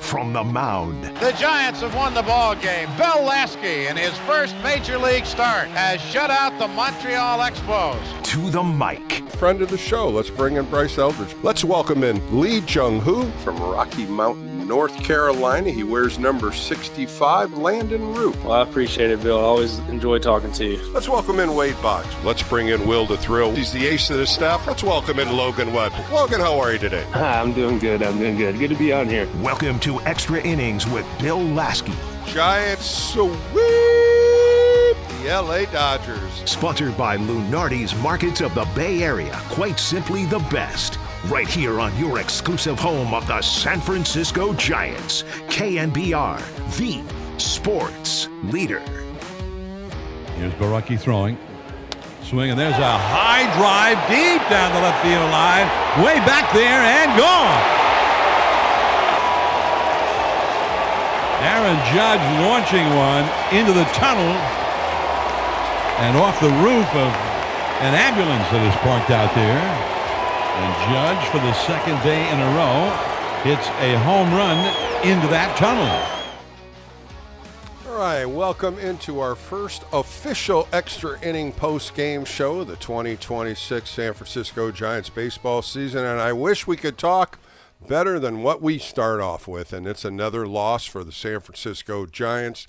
from the mound. The Giants have won the ball game. Bill Laskey, in his first major league start, has shut out the Montreal Expos. To the mic. Friend of the show, let's bring in Bryce Eldridge. Let's welcome in Lee Jung-hoo from Rocky Mountain, North Carolina. He wears number 65, Landon Root. Well, I appreciate it, Bill. I always enjoy talking to you. Let's welcome in Wade Boggs. Let's bring in Will the Thrill. He's the ace of the staff. Let's welcome in Logan Webb. Logan, how are you today? Hi, I'm doing good. Good to be on here. Welcome to Extra Innings with Bill Laskey. Giants sweep the L.A. Dodgers. Sponsored by Lunardi's Markets of the Bay Area. Quite simply the best. Right here on your exclusive home of the San Francisco Giants. KNBR, the sports leader. Here's Baraki throwing. Swing, and there's a high drive deep down the left field line. Way back there and gone. Aaron Judge launching one into the tunnel and off the roof of an ambulance that is parked out there. And Judge, for the second day in a row, hits a home run into that tunnel. All right, welcome into our first official extra inning post-game show of the 2026 San Francisco Giants baseball season. And I wish we could talk better than what we start off with, and it's another loss for the San Francisco Giants.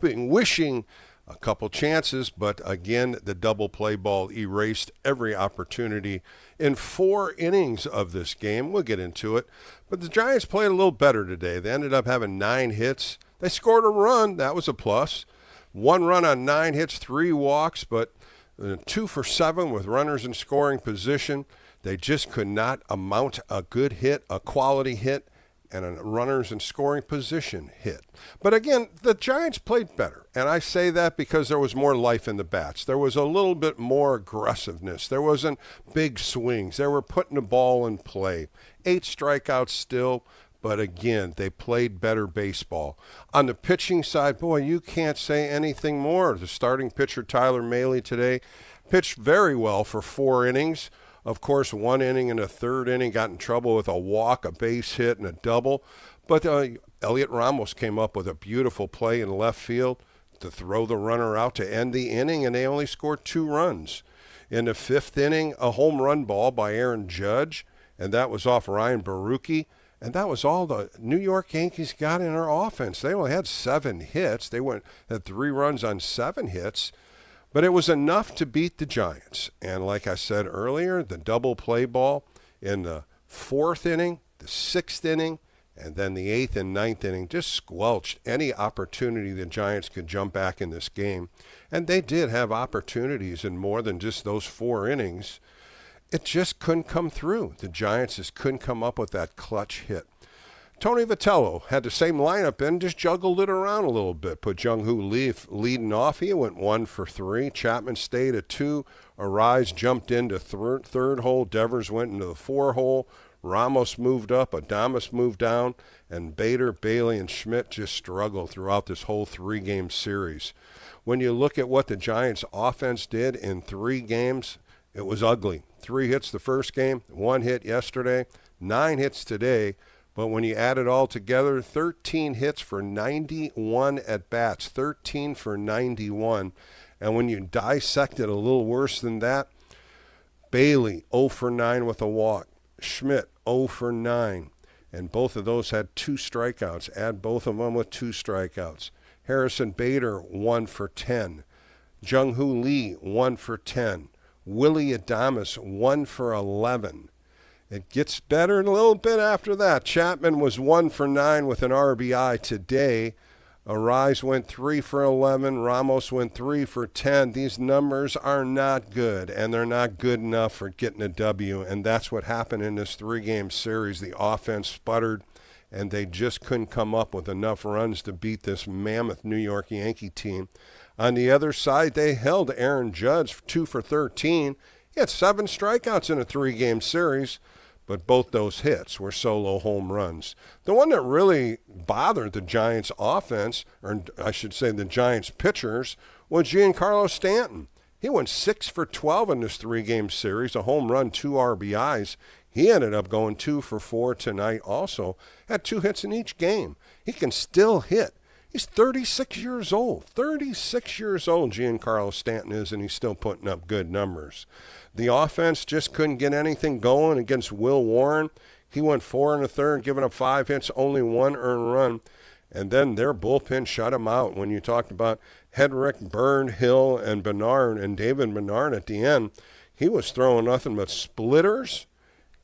Wishing a couple chances, but again, the double play ball erased every opportunity in 4 innings of this game. We'll get into it, but the Giants played a little better today. They ended up having 9 hits. They scored a run. That was a plus. 1 run on 9 hits, 3 walks, but 2 for 7 with runners in scoring position. They just could not amount a good hit, a quality hit, and a runners in scoring position hit. But again, the Giants played better, and I say that because there was more life in the bats. There was a little bit more aggressiveness. There wasn't big swings. They were putting the ball in play. 8 strikeouts still, but again, they played better baseball. On the pitching side, boy, you can't say anything more. The starting pitcher, Tyler Mahle, today pitched very well for 4 innings. Of course, 1 inning and a 3rd inning got in trouble with a walk, a base hit, and a double. But Elliot Ramos came up with a beautiful play in left field to throw the runner out to end the inning, and they only scored 2 runs. In the 5th inning, a home run ball by Aaron Judge, and that was off Ryan Barucki. And that was all the New York Yankees got in their offense. They only had 7 hits. They had 3 runs on 7 hits. But it was enough to beat the Giants. And like I said earlier, the double play ball in the 4th inning, the 6th inning, and then the 8th and 9th inning just squelched any opportunity the Giants could jump back in this game. And they did have opportunities in more than just those 4 innings. It just couldn't come through. The Giants just couldn't come up with that clutch hit. Tony Vitello had the same lineup in, just juggled it around a little bit. Put Jung-Hoo Lee leading off. He went 1 for 3. Chapman stayed at 2. Arise jumped into third hole. Devers went into the 4 hole. Ramos moved up. Adames moved down. And Bader, Bailey, and Schmidt just struggled throughout this whole 3-game series. When you look at what the Giants' offense did in 3 games, it was ugly. 3 hits the first game, 1 hit yesterday, 9 hits today. But when you add it all together, 13 hits for 91 at-bats, 13 for 91. And when you dissect it a little worse than that, Bailey 0 for 9 with a walk, Schmidt 0 for 9. And both of those had 2 strikeouts. Add both of them with 2 strikeouts. Harrison Bader 1 for 10. Jung-Hoo Lee 1 for 10. Willie Adames 1 for 11. It gets better a little bit after that. Chapman was 1 for 9 with an RBI today. Arise went 3 for 11. Ramos went 3 for 10. These numbers are not good, and they're not good enough for getting a W, and that's what happened in this 3-game series. The offense sputtered, and they just couldn't come up with enough runs to beat this mammoth New York Yankee team. On the other side, they held Aaron Judge 2 for 13. He had 7 strikeouts in a 3-game series, but both those hits were solo home runs. The one that really bothered the Giants' offense, or I should say the Giants' pitchers, was Giancarlo Stanton. He went 6 for 12 in this 3-game series, a home run, 2 RBIs. He ended up going 2 for 4 tonight also. Had 2 hits in each game. He can still hit. He's 36 years old. 36 years old, Giancarlo Stanton is, and he's still putting up good numbers. The offense just couldn't get anything going against Will Warren. He went 4 1/3, giving up 5 hits, only 1 earned run. And then their bullpen shut him out. When you talked about Hedrick, Byrne, Hill, and Bernard, and David Bernard at the end, he was throwing nothing but splitters,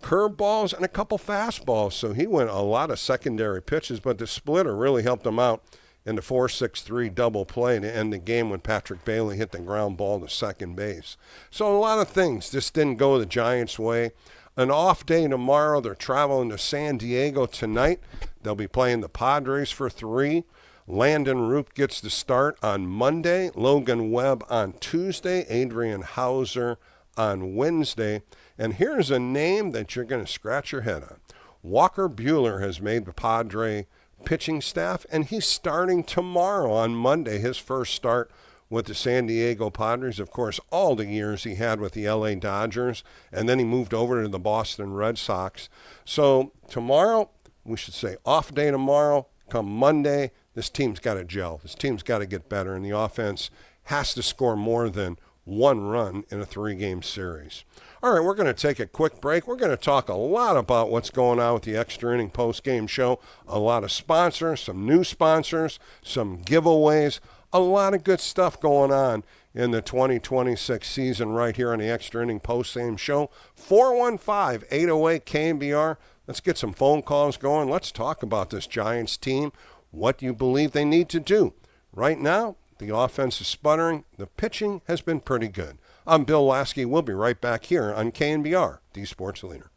curveballs, and a couple fastballs. So he went a lot of secondary pitches, but the splitter really helped him out in the 4-6-3 double play to end the game when Patrick Bailey hit the ground ball to second base. So a lot of things just didn't go the Giants' way. An off day tomorrow. They're traveling to San Diego tonight. They'll be playing the Padres for 3. Landon Root gets the start on Monday. Logan Webb on Tuesday. Adrian Hauser on Wednesday. And here's a name that you're going to scratch your head on. Walker Buehler has made the Padre pitching staff, and he's starting tomorrow on Monday, his first start with the San Diego Padres. Of course, all the years he had with the LA Dodgers, and then he moved over to the Boston Red Sox. So tomorrow, we should say off day tomorrow. Come Monday, this team's got to gel. This team's got to get better, and the offense has to score more than 1 run in a 3-game series. All right, we're going to take a quick break. We're going to talk a lot about what's going on with the Extra Inning post-game show. A lot of sponsors, some new sponsors, some giveaways, a lot of good stuff going on in the 2026 season right here on the Extra Inning post-game show. 415-808-KNBR. Let's get some phone calls going. Let's talk about this Giants team, what you believe they need to do. Right now, the offense is sputtering. The pitching has been pretty good. I'm Bill Laskey. We'll be right back here on KNBR, the Sports Leader.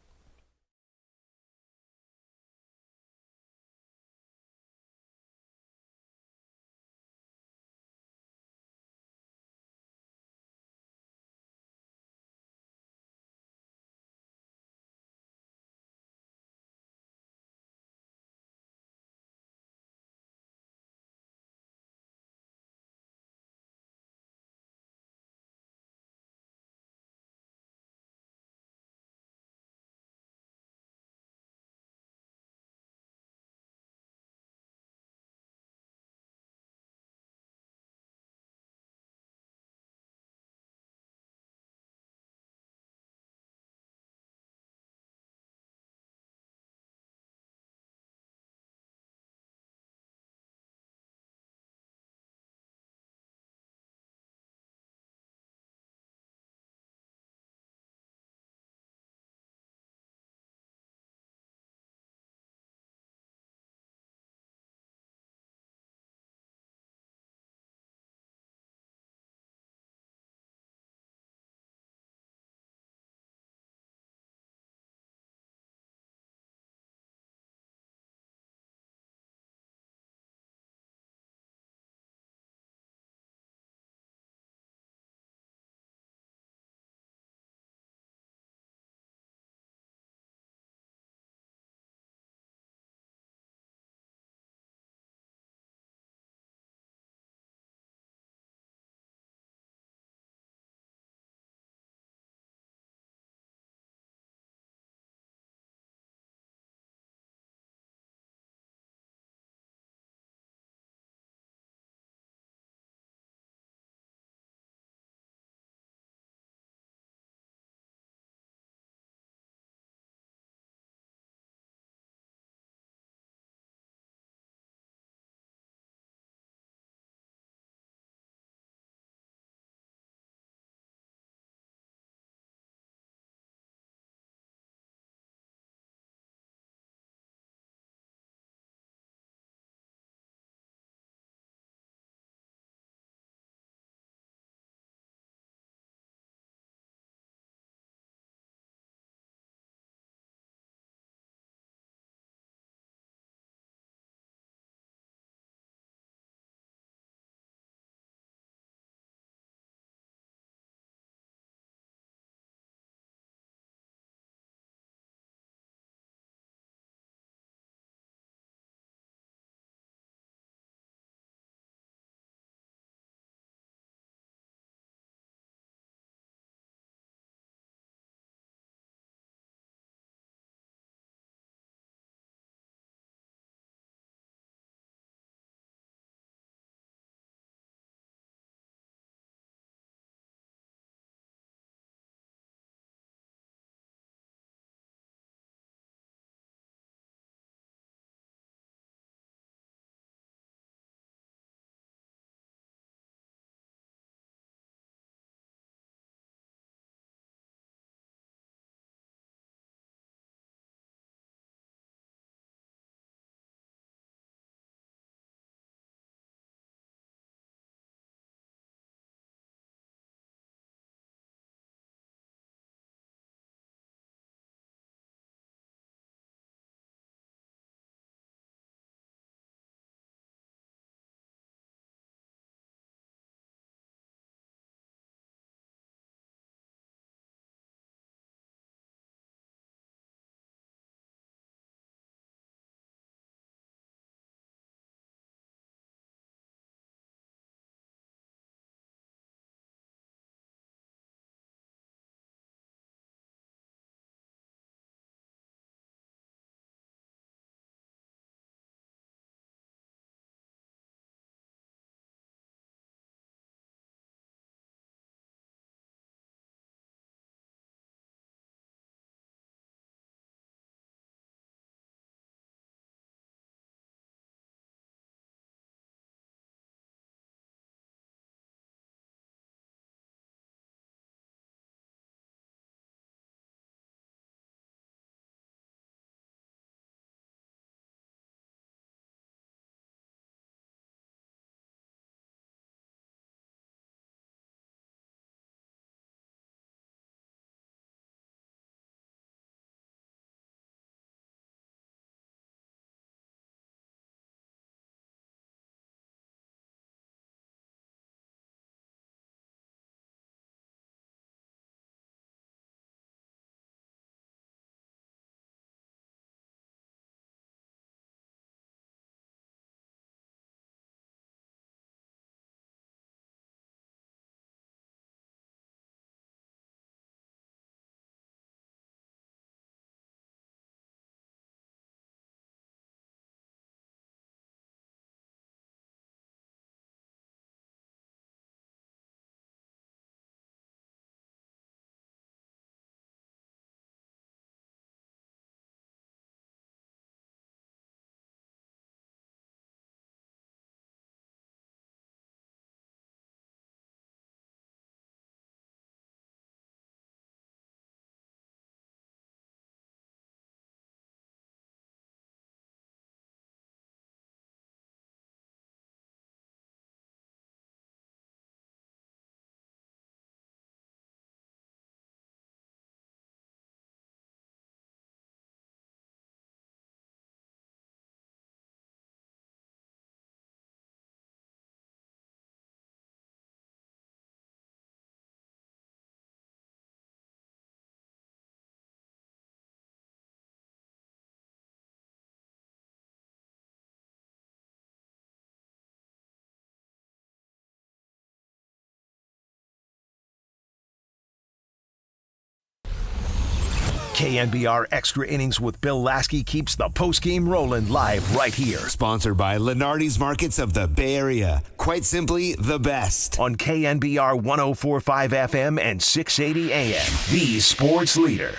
KNBR Extra Innings with Bill Laskey keeps the postgame rolling live right here. Sponsored by Lenardi's Markets of the Bay Area. Quite simply, the best. On KNBR 104.5 FM and 680 AM. The sports leader.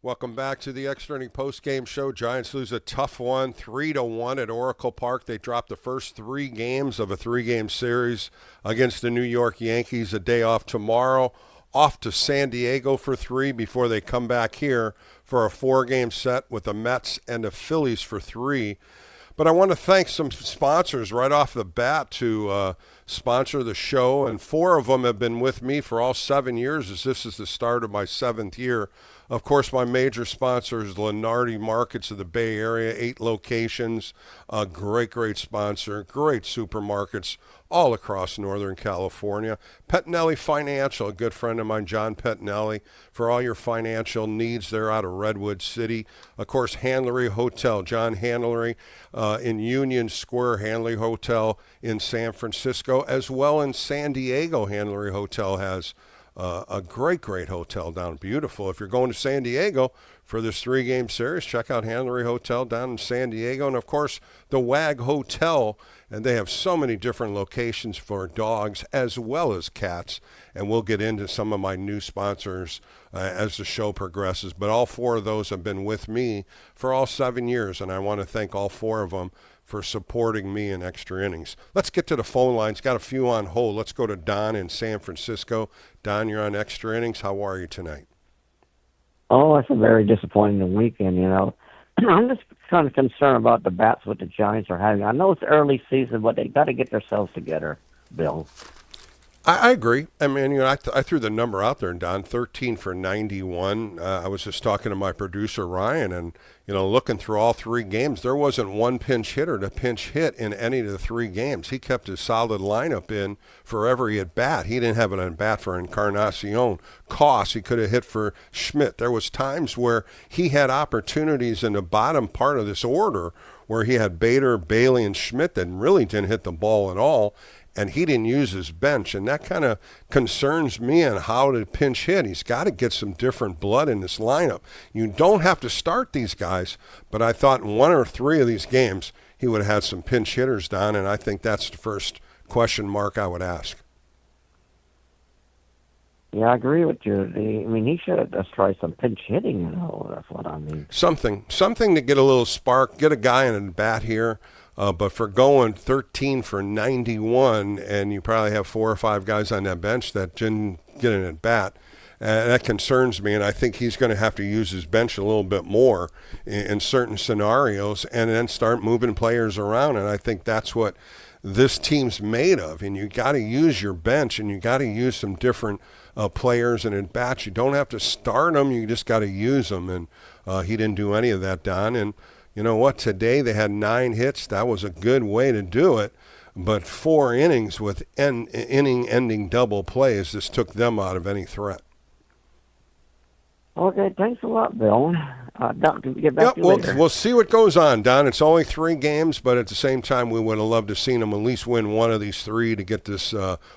Welcome back to the Extra Inning Post-Game Show. Giants lose a tough one, 3-1 at Oracle Park. They dropped the first 3 games of a 3-game series against the New York Yankees. A day off tomorrow. Off to San Diego for 3 before they come back here for a 4-game set with the Mets and the Phillies for 3. But I want to thank some sponsors right off the bat to sponsor the show, and 4 of them have been with me for all 7 years, as this is the start of my 7th year. Of course, my major sponsor is Lenardi Markets of the Bay Area, 8 locations, a great sponsor, great supermarkets all across Northern California. Pettinelli Financial, a good friend of mine, John Pettinelli, for all your financial needs. They're out of Redwood City. Of course, Handlery Hotel, John Handlery in Union Square, Handlery Hotel in San Francisco, as well in San Diego. Handlery Hotel has a great hotel down, beautiful. If you're going to San Diego for this 3-game series, check out Handlery Hotel down in San Diego. And, of course, the WAG Hotel, and they have so many different locations for dogs as well as cats. And we'll get into some of my new sponsors as the show progresses. But all 4 of those have been with me for all 7 years, and I want to thank all 4 of them for supporting me in Extra Innings. Let's get to the phone lines. Got a few on hold. Let's go to Don in San Francisco. Don, you're on Extra Innings. How are you tonight? Oh, it's a very disappointing weekend, I'm just kind of concerned about the bats what the Giants are having. I know it's early season, but they got to get themselves together, Bill. I agree. I mean, I threw the number out there, Don, 13 for 91. I was just talking to my producer, Ryan, and, looking through all 3 games, there wasn't one pinch hitter to pinch hit in any of the 3 games. He kept his solid lineup in for every at-bat. He didn't have an at-bat for Encarnacion. Koss, he could have hit for Schmidt. There was times where he had opportunities in the bottom part of this order where he had Bader, Bailey, and Schmidt that really didn't hit the ball at all, and he didn't use his bench, and that kind of concerns me on how to pinch hit. He's got to get some different blood in this lineup. You don't have to start these guys, but I thought in 1 or 3 of these games he would have had some pinch hitters, Don, and I think that's the first question mark I would ask. Yeah, I agree with you. He should have just tried some pinch hitting, that's what I mean. Something to get a little spark, get a guy in a bat here. But for going 13 for 91, and you probably have 4 or 5 guys on that bench that didn't get an at-bat, that concerns me, and I think he's going to have to use his bench a little bit more in certain scenarios and then start moving players around, and I think that's what this team's made of, and you got to use your bench, and you got to use some different players and at-bats. You don't have to start them, you just got to use them, and he didn't do any of that, Don, and you know what? Today they had 9 hits. That was a good way to do it. But 4 innings with inning-ending double plays just took them out of any threat. Okay, thanks a lot, Bill. Get back to you later. We'll see what goes on, Don. It's only 3 games, but at the same time, we would have loved to have seen them at least win 1 of these 3 to get this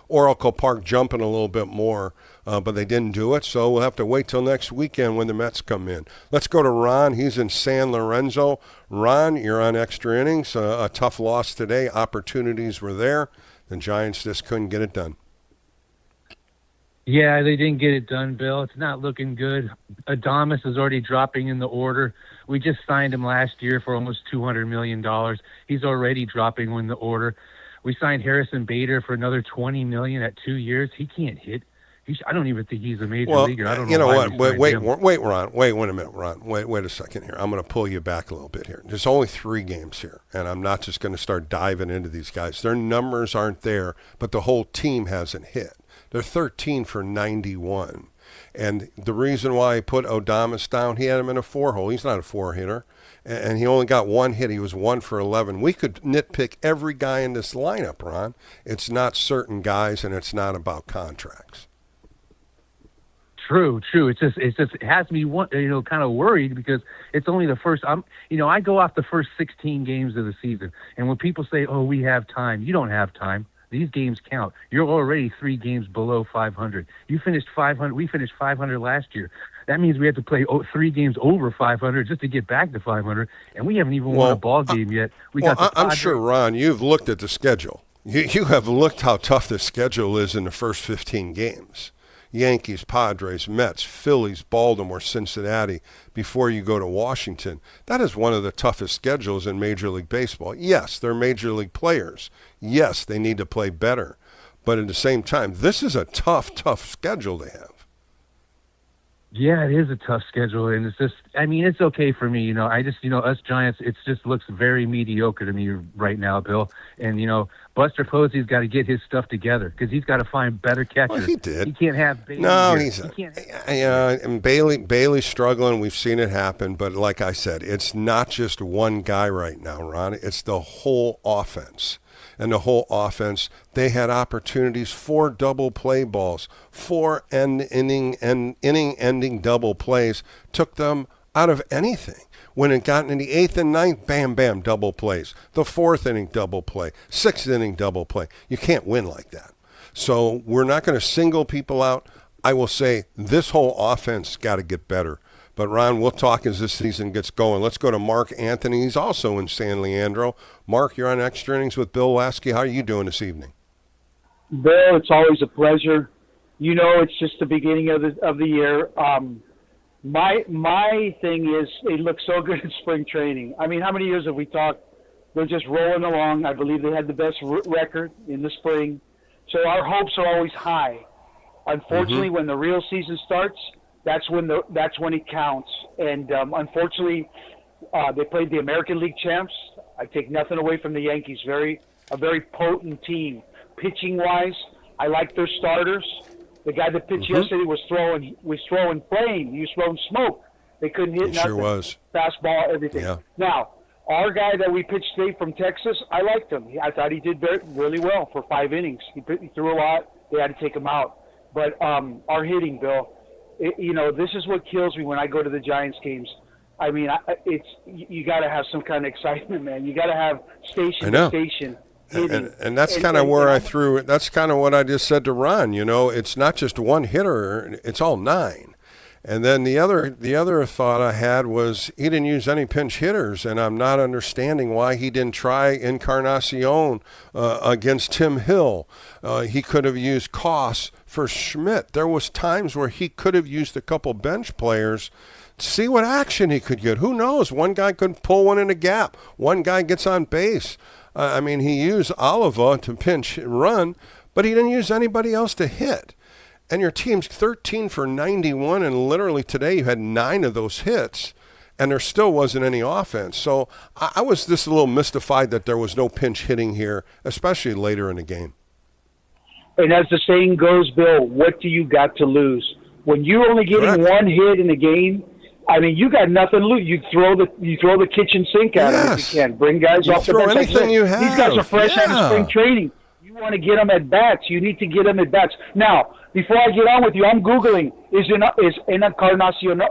Oracle Park jumping a little bit more. But they didn't do it, so we'll have to wait till next weekend when the Mets come in. Let's go to Ron. He's in San Lorenzo. Ron, you're on Extra Innings. A tough loss today. Opportunities were there. The Giants just couldn't get it done. Yeah, they didn't get it done, Bill. It's not looking good. Adames is already dropping in the order. We just signed him last year for almost $200 million. He's already dropping in the order. We signed Harrison Bader for another $20 million at 2 years. He can't hit. I don't even think he's a major leaguer. I don't know. You know what? Wait, Ron. Wait a minute, Ron. Wait a second here. I'm going to pull you back a little bit here. There's only 3 games here, and I'm not just going to start diving into these guys. Their numbers aren't there, but the whole team hasn't hit. They're 13 for 91. And the reason why I put Adames down, he had him in a 4-hole. He's not a 4-hitter. And he only got 1 hit. He was 1 for 11. We could nitpick every guy in this lineup, Ron. It's not certain guys, and it's not about contracts. True. It has me, kind of worried because it's only the first. I go off the first 16 games of the season, and when people say, "Oh, we have time," you don't have time. These games count. You're already 3 games below 500. You finished 500. We finished 500 last year. That means we have to play 3 games over 500 just to get back to 500, and we haven't even won a ball game yet. I'm sure, Ron, you've looked at the schedule. You have looked how tough the schedule is in the first 15 games. Yankees, Padres, Mets, Phillies, Baltimore, Cincinnati, before you go to Washington. That is one of the toughest schedules in Major League Baseball. Yes, they're Major League players. Yes, they need to play better. But at the same time, this is a tough schedule to have. Yeah, it is a tough schedule, and it's just, I mean, it's okay for me. Us Giants, it just looks very mediocre to me right now, Bill. And, Buster Posey's got to get his stuff together because he's got to find better catchers. Well, he did. He can't have Bailey. No, here. And Bailey's struggling. We've seen it happen. But like I said, it's not just one guy right now, Ron. It's the whole offense. And the whole offense, they had opportunities for double play balls, for inning-ending double plays, took them out of anything. When it got in the 8th and 9th, bam, bam, double plays. The 4th inning double play, 6th inning double play. You can't win like that. So we're not going to single people out. I will say this whole offense got to get better. But, Ron, we'll talk as this season gets going. Let's go to Mark Anthony. He's also in San Leandro. Mark, you're on Extra Innings with Bill Laskey. How are you doing this evening? Bill, it's always a pleasure. It's just the beginning of the year. My thing is it looks so good in spring training. I mean, how many years have we talked? They're just rolling along. I believe they had the best record in the spring. So our hopes are always high. Unfortunately, when the real season starts, that's when it counts. And unfortunately, they played the American League champs. I take nothing away from the Yankees. A very potent team. Pitching wise, I like their starters. The guy that pitched yesterday was throwing flame. He was throwing smoke. They couldn't hit nothing. Sure was. Fastball, everything. Yeah. Now, our guy that we pitched today from Texas, I liked him. I thought he did really well for 5 innings. He threw a lot. They had to take him out. But our hitting, Bill, this is what kills me when I go to the Giants games. I mean, you got to have some kind of excitement, man. You got to have station to station. And that's kind of where I threw it. That's kind of what I just said to Ron. It's not just one hitter; it's all 9. And then the other thought I had was he didn't use any pinch hitters, and I'm not understanding why he didn't try Encarnacion against Tim Hill. He could have used Koss for Schmidt. There was times where he could have used a couple bench players. See what action he could get. Who knows? One guy could pull one in a gap. One guy gets on base. He used Oliva to pinch run, but he didn't use anybody else to hit. And your team's 13 for 91, and literally today you had 9 of those hits, and there still wasn't any offense. So I was just a little mystified that there was no pinch hitting here, especially later in the game. And as the saying goes, Bill, what do you got to lose? When you're only getting one hit in a game, you got nothing to lose. You throw the kitchen sink at him if you can. Bring guys off the bench. Throw anything you have. These guys are fresh out of spring training. You want to get them at bats. You need to get them at bats. Now, before I get on with you, I'm Googling, is Encarnacion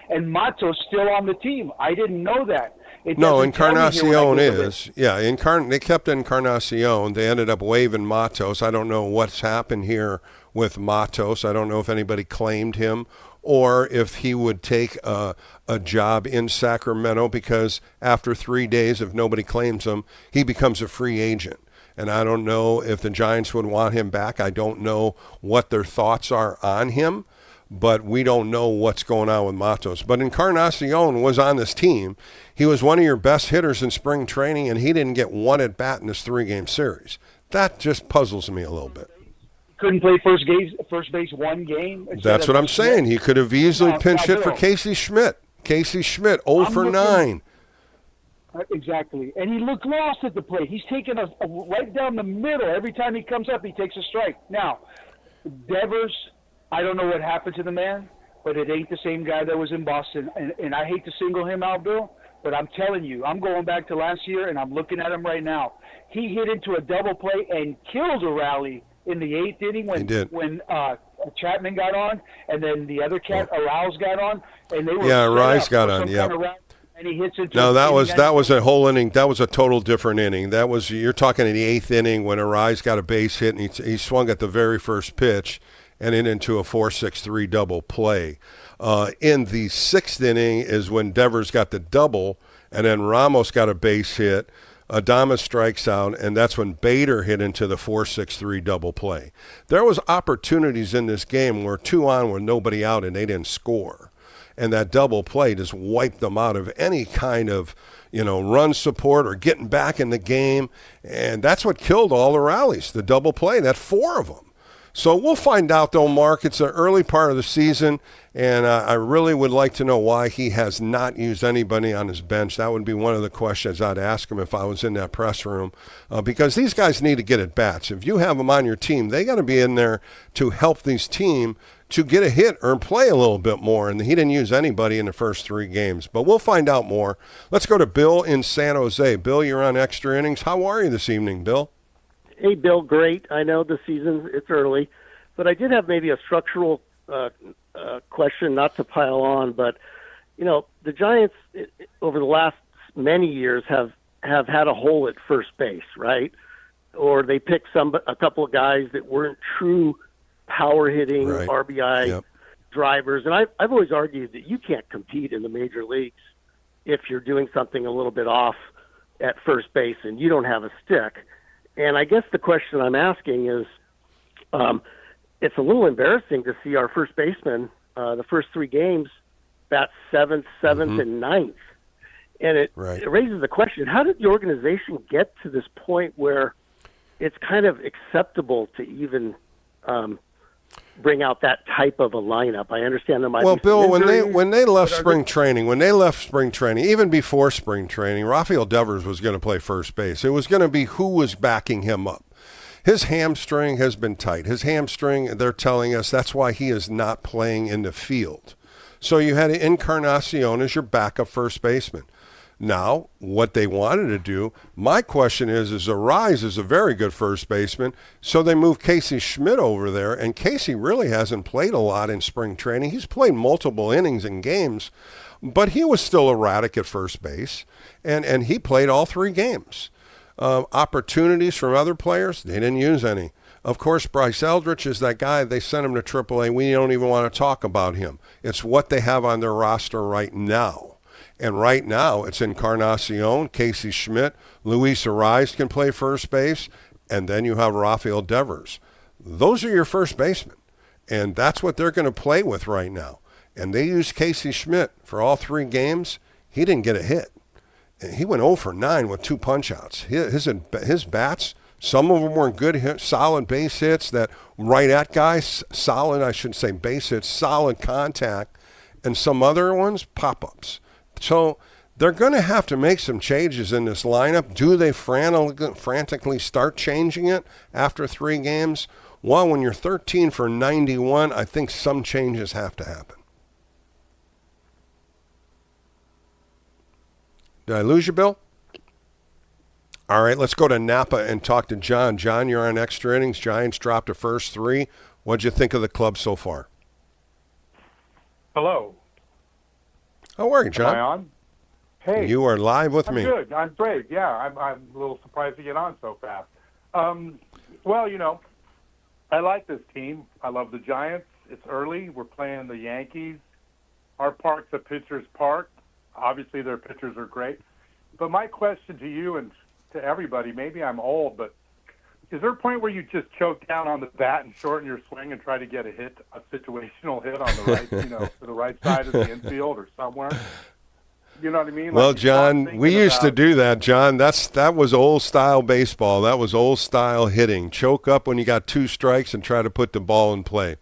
and Matos still on the team? I didn't know that. No, Encarnacion is. Yeah, they kept Encarnacion. They ended up waiving Matos. I don't know what's happened here with Matos. I don't know if anybody claimed him or if he would take a job in Sacramento, because after 3 days, if nobody claims him, he becomes a free agent. And I don't know if the Giants would want him back. I don't know what their thoughts are on him, but we don't know what's going on with Matos. But Encarnacion was on this team. He was one of your best hitters in spring training, and he didn't get one at bat in this 3-game series. That just puzzles me a little bit. Couldn't play first base one game. That's what I'm saying. He could have easily pinch hit for Casey Schmidt. Casey Schmidt, 0 for 9. Exactly. And he looked lost at the plate. He's taking a right down the middle. Every time he comes up, he takes a strike. Now, Devers, I don't know what happened to the man, but it ain't the same guy that was in Boston. And I hate to single him out, Bill, but I'm telling you, I'm going back to last year, and I'm looking at him right now. He hit into a double play and killed a rally in the 8th inning when Chapman got on, and then the other cat, Arouse, got on, and they were Arise got on. Yeah. And he hits into that was a whole inning. That was a total different inning. That was, you're talking in the 8th inning when Arise got a base hit and he swung at the very first pitch, and into a 4-6-3 double play. In the 6th inning is when Devers got the double, and then Ramos got a base hit. Adames strikes out, and that's when Bader hit into the 4-6-3 double play. There was opportunities in this game where 2 on with nobody out and they didn't score. And that double play just wiped them out of any kind of, run support or getting back in the game. And that's what killed all the rallies, the double play. That's 4 of them. So we'll find out, though, Mark. It's an early part of the season, and I really would like to know why he has not used anybody on his bench. That would be one of the questions I'd ask him if I was in that press room, because these guys need to get at bats. If you have them on your team, they got to be in there to help this team to get a hit or play a little bit more, and he didn't use anybody in the first 3 games. But we'll find out more. Let's go to Bill in San Jose. Bill, you're on Extra Innings. How are you this evening, Bill? Hey, Bill, great. I know the season, it's early, but I did have maybe a structural question, not to pile on, but, the Giants over the last many years have had a hole at first base, right? Or they picked a couple of guys that weren't true power-hitting right. RBI drivers. And I've always argued that you can't compete in the major leagues if you're doing something a little bit off at first base and you don't have a stick. And I guess the question I'm asking is, it's a little embarrassing to see our first baseman, the first 3 games, bat 7th, 7th, and 9th. And it raises the question, how did the organization get to this point where it's kind of acceptable to even bring out that type of a lineup? I understand there might be Bill, injuries, when they left spring training, even before spring training, Rafael Devers was going to play first base. It was going to be who was backing him up. His hamstring has been tight. His hamstring, they're telling us that's why he is not playing in the field. So you had Encarnacion as your backup first baseman. Now, what they wanted to do, my question is Arise is a very good first baseman, so they moved Casey Schmidt over there, and Casey really hasn't played a lot in spring training. He's played multiple innings in games, but he was still erratic at first base, and he played all 3 games. Opportunities from other players, they didn't use any. Of course, Bryce Eldridge is that guy. They sent him to AAA. We don't even want to talk about him. It's what they have on their roster right now. And right now, it's Encarnacion, Casey Schmidt, Luis Arise can play first base, and then you have Rafael Devers. Those are your first basemen, and that's what they're going to play with right now. And they used Casey Schmidt for all 3 games. He didn't get a hit. He went 0 for 9 with 2 punch-outs. His bats, some of them were good, solid base hits that right at guys, base hits, solid contact, and some other ones, pop-ups. So they're going to have to make some changes in this lineup. Do they frantically start changing it after 3 games? Well, when you're 13 for 91, I think some changes have to happen. Did I lose you, Bill? All right, let's go to Napa and talk to John. John, you're on Extra Innings. Giants dropped the first 3. What'd you think of the club so far? Hello. How are you, John? Am I on? Hey. You are live with me. I'm good. I'm great. Yeah, I'm a little surprised to get on so fast. Well, I like this team. I love the Giants. It's early. We're playing the Yankees. Our park's a pitcher's park. Obviously, their pitchers are great. But my question to you and to everybody, maybe I'm old, but is there a point where you just choke down on the bat and shorten your swing and try to get a situational hit on the right, to the right side of the infield or somewhere? You know what I mean? Well, John, we used to do that, John. That was old-style baseball. That was old-style hitting. Choke up when you got 2 strikes and try to put the ball in play.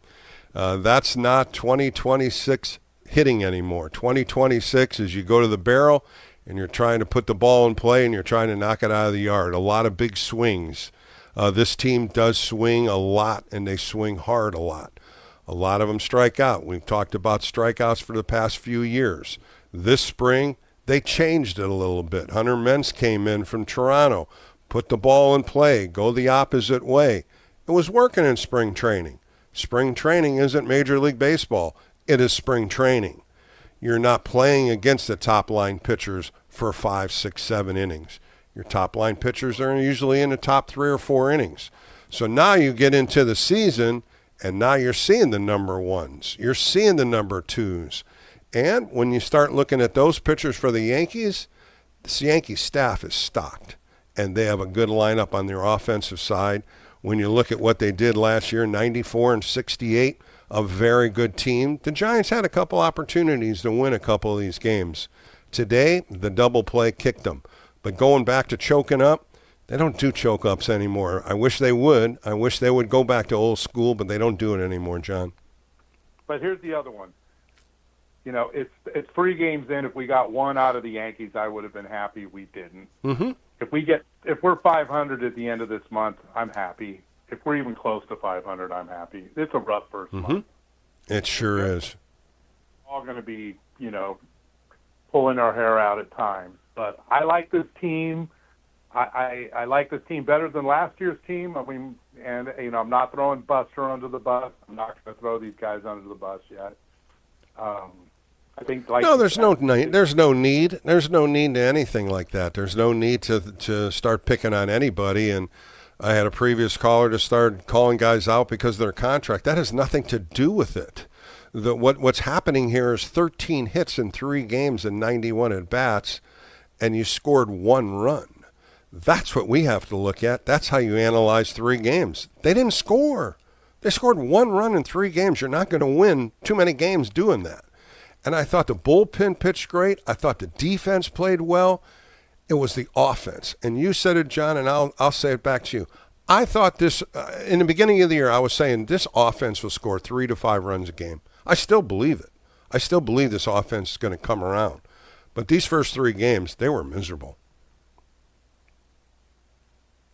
That's not 2026 hitting anymore. 2026 is you go to the barrel and you're trying to put the ball in play and you're trying to knock it out of the yard. A lot of big swings. This team does swing a lot, and they swing hard a lot. A lot of them strike out. We've talked about strikeouts for the past few years. This spring, they changed it a little bit. Hunter Ments came in from Toronto, put the ball in play, go the opposite way. It was working in spring training. Spring training isn't Major League Baseball. It is spring training. You're not playing against the top-line pitchers for 5, 6, 7 innings. Your top-line pitchers are usually in the top 3 or 4 innings. So now you get into the season, And now you're seeing the number ones. You're seeing the number twos. And when you start looking at those pitchers for the Yankees, this Yankee staff is stocked. And they have a good lineup on their offensive side. When you look at what they did last year, 94 and 68, a very good team. The Giants had a couple opportunities to win a couple of these games. Today, the double play kicked them. But going back to choking up, they don't do choke-ups anymore. I wish they would. I wish they would go back to old school, but they don't do it anymore, John. But here's the other one. It's 3 games in. If we got one out of the Yankees, I would have been happy. We didn't. Mm-hmm. If we're 500 at the end of this month, I'm happy. If we're even close to 500, I'm happy. It's a rough first month. It sure is. All going to be, pulling our hair out at times. But I like this team. I like this team better than last year's team. I mean, I'm not throwing Buster under the bus. I'm not going to throw these guys under the bus yet. I think there's no need. There's no need to anything like that. There's no need to start picking on anybody. And I had a previous caller to start calling guys out because of their contract. That has nothing to do with it. What's happening here is 13 hits in 3 games and 91 at bats, and you scored 1 run. That's what we have to look at. That's how you analyze 3 games. They didn't score. They scored 1 run in 3 games. You're not going to win too many games doing that. And I thought the bullpen pitched great. I thought the defense played well. It was the offense. And you said it, John, and I'll say it back to you. I thought this, in the beginning of the year, I was saying this offense will score 3 to 5 runs a game. I still believe it. I still believe this offense is going to come around. But these first 3 games, they were miserable.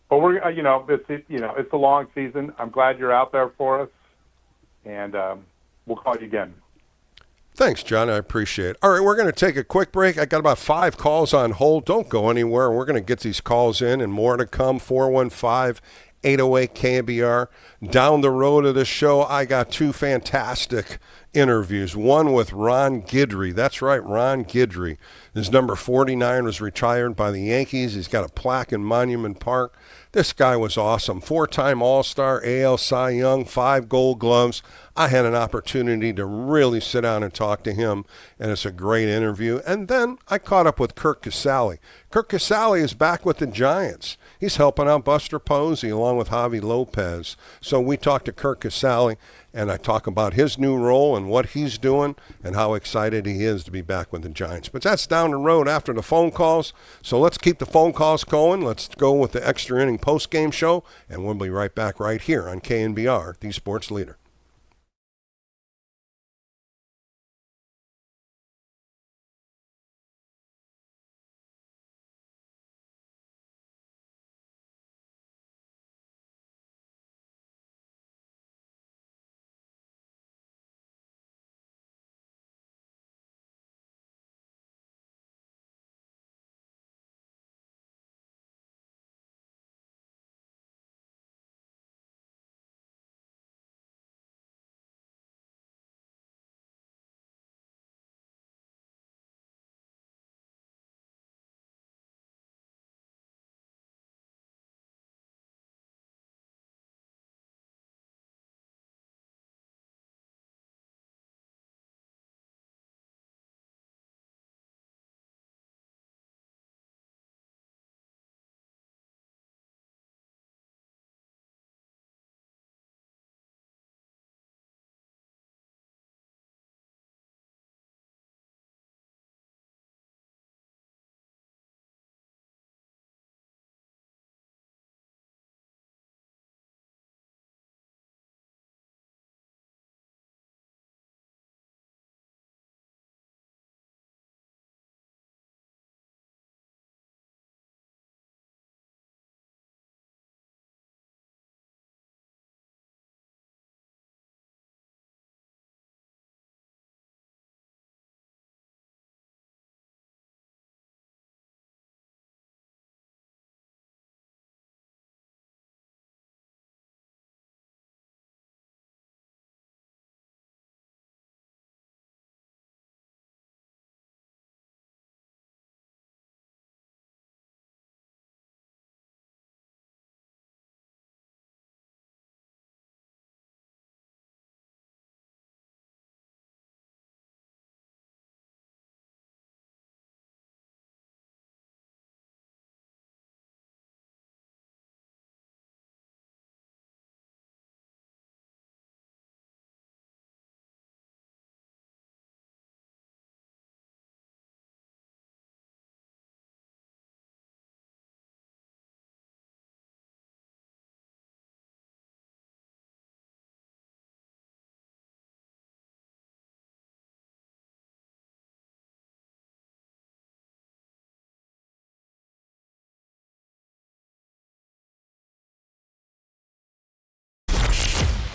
But we're, it's a long season. I'm glad you're out there for us, and we'll call you again. Thanks, John. I appreciate it. All right, we're going to take a quick break. I got about 5 calls on hold. Don't go anywhere. We're going to get these calls in and more to come. 415-808-KNBR. Down the road of the show, I got 2 fantastic interviews. One with Ron Guidry. That's right, Ron Guidry. His number 49 was retired by the Yankees. He's got a plaque in Monument Park. This guy was awesome. 4-time All-Star, AL Cy Young, 5 Gold Gloves. I had an opportunity to really sit down and talk to him, and it's a great interview. And then I caught up with Kurt Casali. Kurt Casali is back with the Giants. He's helping out Buster Posey along with Javi Lopez. So we talked to Kurt Casali, and I talk about his new role and what he's doing and how excited he is to be back with the Giants. But that's down the road after the phone calls. So let's keep the phone calls going. Let's go with the extra inning post-game show, and we'll be right back right here on KNBR, the sports leader.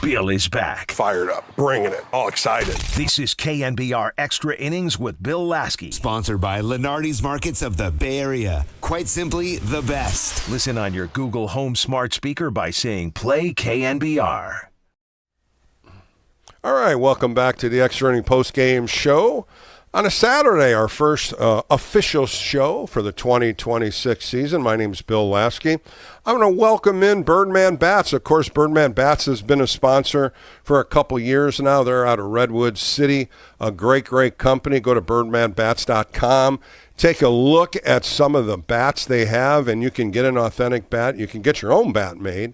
Bill is back. Fired up, bringing it, all excited. This is KNBR Extra Innings with Bill Laskey. Sponsored by Lenardi's Markets of the Bay Area. Quite simply, the best. Listen on your Google Home smart speaker by saying play KNBR. All right, welcome back to the Extra Inning Post-Game Show. On a Saturday, our first official show for the 2026 season. My name is Bill Laskey. I'm going to welcome in Birdman Bats. Of course, Birdman Bats has been a sponsor for a couple years now. They're out of Redwood City, a great, great company. Go to birdmanbats.com. Take a look at some of the bats they have, and you can get an authentic bat. You can get your own bat made.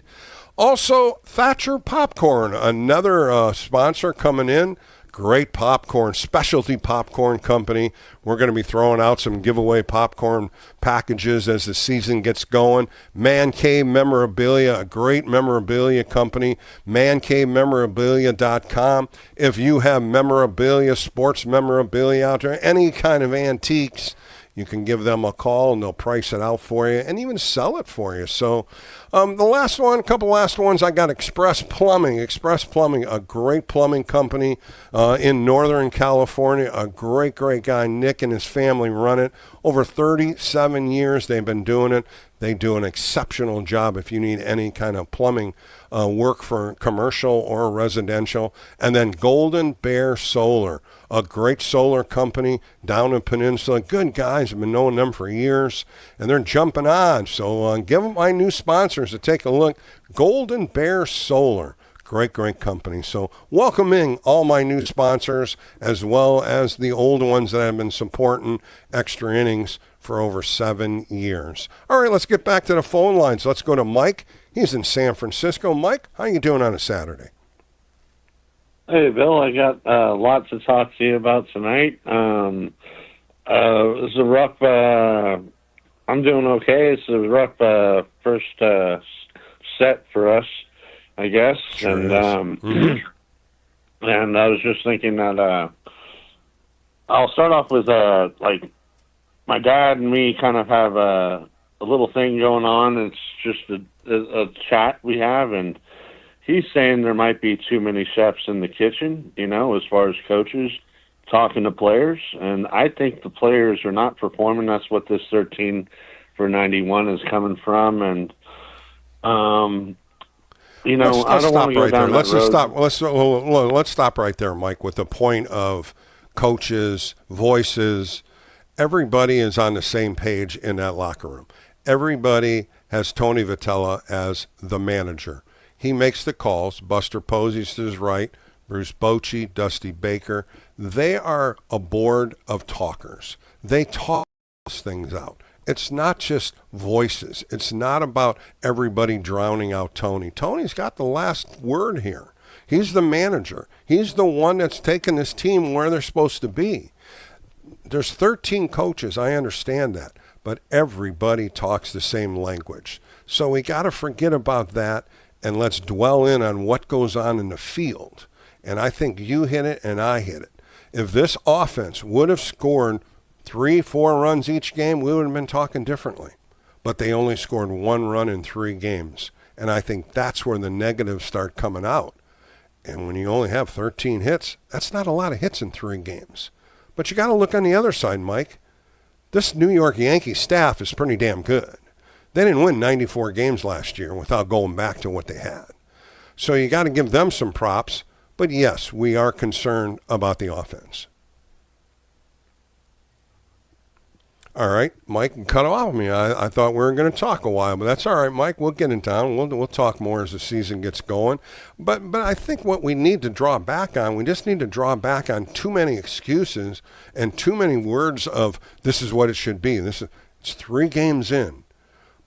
Also, Thatcher Popcorn, another sponsor coming in. Great popcorn, specialty popcorn company. We're going to be throwing out some giveaway popcorn packages as the season gets going. Man Cave Memorabilia, a great memorabilia company. mancavememorabilia.com. If you have memorabilia, sports memorabilia out there, any kind of antiques, you can give them a call and they'll price it out for you and even sell it for you. So couple last ones, I got Express Plumbing. Express Plumbing, a great plumbing company in Northern California. A great, great guy. Nick and his family run it. Over 37 years they've been doing it. They do an exceptional job if you need any kind of plumbing work for commercial or residential. And then Golden Bear Solar, a great solar company down in Peninsula. Good guys. I've been knowing them for years, and they're jumping on. So give them my new sponsors to take a look. Golden Bear Solar. Great, great company. So welcoming all my new sponsors as well as the old ones that have been supporting Extra Innings for over 7 years. All right, let's get back to the phone lines. Let's go to Mike. He's in San Francisco. Mike, how you doing on a Saturday? Hey, Bill, I got lots to talk to you about tonight. It was a rough, I'm doing okay. It's a rough first set for us, I guess. Sure and and I was just thinking that I'll start off with my dad and me kind of have a little thing going on. It's just a chat we have, and he's saying there might be too many chefs in the kitchen, as far as coaches talking to players. And I think the players are not performing. That's what this 13 for 91 is coming from. And, I don't want to go down that road. Let's stop right there, Mike, with the point of coaches, voices. Everybody is on the same page in that locker room. Everybody has Tony Vitello as the manager. He makes the calls. Buster Posey's to his right, Bruce Bochy, Dusty Baker. They are a board of talkers. They talk things out. It's not just voices. It's not about everybody drowning out Tony. Tony's got the last word here. He's the manager. He's the one that's taken this team where they're supposed to be. There's 13 coaches. I understand that. But everybody talks the same language. So we got to forget about that. And let's dwell in on what goes on in the field. And I think you hit it and I hit it. If this offense would have scored 3-4 runs each game, we would have been talking differently. But they only scored 1 run in 3 games. And I think that's where the negatives start coming out. And when you only have 13 hits, that's not a lot of hits in 3 games. But you got to look on the other side, Mike. This New York Yankees staff is pretty damn good. They didn't win 94 games last year without going back to what they had. So you got to give them some props. But yes, we are concerned about the offense. All right, Mike, cut off me. I thought we were going to talk a while, but that's all right, Mike. We'll get in town. We'll talk more as the season gets going. But I think what we need to draw back on, we just need to draw back on too many excuses and too many words of this is what it should be. It's 3 games in.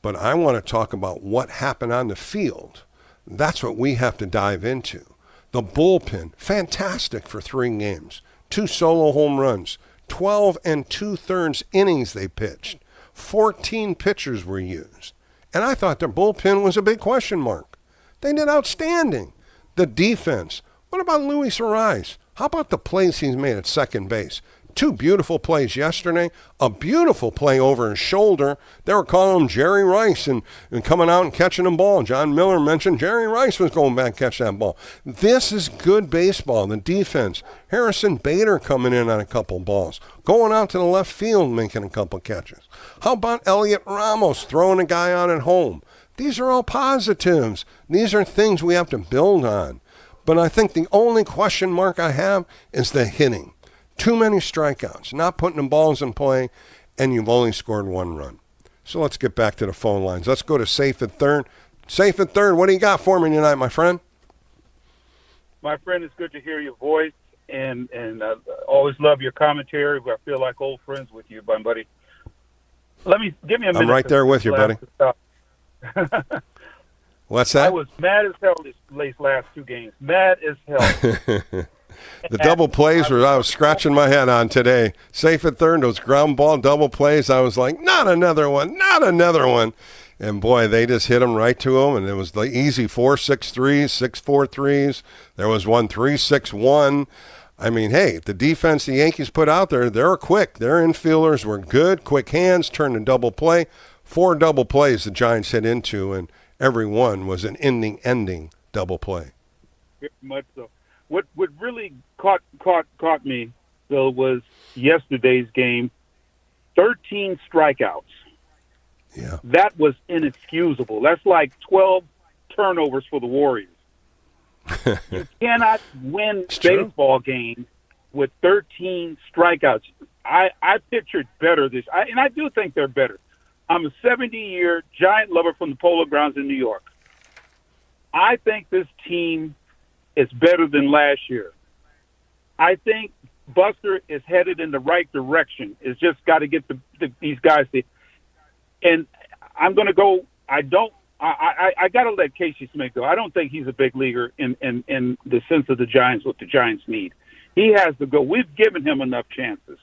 But I want to talk about what happened on the field. That's what we have to dive into. The bullpen, fantastic for 3 games. 2 solo home runs. 12 2/3 innings they pitched. 14 pitchers were used. And I thought their bullpen was a big question mark. They did outstanding. The defense. What about Luis Ariz? How about the plays he's made at second base? 2 beautiful plays yesterday, a beautiful play over his shoulder. They were calling him Jerry Rice and coming out and catching the ball. John Miller mentioned Jerry Rice was going back and catch that ball. This is good baseball, the defense. Harrison Bader coming in on a couple balls, going out to the left field making a couple catches. How about Elliot Ramos throwing a guy out at home? These are all positives. These are things we have to build on. But I think the only question mark I have is the hitting. Too many strikeouts, not putting the balls in play, and you've only scored 1 run. So let's get back to the phone lines. Let's go to Safe at Third. Safe at Third, what do you got for me tonight, my friend? My friend, it's good to hear your voice, and I always love your commentary. I feel like old friends with you, my buddy. Give me a minute. I'm right there with you, buddy. What's that? I was mad as hell these last 2 games. Mad as hell. The double plays I was scratching my head on today. Safe at Third, those ground ball double plays. I was like, not another one, not another one. And boy, they just hit them right to them. And it was the easy 4-6-3s, 6-4-3s. There was one 3-6-1. I mean, hey, the defense the Yankees put out there, they're quick. Their infielders were good, quick hands, turned a double play. 4 double plays the Giants hit into, and every one was an ending double play. Very much so. What really caught me, Bill, was yesterday's game. 13 strikeouts. Yeah. That was inexcusable. That's like 12 turnovers for the Warriors. You cannot win baseball games with 13 strikeouts. I pictured better and I do think they're better. I'm a 70-year Giant lover from the Polo Grounds in New York. I think this team is better than last year. I think Buster is headed in the right direction. It's just got to get these guys to. And I'm going to go. I got to let Casey Smith go. I don't think he's a big leaguer in the sense of the Giants, what the Giants need. He has to go. We've given him enough chances.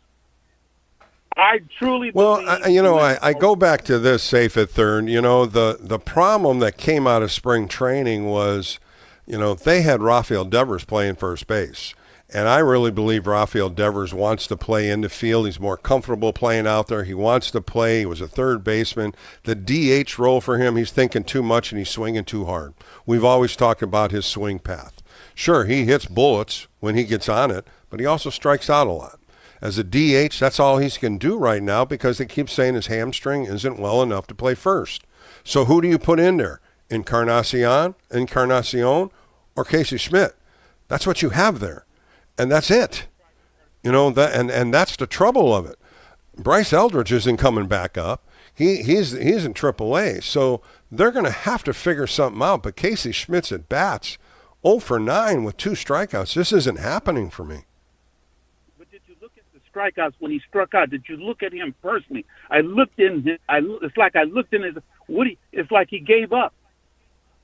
I truly believe. Well, I go back to this Safe at Third. The problem that came out of spring training was, they had Rafael Devers playing first base. And I really believe Rafael Devers wants to play in the field. He's more comfortable playing out there. He wants to play. He was a third baseman. The DH role for him, he's thinking too much and he's swinging too hard. We've always talked about his swing path. Sure, he hits bullets when he gets on it, but he also strikes out a lot. As a DH, that's all he can do right now because they keep saying his hamstring isn't well enough to play first. So who do you put in there? Encarnacion, or Casey Schmidt? That's what you have there. And that's it. And that's the trouble of it. Bryce Eldridge isn't coming back up. He's in AAA. So they're going to have to figure something out. But Casey Schmidt's at bats 0 for 9 with 2 strikeouts. This isn't happening for me. But did you look at the strikeouts when he struck out? Did you look at him personally? It's like I looked in his Woody. It's like he gave up.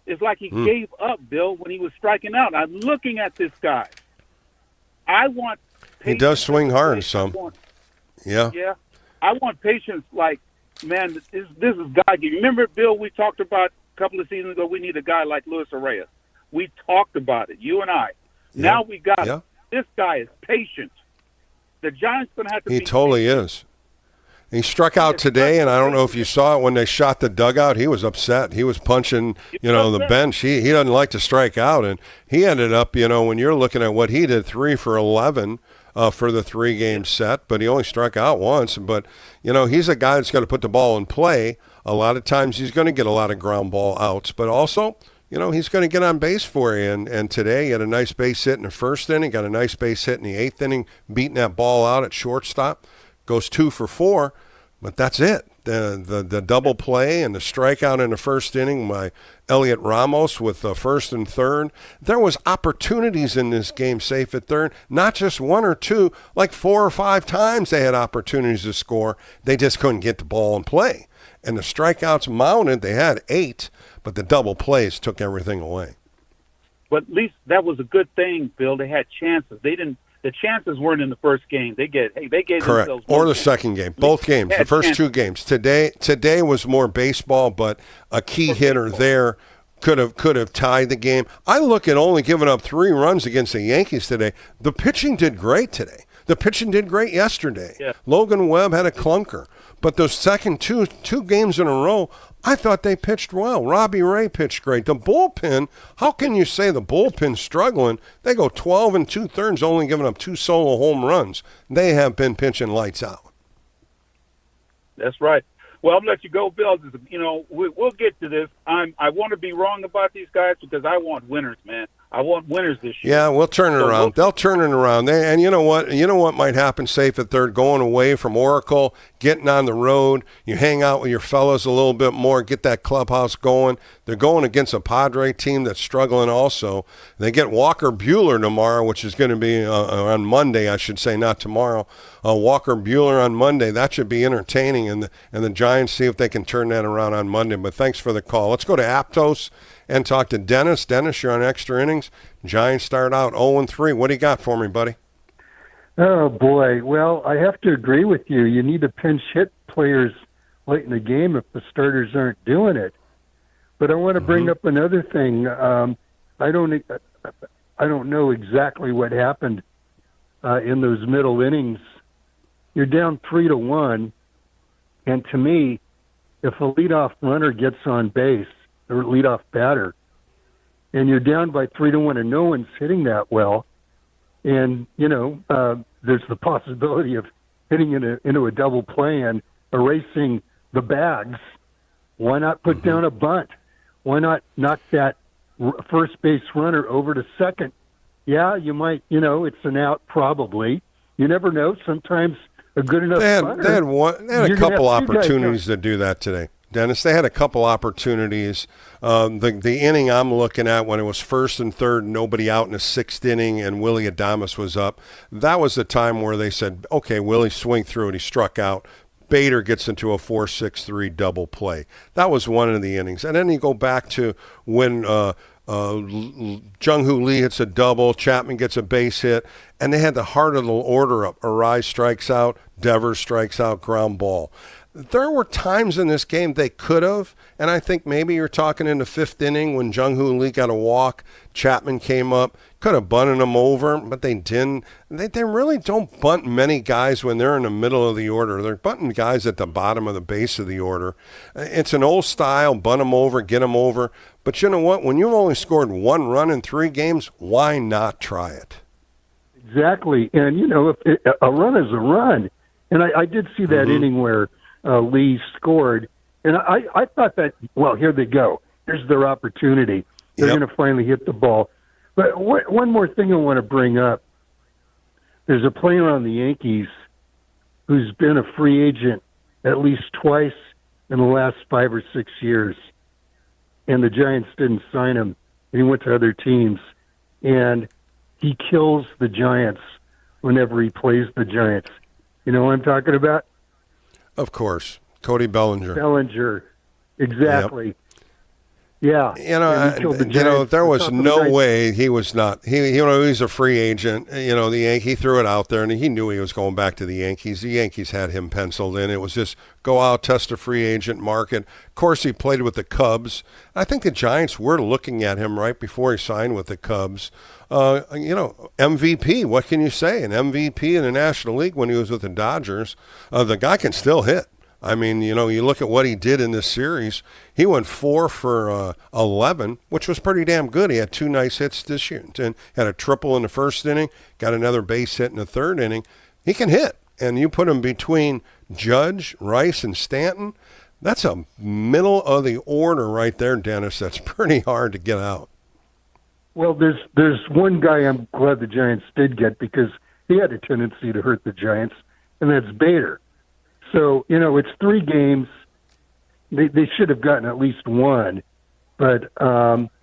It's like he gave up, Bill, when he was striking out. I'm looking at this guy. I want patience. He does swing hard some. Yeah. Yeah. I want patience like, man, this is God. You remember, Bill, we talked about a couple of seasons ago, we need a guy like Luis Arias. We talked about it, you and I. Yeah. Now we got it. This guy is patient. The Giants going to have to be He totally patient. is. He struck out today, and I don't know if you saw it when they shot the dugout. He was upset. He was punching, the bench. He doesn't like to strike out, and he ended up, when you're looking at what he did, 3 for 11 for the 3-game set, but he only struck out once. But, he's a guy that's going to put the ball in play. A lot of times he's going to get a lot of ground ball outs, but also, he's going to get on base for you. And today he had a nice base hit in the first inning, got a nice base hit in the 8th inning, beating that ball out at shortstop. Goes 2 for 4, but that's it. The double play and the strikeout in the first inning by Elliot Ramos with the first and third. There was opportunities in this game, Safe at Third, not just 1 or 2, like 4 or 5 times they had opportunities to score. They just couldn't get the ball in play. And the strikeouts mounted. They had 8, but the double plays took everything away. But at least that was a good thing, Bill. They had chances. The chances weren't in the first game. They gave Correct. themselves or the second game. Both games. The first 2 games. Today was more baseball, but a key hitter there could have tied the game. I look at only giving up 3 runs against the Yankees today. The pitching did great today. The pitching did great yesterday. Yeah. Logan Webb had a clunker. But those second two games in a row, I thought they pitched well. Robbie Ray pitched great. The bullpen, how can you say the bullpen's struggling? They go 12 2/3, only giving up 2 solo home runs. They have been pitching lights out. That's right. Well, I'm going to let you go, Bill. You know, we'll get to this. I want to be wrong about these guys because I want winners, man. I want winners this year. Yeah, we'll turn it around. They'll turn it around. And you know what? You know what might happen, Safe, if they're going away from Oracle, getting on the road, you hang out with your fellas a little bit more, get that clubhouse going. They're going against a Padre team that's struggling also. They get Walker Buehler tomorrow, which is going to be on Monday, I should say, not tomorrow. Walker Buehler on Monday. That should be entertaining, and the Giants see if they can turn that around on Monday. But thanks for the call. Let's go to Aptos and talk to Dennis. Dennis, you're on Extra Innings. Giants start out 0-3. What do you got for me, buddy? Oh, boy. Well, I have to agree with you. You need to pinch hit players late in the game if the starters aren't doing it. But I want to bring up another thing. I don't know exactly what happened in those middle innings. You're down 3-1, and to me, if a leadoff runner gets on base, or leadoff batter, and you're down by 3-1 and no one's hitting that well, and, you know, there's the possibility of hitting into a double play and erasing the bags, why not put down a bunt? Why not knock that first base runner over to second? Yeah, you might, you know, it's an out probably. You never know. Sometimes a good enough runner. They had a couple opportunities to do that today. Dennis, they had a couple opportunities. The inning I'm looking at when it was 1st and 3rd, nobody out in the 6th inning, and Willie Adames was up. That was the time where they said, okay, Willie swing through it. He struck out. Bader gets into a 4-6-3 double play. That was one of the innings. And then you go back to when Jung-Hoo Lee hits a double, Chapman gets a base hit, and they had the heart of the order up. Arise strikes out, Devers strikes out, ground ball. There were times in this game they could have, and I think maybe you're talking in the 5th inning when Jung-Hoo Lee got a walk, Chapman came up, could have bunted them over, but they didn't. They really don't bunt many guys when they're in the middle of the order. They're bunting guys at the bottom of the base of the order. It's an old style, bunt them over, get them over. But you know what? When you've only scored 1 run in 3 games, why not try it? Exactly. And, you know, if a run is a run. And I did see that inning where Lee scored. And I thought that, well, here they go. Here's their opportunity. They're going to finally hit the ball. But one more thing I want to bring up. There's a player on the Yankees who's been a free agent at least twice in the last 5 or 6 years. And the Giants didn't sign him. And he went to other teams. And he kills the Giants whenever he plays the Giants. You know what I'm talking about? Of course. Cody Bellinger. Bellinger. Exactly. Yep. Yeah. There was no way he was not. He's a free agent. He threw it out there, and he knew he was going back to the Yankees. The Yankees had him penciled in. It was just go out, test a free agent market. Of course, he played with the Cubs. I think the Giants were looking at him right before he signed with the Cubs. MVP. What can you say? An MVP in the National League when he was with the Dodgers. The guy can still hit. I mean, you look at what he did in this series. He went 4 for 11, which was pretty damn good. He had 2 nice hits this year. And had a triple in the 1st inning, got another base hit in the 3rd inning. He can hit. And you put him between Judge, Rice, and Stanton, that's a middle of the order right there, Dennis. That's pretty hard to get out. Well, there's one guy I'm glad the Giants did get because he had a tendency to hurt the Giants, and that's Bader. So, it's 3 games. They should have gotten at least 1. But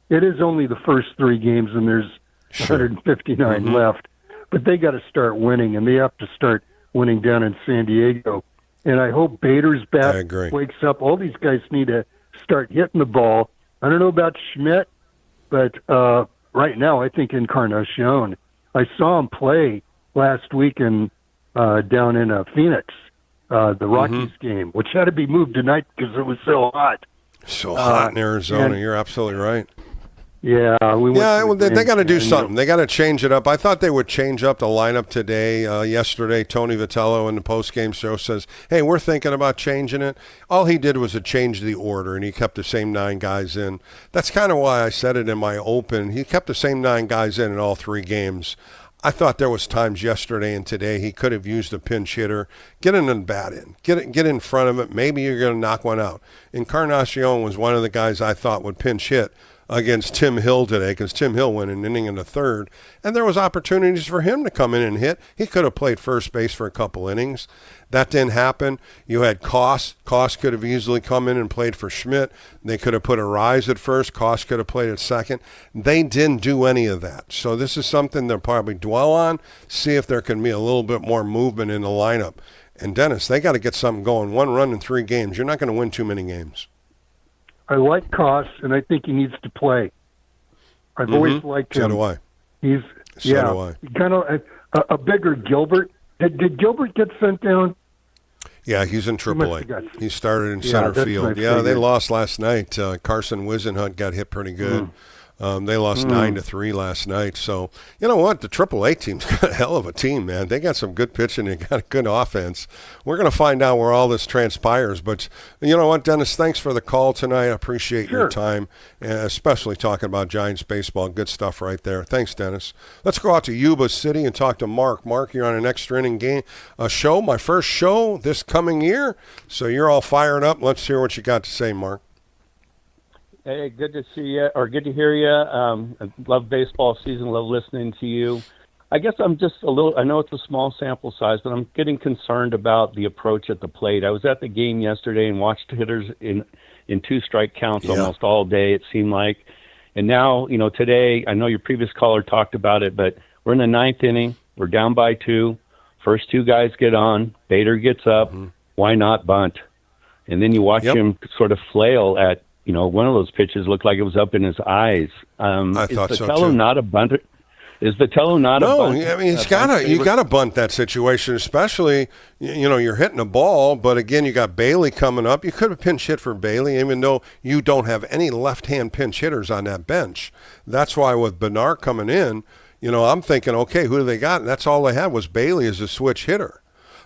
it is only the first 3 games, and there's 159 left. But they got to start winning, and they have to start winning down in San Diego. And I hope Bader's bat wakes up. All these guys need to start hitting the ball. I don't know about Schmidt, but right now I think Encarnacion. I saw him play last week down in Phoenix. The Rockies game, which had to be moved tonight because it was so hot. So hot in Arizona. You're absolutely right. Yeah, they got to do something. They got to change it up. I thought they would change up the lineup today. Yesterday, Tony Vitello in the post-game show says, hey, we're thinking about changing it. All he did was to change the order, and he kept the same 9 guys in. That's kind of why I said it in my open. He kept the same 9 guys in all 3 games. I thought there was times yesterday and today he could have used a pinch hitter. Get an bat in. Get in front of it. Maybe you're going to knock one out. Encarnacion was one of the guys I thought would pinch hit against Tim Hill today, because Tim Hill went an inning in the 3rd, and there was opportunities for him to come in and hit. He could have played first base for a couple innings. That didn't happen. You had Koss. Koss could have easily come in and played for Schmidt. They could have put a Rise at first. Koss could have played at second. They didn't do any of that. So this is something they'll probably dwell on, see if there can be a little bit more movement in the lineup. And Dennis, they got to get something going. 1 run in 3 games. You're not going to win too many games. I like Koss, and I think he needs to play. I've always liked him. So do I. He's do I. Kind of a bigger Gilbert. Did Gilbert get sent down? Yeah, he's in AAA. He started in center field. Yeah, they lost last night. Carson Wisenhunt got hit pretty good. They lost 9-3 last night. So, you know what? The AAA team's got a hell of a team, man. They got some good pitching. They got a good offense. We're going to find out where all this transpires. But you know what, Dennis? Thanks for the call tonight. I appreciate your time, especially talking about Giants baseball. Good stuff right there. Thanks, Dennis. Let's go out to Yuba City and talk to Mark. Mark, you're on an extra inning game show, my first show this coming year. So you're all fired up. Let's hear what you got to say, Mark. Hey, good to see you, or good to hear you. I love baseball season, love listening to you. I guess I'm just a little, I know it's a small sample size, but I'm getting concerned about the approach at the plate. I was at the game yesterday and watched hitters in 2-strike counts almost all day, it seemed like. And now, you know, today, I know your previous caller talked about it, but we're in the 9th inning. We're down by 2. First 2 guys get on. Bader gets up. Why not bunt? And then you watch him sort of flail at, you know, one of those pitches looked like it was up in his eyes. I thought so, Vitello too. not a bunter? Is Vitello not a bunt? No, I mean, you got to bunt that situation, especially, you know, you're hitting a ball, but again, you got Bailey coming up. You could have pinch hit for Bailey, even though you don't have any left-hand pinch hitters on that bench. That's why with Bernard coming in, you know, I'm thinking, okay, who do they got? And that's all they had was Bailey as a switch hitter.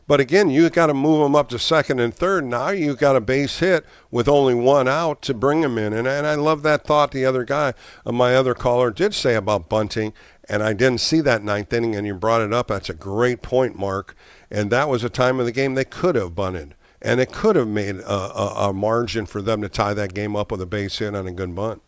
But again, you got to move them up to second and third. Now you got a base hit with only 1 out to bring them in. And I love that thought the other guy, my other caller, did say about bunting. And I didn't see that 9th inning, and you brought it up. That's a great point, Mark. And that was a time of the game they could have bunted. And it could have made a margin for them to tie that game up with a base hit on a good bunt.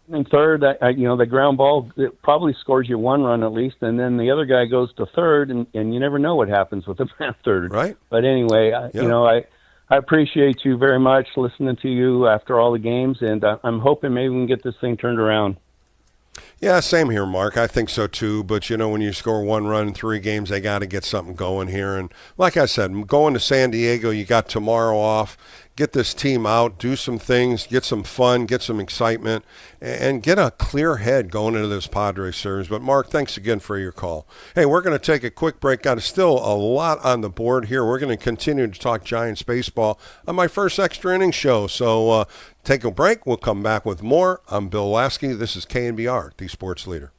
And third, you know, the ground ball, it probably scores you 1 run at least, and then the other guy goes to third, and you never know what happens with the third. Right. But anyway, you know, I appreciate you very much listening to you after all the games, and I'm hoping maybe we can get this thing turned around. Yeah, same here, Mark. I think so, too. But, you know, when you score 1 run in 3 games, they got to get something going here. And like I said, going to San Diego, you got tomorrow off. Get this team out, do some things, get some fun, get some excitement, and get a clear head going into this Padres series. But, Mark, thanks again for your call. Hey, we're going to take a quick break. Got still a lot on the board here. We're going to continue to talk Giants baseball on my first extra inning show. So take a break. We'll come back with more. I'm Bill Laskey. This is KNBR, the sports leader.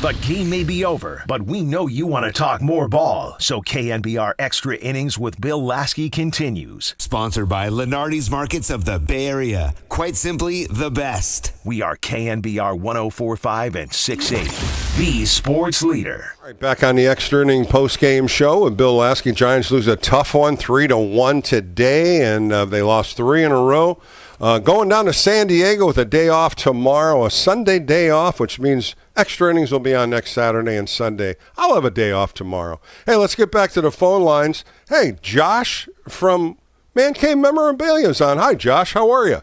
The game may be over, but we know you want to talk more ball. So KNBR Extra Innings with Bill Laskey continues. Sponsored by Lenardi's Markets of the Bay Area. Quite simply, the best. We are KNBR 104.5 and 6.8, the sports leader. All right, back on the Extra Inning post-game show with Bill Laskey. Giants lose a tough one, 3-1 today, and they lost 3 in a row. Going down to San Diego with a day off tomorrow, a Sunday day off, which means Extra Innings will be on next Saturday and Sunday. I'll have a day off tomorrow. Hey, let's get back to the phone lines. Hey, Josh from Man Cave Memorabilia is on. Hi, Josh. How are you?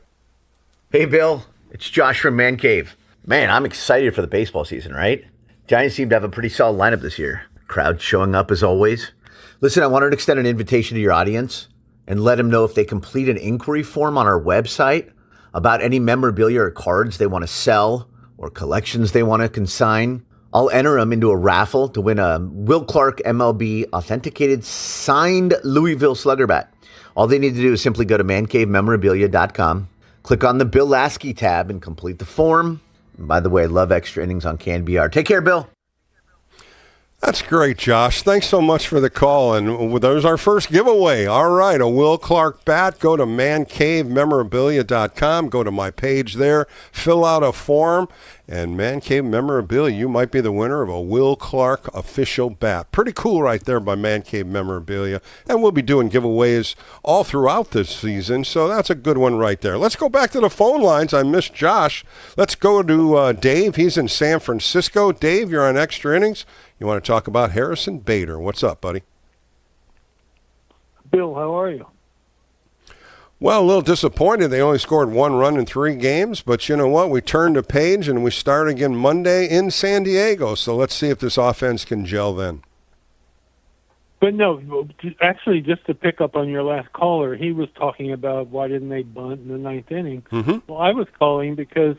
Hey, Bill. It's Josh from Man Cave. Man, I'm excited for the baseball season, right? Giants seem to have a pretty solid lineup this year. Crowd showing up as always. Listen, I wanted to extend an invitation to your audience and let them know if they complete an inquiry form on our website about any memorabilia or cards they want to sell or collections they want to consign, I'll enter them into a raffle to win a Will Clark MLB authenticated signed Louisville Slugger bat. All they need to do is simply go to mancavememorabilia.com, click on the Bill Laskey tab, and complete the form. And by the way, I love Extra Innings on KNBR. Take care, Bill. That's great, Josh. Thanks so much for the call. And there's our first giveaway. All right, a Will Clark bat. Go to mancavememorabilia.com. Go to my page there. Fill out a form. And Man Cave Memorabilia, you might be the winner of a Will Clark official bat. Pretty cool right there by Man Cave Memorabilia. And we'll be doing giveaways all throughout this season, so that's a good one right there. Let's go back to the phone lines. I missed Josh. Let's go to Dave. He's in San Francisco. Dave, you're on Extra Innings. You want to talk about Harrison Bader. What's up, buddy? Bill, how are you? Well, a little disappointed. They only scored 1 run in 3 games, but you know what? We turned the page and we start again Monday in San Diego. So let's see if this offense can gel then. But no, actually, just to pick up on your last caller, he was talking about why didn't they bunt in the 9th inning. Mm-hmm. Well, I was calling because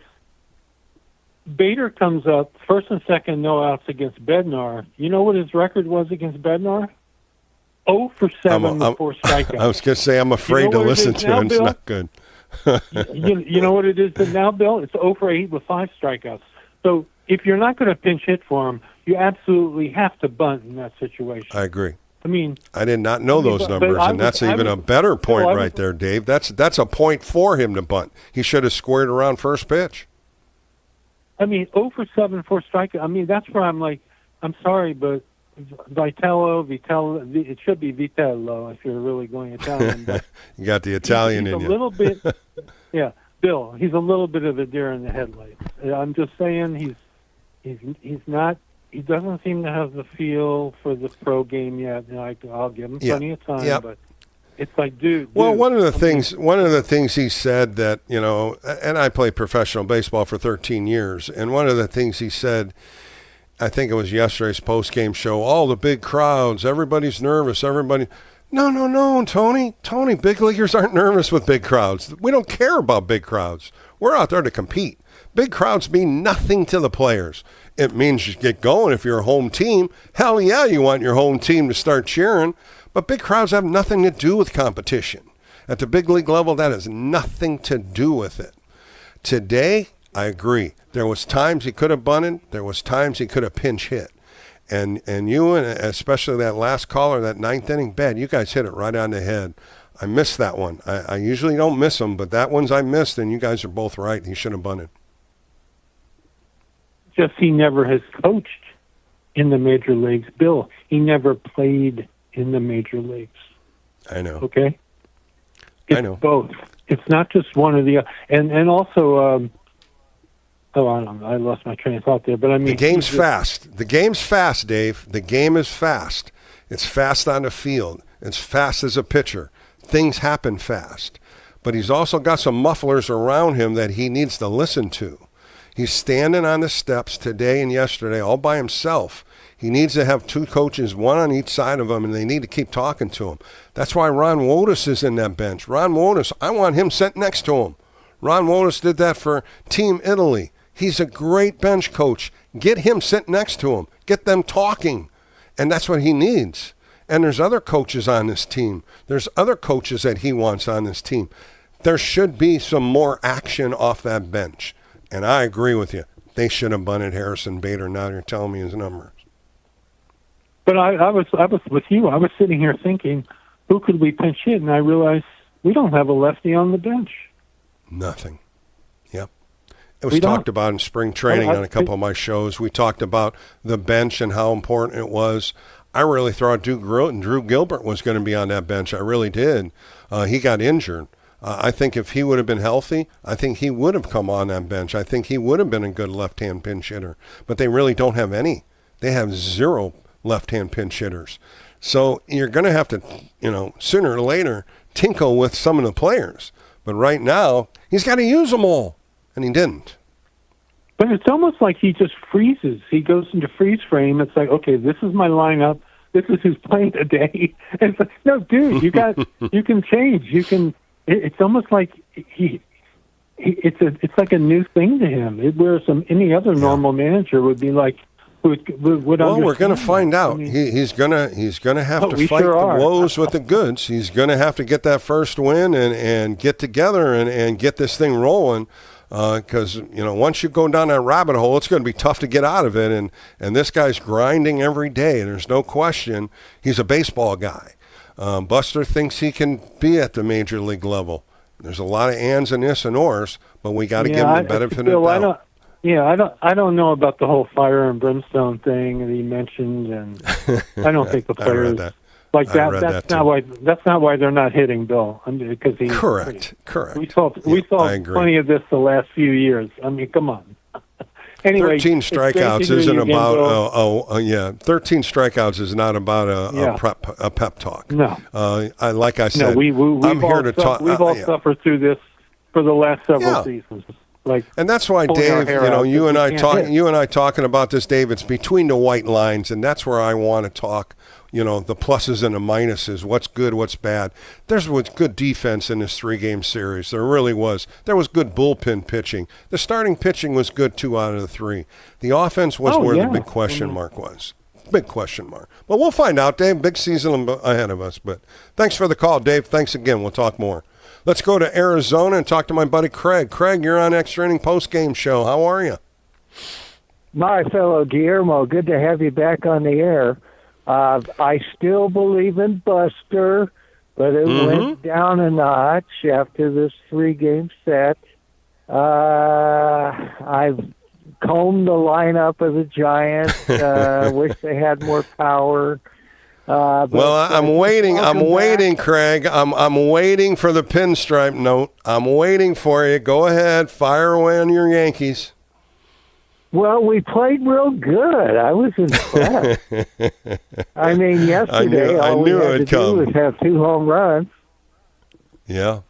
Bader comes up, first and second, no outs against Bednar. You know what his record was against Bednar? 0 for 7 with 4 strikeouts. I was going to say, I'm afraid to listen to him. It's not good. you know what it is now, Bill? It's 0 for 8 with 5 strikeouts. So if you're not going to pinch hit for him, you absolutely have to bunt in that situation. I agree. I mean, I did not know those numbers, and that's even a better point right there, Dave. That's a point for him to bunt. He should have squared around first pitch. I mean, 0 for 7, 4 strikeouts. I mean, that's where I'm like, I'm sorry, but Vitello, it should be Vitello if you're really going Italian. But you got the Italian he's in you. A little bit, yeah, Bill. He's a little bit of a deer in the headlights. I'm just saying he's not. He doesn't seem to have the feel for the pro game yet. And I'll give him plenty of time, but it's like, dude. Well, one of the things he said that, you know, and I played professional baseball for 13 years, and one of the things he said, I think it was yesterday's post-game show, all the big crowds, everybody's nervous, everybody. No, Tony. Big leaguers aren't nervous with big crowds. We don't care about big crowds. We're out there to compete. Big crowds mean nothing to the players. It means you get going if you're a home team. Hell yeah, you want your home team to start cheering. But big crowds have nothing to do with competition. At the big league level, that has nothing to do with it. Today, I agree. There was times he could have bunted. There was times he could have pinch hit. And you, and especially that last caller, that 9th inning bet, you guys hit it right on the head. I missed that one. I usually don't miss them, but that one's I missed, and you guys are both right. He should have bunted. Just he never has coached in the major leagues. Bill, he never played in the major leagues. I know. Okay? It's I know. both. It's not just one or the other. And also, I don't know. I lost my train of thought there. But I mean, the game's fast. The game's fast, Dave. The game is fast. It's fast on the field. It's fast as a pitcher. Things happen fast. But he's also got some mufflers around him that he needs to listen to. He's standing on the steps today and yesterday all by himself. He needs to have 2 coaches, 1 on each side of him, and they need to keep talking to him. That's why Ron Wotus is in that bench. Ron Wotus, I want him sent next to him. Ron Wotus did that for Team Italy. He's a great bench coach. Get him sent next to him. Get them talking. And that's what he needs. And there's other coaches on this team. There's other coaches that he wants on this team. There should be some more action off that bench. And I agree with you. they should have bunted Harrison Bader. Now you're telling me his numbers. But I was with you. I was sitting here thinking, who could we pinch hit? And I realized we don't have a lefty on the bench. Nothing. Yep. It was talked about in spring training on a couple of my shows. We talked about the bench and how important it was. I really thought Drew Gilbert was going to be on that bench. I really did. He got injured. I think if he would have been healthy, I think he would have come on that bench. I think he would have been a good left-hand pinch hitter. But they really don't have any. They have 0 left-hand pinch hitters. So you're going to have to, sooner or later, tinkle with some of the players. But right now, he's got to use them all, and he didn't. But it's almost like he just freezes. He goes into freeze frame. It's like, okay, this is my lineup. This is who's playing today. And it's like, no, dude, you can change. You can. It's almost like it's like a new thing to him. Where any other normal manager would be like, would well, we're going to find out. He's gonna have to fight the woes with the goods. He's going to have to get that first win and get together and get this thing rolling. Because once you go down that rabbit hole, it's going to be tough to get out of it. And this guy's grinding every day. There's no question. He's a baseball guy. Buster thinks he can be at the major league level. There's a lot of ands and ifs and ors, but we got to give him the benefit of the doubt. I don't know about the whole fire and brimstone thing that he mentioned, and I don't think the players like that. That's not why they're not hitting Bill. Because he correct. We saw plenty of this the last few years. I mean, come on. Anyway, 13 strikeouts isn't about 13 strikeouts is not about a pep talk. No. Like I said, I'm here to talk. We've all suffered through this for the last several seasons. And that's why, Dave, you and I talking about this, Dave, it's between the white lines, and that's where I want to talk, the pluses and the minuses, what's good, what's bad. There was good defense in this 3-game series. There really was. There was good bullpen pitching. The starting pitching was good 2 out of the 3. The offense was where the big question mark was. Big question mark. But we'll find out, Dave. Big season ahead of us. But thanks for the call, Dave. Thanks again. We'll talk more. Let's go to Arizona and talk to my buddy Craig. Craig, you're on Extra Inning Postgame Show. How are you? My fellow Guillermo, good to have you back on the air. I still believe in Buster, but it went down a notch after this 3-game set. I've combed the lineup of the Giants. Wish they had more power. I'm waiting, Craig. I'm waiting for the pinstripe note. I'm waiting for you. Go ahead, fire away on your Yankees. Well, we played real good. I was impressed. I mean, yesterday all we had to do was have 2 home runs. Yeah.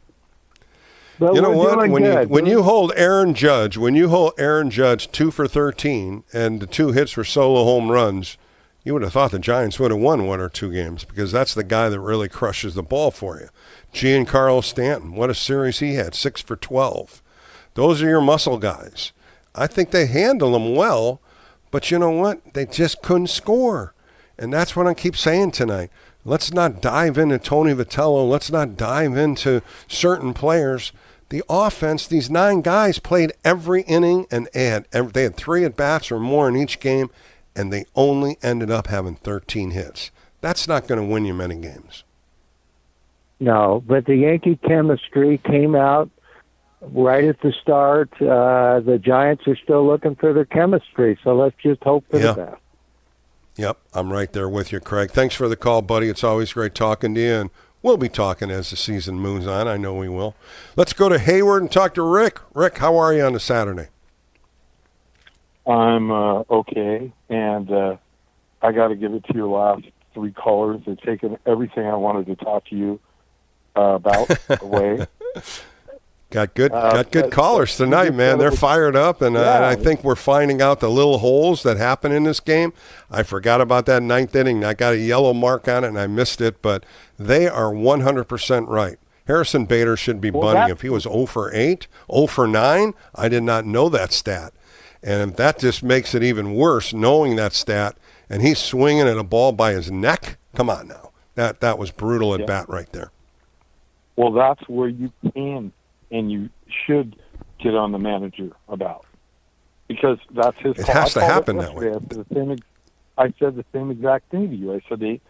But you know what? When you hold Aaron Judge 2 for 13, and the 2 hits were solo home runs, you would have thought the Giants would have won 1 or 2 games because that's the guy that really crushes the ball for you. Giancarlo Stanton, what a series he had, 6 for 12. Those are your muscle guys. I think they handle them well, but you know what? They just couldn't score. And that's what I keep saying tonight. Let's not dive into Tony Vitello. Let's not dive into certain players. The offense, these 9 guys played every inning, and they had 3 at-bats or more in each game, and they only ended up having 13 hits. That's not going to win you many games. No, but the Yankee chemistry came out right at the start. The Giants are still looking for their chemistry, so let's just hope for the best. Yep, I'm right there with you, Craig. Thanks for the call, buddy. It's always great talking to you, and we'll be talking as the season moves on. I know we will. Let's go to Hayward and talk to Rick. Rick, how are you on a Saturday? I'm okay, and I got to give it to your last 3 callers. They've taken everything I wanted to talk to you about away. Got good callers tonight, man. They're fired up, and I think we're finding out the little holes that happen in this game. I forgot about that 9th inning. I got a yellow mark on it, and I missed it, but they are 100% right. Harrison Bader should be bunting. If he was 0 for 8, 0 for 9, I did not know that stat. And that just makes it even worse, knowing that stat, and he's swinging at a ball by his neck. Come on now. That was brutal at bat right there. Well, that's where you can and you should get on the manager about. because that's his It call. has to happen that way. I said the same exact thing to you. I said,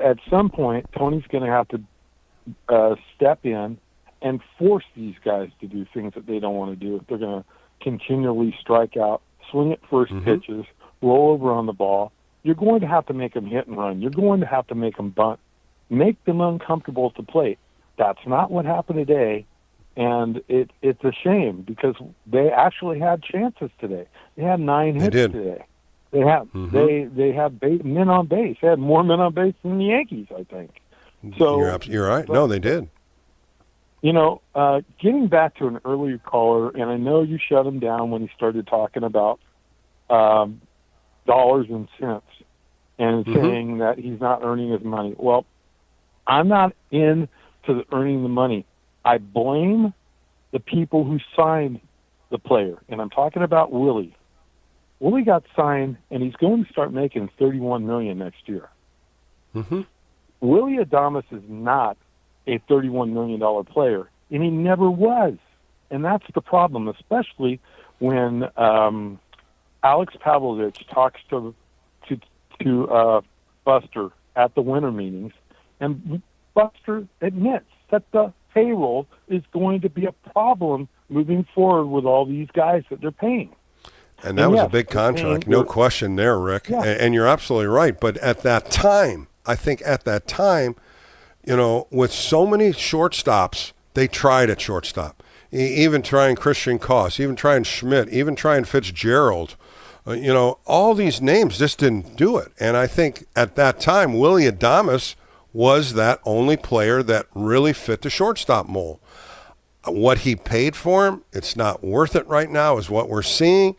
at some point, Tony's going to have to step in and force these guys to do things that they don't want to do if they're going to continually strike out, swing at 1st pitches, roll over on the ball. You're going to have to make them hit and run. You're going to have to make them bunt. Make them uncomfortable at the plate. That's not what happened today, and it's a shame because they actually had chances today. They had 9 hits today. They had they had men on base. They had more men on base than the Yankees, I think. So you're right. No, they did. You know, getting back to an earlier caller, and I know you shut him down when he started talking about dollars and cents and saying that he's not earning his money. Well, I'm not into the earning the money. I blame the people who signed the player, and I'm talking about Willie. Willie got signed, and he's going to start making $31 million next year. Willie Adames is not a $31 million player, and he never was. And that's the problem, especially when Alex Pavlovich talks to Buster at the winter meetings, and Buster admits that the payroll is going to be a problem moving forward with all these guys that they're paying. And that was a big contract, no question there, Rick. Yeah. And you're absolutely right. But at that time, I think at that time, you know, with so many shortstops, they tried at shortstop. Even trying Christian Koss, even trying Schmidt, even trying Fitzgerald. You know, all these names just didn't do it. And I think at that time, Willie Adames was that only player that really fit the shortstop mold. What he paid for him, it's not worth it right now is what we're seeing.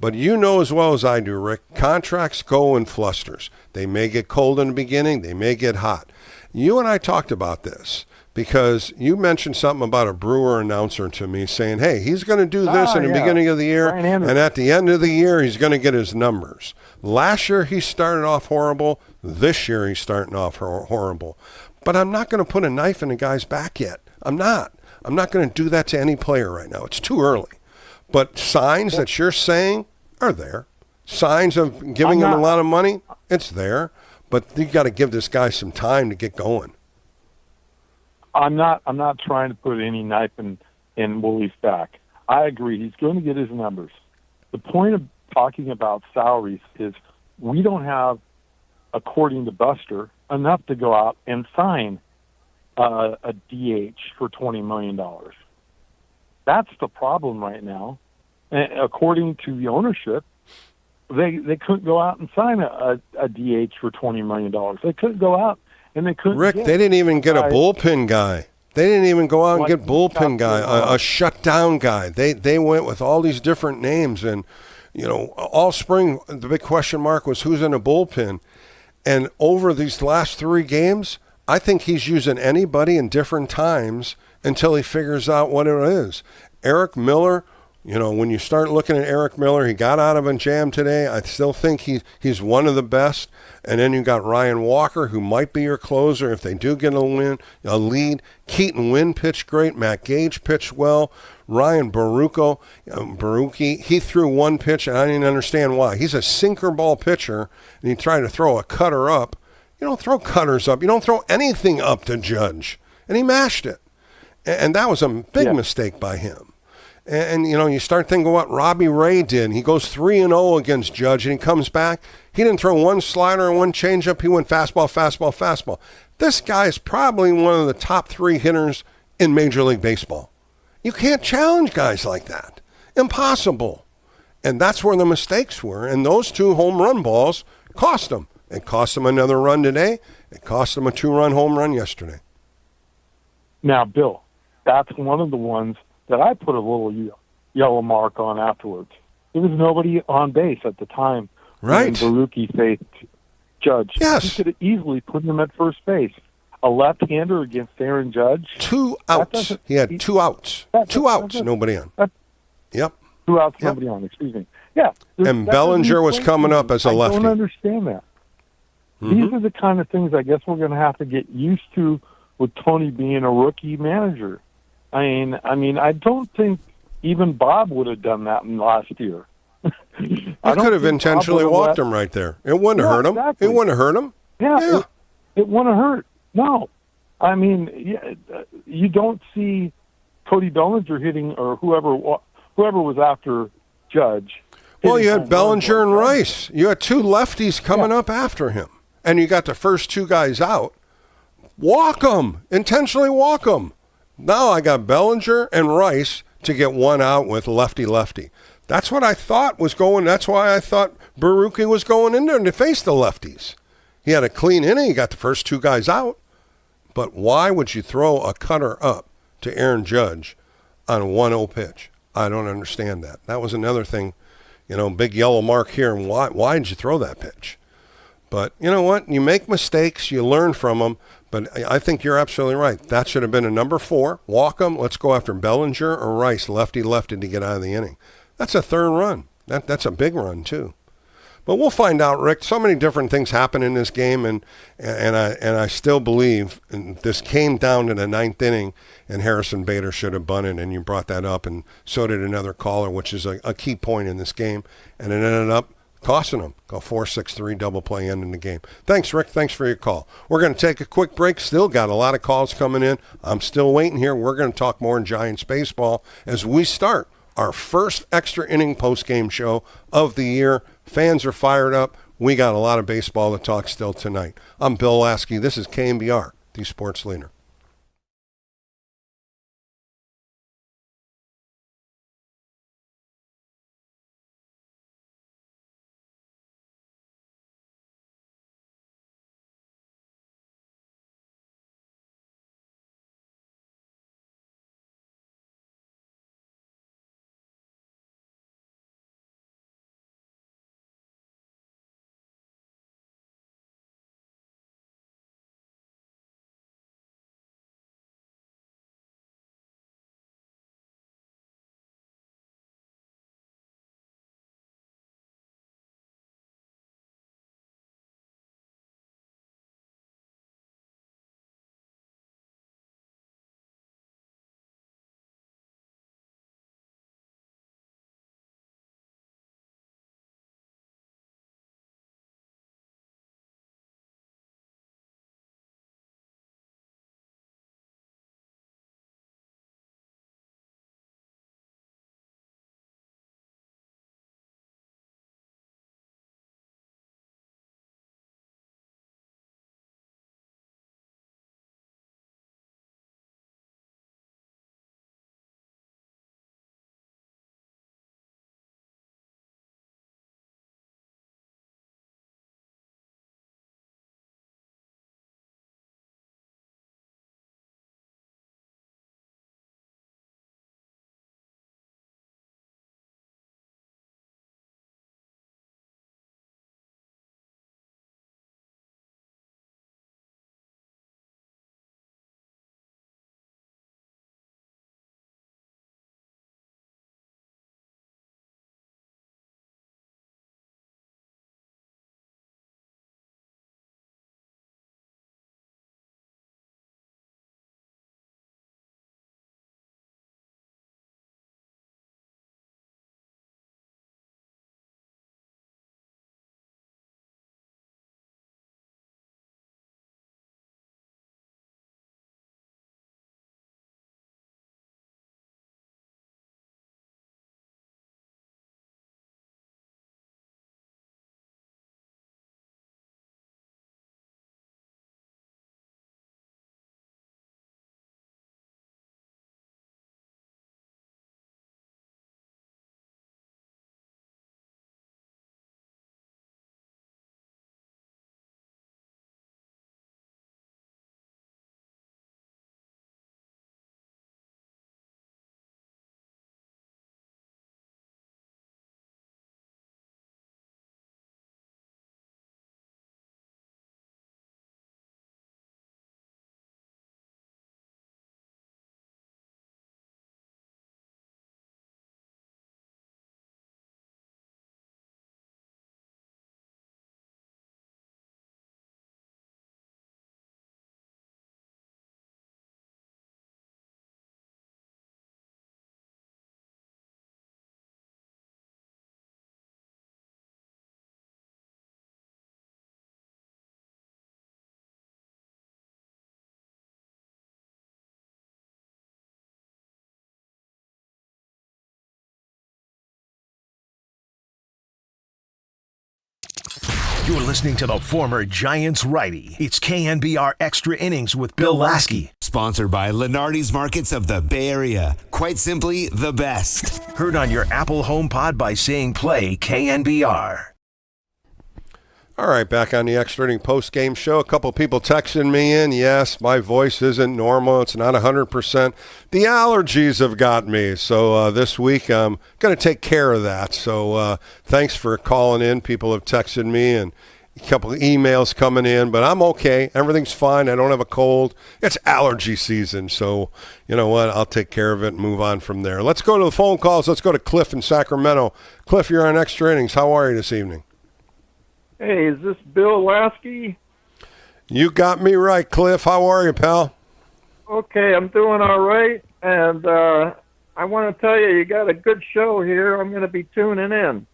But you know as well as I do, Rick, contracts go in flusters. They may get cold in the beginning. They may get hot. You and I talked about this because you mentioned something about a Brewer announcer to me saying, hey, he's going to do this in the beginning of the year, and at the end of the year, he's going to get his numbers. Last year, he started off horrible. This year, he's starting off horrible. But I'm not going to put a knife in the guy's back yet. I'm not. I'm not going to do that to any player right now. It's too early. But signs that you're saying are there. Signs of giving him a lot of money, it's there. But you got to give this guy some time to get going. I'm not trying to put any knife in Willie's back. I agree. He's going to get his numbers. The point of talking about salaries is we don't have, according to Buster, enough to go out and sign a DH for $20 million. That's the problem right now. And according to the ownership, they couldn't go out and sign a DH for $20 million. They couldn't go out and they couldn't. Rick, they didn't even get a bullpen guy. They didn't even go out and get bullpen guy, a shutdown guy. They went with all these different names, and you know, all spring the big question mark was who's in a bullpen. And over these last 3 games, I think he's using anybody in different times until he figures out what it is. Eric Miller, you know, when you start looking at Eric Miller, he got out of a jam today. I still think he's one of the best. And then you got Ryan Walker, who might be your closer if they do get a lead. Keaton Wynn pitched great. Matt Gage pitched well. Ryan Baruki, he threw one pitch, and I didn't understand why. He's a sinker ball pitcher, and he tried to throw a cutter up. You don't throw cutters up. You don't throw anything up to Judge. And he mashed it. And that was a big mistake by him. And, you know, you start thinking what Robbie Ray did. He goes 3-0 against Judge, and he comes back. He didn't throw one slider and one changeup. He went fastball, fastball, fastball. This guy is probably one of the top 3 hitters in Major League Baseball. You can't challenge guys like that. Impossible. And that's where the mistakes were. And those 2 home run balls cost him. It cost him another run today. It cost him a 2-run home run yesterday. Now, Bill, that's one of the ones that I put a little yellow mark on afterwards. There was nobody on base at the time. Right. When Baruki faced Judge. Yes. He could have easily put him at first base. A left-hander against Aaron Judge. 2 outs. He had 2 outs. 2 outs, nobody on. Yep. 2 outs, nobody on, excuse me. Yeah. And Bellinger was coming up as a lefty. I don't understand that. These are the kind of things I guess we're going to have to get used to with Tony being a rookie manager. I mean, I don't think even Bob would have done that in last year. You could have intentionally walked him right there. It wouldn't have hurt him. Exactly. It wouldn't have hurt him. Yeah. It wouldn't have hurt. No. I mean, you don't see Cody Bellinger hitting, or whoever was after Judge. Well, you had Bellinger and Rice. You had two lefties coming up after him, and you got the first two guys out. Walk them. Intentionally walk them. Now I got Bellinger and Rice to get one out with lefty-lefty. That's what I thought was going. That's why I thought Baruki was going in there to face the lefties. He had a clean inning. He got the first two guys out. But why would you throw a cutter up to Aaron Judge on a 1-0 pitch? I don't understand that. That was another thing, big yellow mark here. And why did you throw that pitch? But you know what? You make mistakes. You learn from them. But I think you're absolutely right. That should have been a number 4. Walk them. Let's go after Bellinger or Rice, lefty-lefty, to get out of the inning. That's a third run. That's a big run, too. But we'll find out, Rick. So many different things happen in this game, and I still believe this came down to the 9th inning, and Harrison Bader should have bunted, and you brought that up, and so did another caller, which is a key point in this game, and it ended up costing them. Go 4-6-3 double play end in the game. Thanks, Rick. Thanks for your call. We're going to take a quick break. Still got a lot of calls coming in. I'm still waiting here. We're going to talk more in Giants baseball as we start our first extra inning post-game show of the year. Fans are fired up. We got a lot of baseball to talk still tonight. I'm Bill Laskey. This is KNBR, the sports leader. You're listening to the former Giants righty. It's KNBR Extra Innings with Bill Laskey. Sponsored by Lenardi's Markets of the Bay Area. Quite simply, the best. Heard on your Apple HomePod by saying play KNBR. All right, back on the Extra Inning post-game show. A couple people texting me in. Yes, my voice isn't normal. It's not 100%. The allergies have got me. So this week I'm going to take care of that. So thanks for calling in. People have texted me and a couple of emails coming in. But I'm okay. Everything's fine. I don't have a cold. It's allergy season. So you know what? I'll take care of it and move on from there. Let's go to the phone calls. Let's go to Cliff in Sacramento. Cliff, you're on Extra Innings. How are you this evening? Hey, is this Bill Laskey? You got me right, Cliff. How are you, pal? Okay, I'm doing all right, and I want to tell you, you got a good show here. I'm going to be tuning in.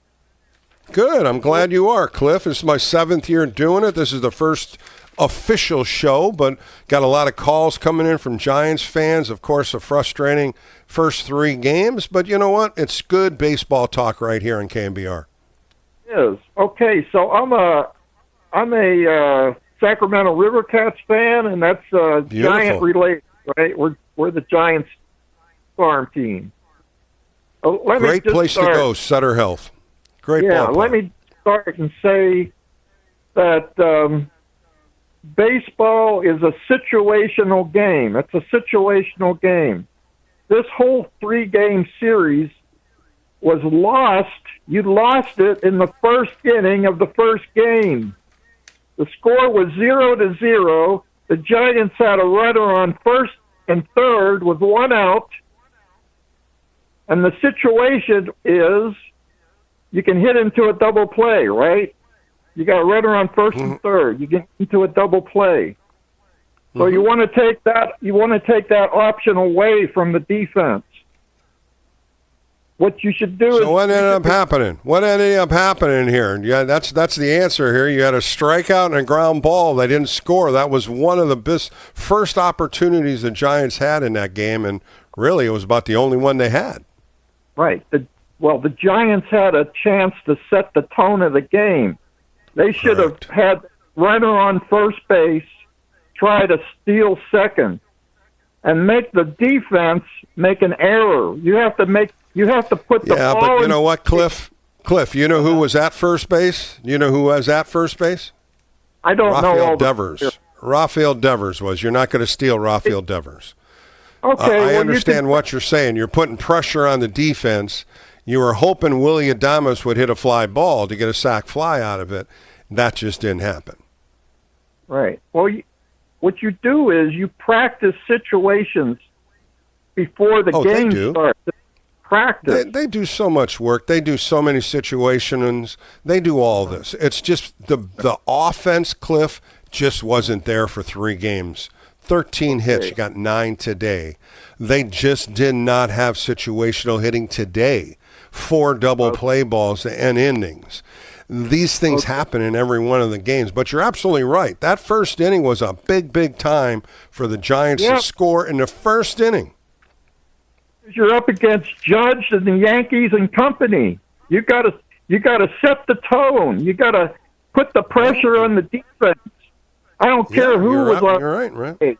Good. I'm glad you are, Cliff. This is my 7th year doing it. This is the first official show, but got a lot of calls coming in from Giants fans. Of course, a frustrating first 3 games, but you know what? It's good baseball talk right here on KNBR. Is okay. So I'm a Sacramento River Cats fan, and that's Giant related, right? We're the Giants farm team. Great place to go, Sutter Health. Great. Yeah, ballpark. let me start and say that baseball is a situational game. It's a situational game. This whole 3-game series was lost. You lost it in the first inning of the first game. The score was 0-0. The Giants had a runner on first and third with 1 out. And the situation is you can hit into a double play, right? You got a runner on first and third. You get into a double play. So you want to take that option away from the defense. What you should do is... So what ended up happening? What ended up happening here? Yeah, that's the answer here. You had a strikeout and a ground ball. They didn't score. That was one of the best first opportunities the Giants had in that game, and really it was about the only one they had. Right. The Giants had a chance to set the tone of the game. They should have had runner on first base, try to steal second, and make the defense make an error. You have to put the ball. Yeah, but you know what, Cliff? You know who was at first base? You know who was at first base? I don't know. Rafael Devers. Rafael Devers was. You're not going to steal Rafael Devers. Okay. I understand what you're saying. You're putting pressure on the defense. You were hoping Willie Adames would hit a fly ball to get a sac fly out of it. That just didn't happen. Right. Well, what you do is you practice situations before the game starts. Practice. They do so much work. They do so many situations. They do all this. It's just the offense, Cliff, just wasn't there for 3 games. 13 hits. You got 9 today. They just did not have situational hitting today. 4 double play balls and innings. These things happen in every one of the games. But you're absolutely right. That first inning was a big, big time for the Giants to score in the first inning. You're up against Judge and the Yankees and company. You got to set the tone. You got to put the pressure on the defense. I don't care who was on. You're right.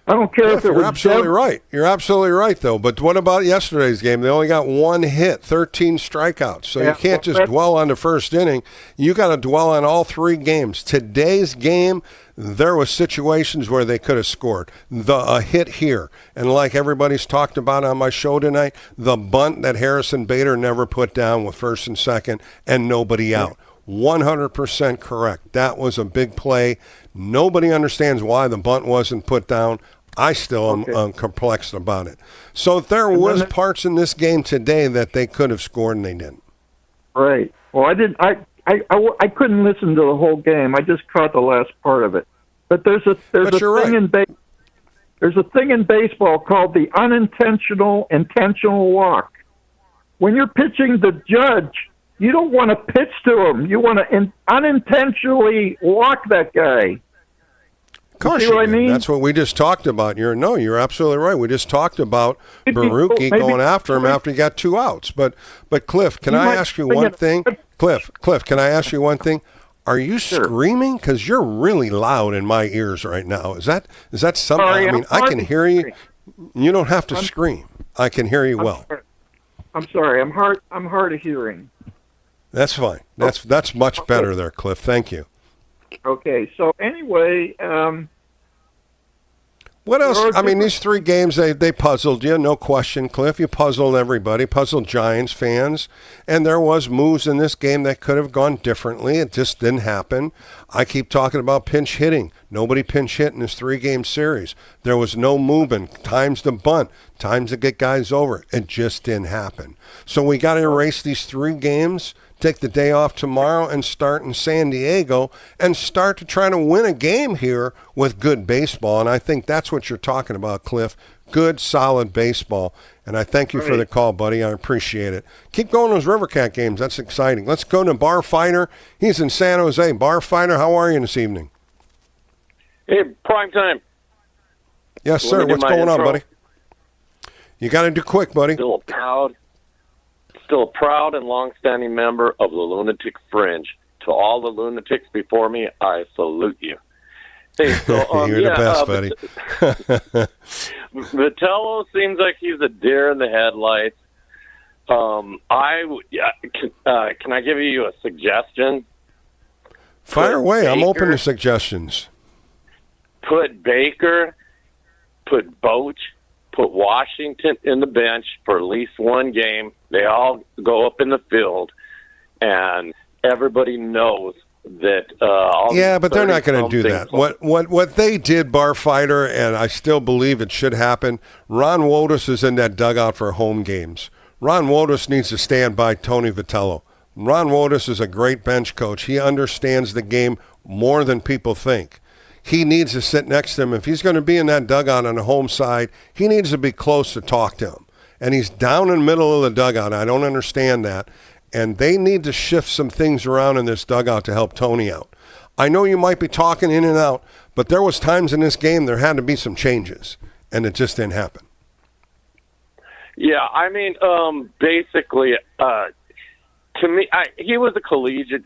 I don't care if it was. You're absolutely right. You're absolutely right, though. But what about yesterday's game? They only got 1 hit, 13 strikeouts. So you can't just dwell on the first inning. You got to dwell on all 3 games. Today's game, there was situations where they could have scored. A hit here. And like everybody's talked about on my show tonight, the bunt that Harrison Bader never put down with first and second and nobody out. 100% correct. That was a big play. Nobody understands why the bunt wasn't put down. I still am perplexed about it. So there was parts in this game today that they could have scored and they didn't. Right. Well, I didn't. I couldn't listen to the whole game. I just caught the last part of it. But there's a thing in baseball called the unintentional intentional walk. When you're pitching the Judge, you don't want to pitch to him. You want to unintentionally walk that guy. Of course, I mean? That's what we just talked about. You're absolutely right. We just talked about Baruki going after him after he got 2 outs. But Cliff, can I ask you one thing? Cliff, can I ask you one thing? Are you screaming? Because you're really loud in my ears right now. Is that something? Sorry, I mean, I can hear you. You don't have to scream. I can hear you well. I'm sorry. I'm hard of hearing. That's fine. That's much better there, Cliff. Thank you. Okay. So anyway, what else? I mean, these 3 games, they puzzled you, no question, Cliff. You puzzled everybody, puzzled Giants fans. And there was moves in this game that could have gone differently. It just didn't happen. I keep talking about pinch hitting. Nobody pinch hit in this 3-game series. There was no moving, times to bunt, times to get guys over. It just didn't happen. So we got to erase these 3 games, take the day off tomorrow and start in San Diego and start to try to win a game here with good baseball. And I think that's what you're talking about, Cliff. Good, solid baseball. And I thank you for the call, buddy. I appreciate it. Keep going those Rivercat games. That's exciting. Let's go to Bar Fighter. He's in San Jose. Bar Fighter, how are you this evening? Hey, prime time. Yes, sir. What's going on, buddy? You got to do quick, buddy. Still a proud and long-standing member of the Lunatic Fringe. To all the lunatics before me, I salute you. Hey, so, you're the best, buddy. Vitello seems like he's a deer in the headlights. Can I give you a suggestion? Fire away. I'm open to suggestions. Put Baker, put Boach, put Washington in the bench for at least one game. They all go up in the field, and everybody knows that. Yeah, but they're not going to do that. What they did, Bar Fighter, and I still believe it should happen. Ron Wotus is in that dugout for home games. Ron Wotus needs to stand by Tony Vitello. Ron Wotus is a great bench coach. He understands the game more than people think. He needs to sit next to him. If he's going to be in that dugout on the home side, he needs to be close to talk to him. And he's down in the middle of the dugout. I don't understand that. And they need to shift some things around in this dugout to help Tony out. I know you might be talking in and out, but there was times in this game there had to be some changes, and it just didn't happen. Yeah, I mean, basically, to me, he was a collegiate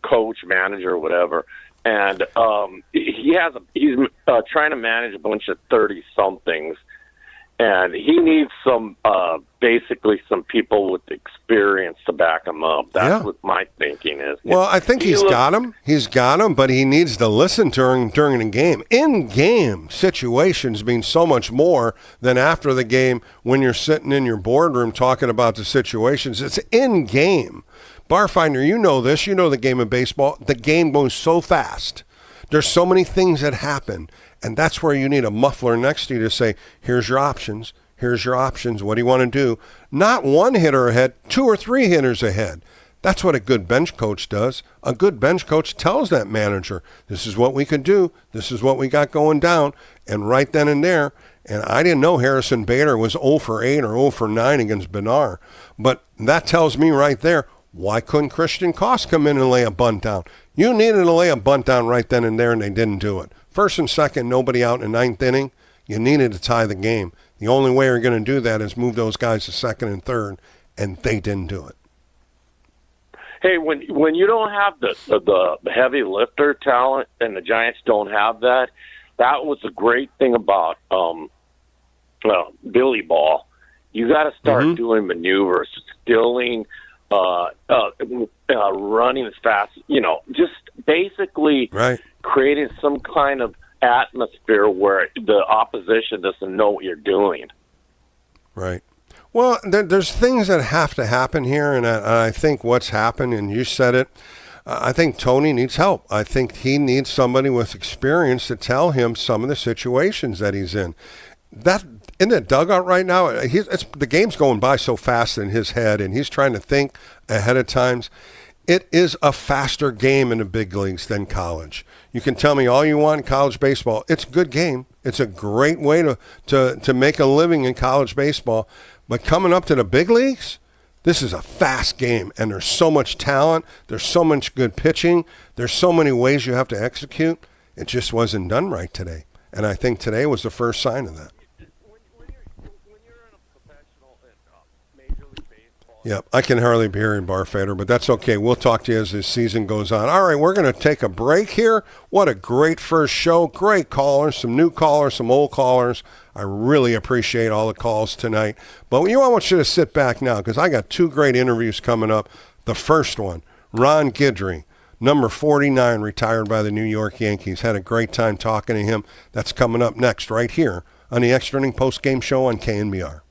coach, manager, whatever. And he's trying to manage a bunch of 30-somethings, and he needs basically some people with experience to back him up. That's what my thinking is. Well, I think he's got him. He's got him, but he needs to listen during the game. In-game situations mean so much more than after the game when you're sitting in your boardroom talking about the situations. It's in-game. Barfinder, you know this. You know the game of baseball. The game goes so fast. There's so many things that happen, and that's where you need a muffler next to you to say, here's your options. Here's your options. What do you want to do? Not one hitter ahead, 2 or 3 hitters ahead. That's what a good bench coach does. A good bench coach tells that manager, this is what we can do. This is what we got going down. And right then and there, and I didn't know Harrison Bader was 0 for 8 or 0 for 9 against Benar, but that tells me right there, why couldn't Christian Koss come in and lay a bunt down? You needed to lay a bunt down right then and there, and they didn't do it. First and second, nobody out in the 9th inning. You needed to tie the game. The only way you're going to do that is move those guys to second and third, and they didn't do it. Hey, when you don't have the heavy lifter talent, and the Giants don't have that, that was the great thing about Billy Ball. You got to start doing maneuvers, stealing, running as fast, just basically creating some kind of atmosphere where the opposition doesn't know what you're doing. Right. Well, there's things that have to happen here, and I think what's happened, and you said it, I think Tony needs help. I think he needs somebody with experience to tell him some of the situations that he's in. That in the dugout right now, the game's going by so fast in his head, and he's trying to think ahead of times. It is a faster game in the big leagues than college. You can tell me all you want in college baseball. It's a good game. It's a great way to make a living in college baseball. But coming up to the big leagues, this is a fast game, and there's so much talent. There's so much good pitching. There's so many ways you have to execute. It just wasn't done right today. And I think today was the first sign of that. Yep, I can hardly be hearing Barfader, but that's okay. We'll talk to you as this season goes on. All right, we're going to take a break here. What a great first show. Great callers, some new callers, some old callers. I really appreciate all the calls tonight. But I want you to sit back now because I got 2 great interviews coming up. The first one, Ron Guidry, number 49, retired by the New York Yankees. Had a great time talking to him. That's coming up next right here on the Extra Inning Post-Game Show on KNBR.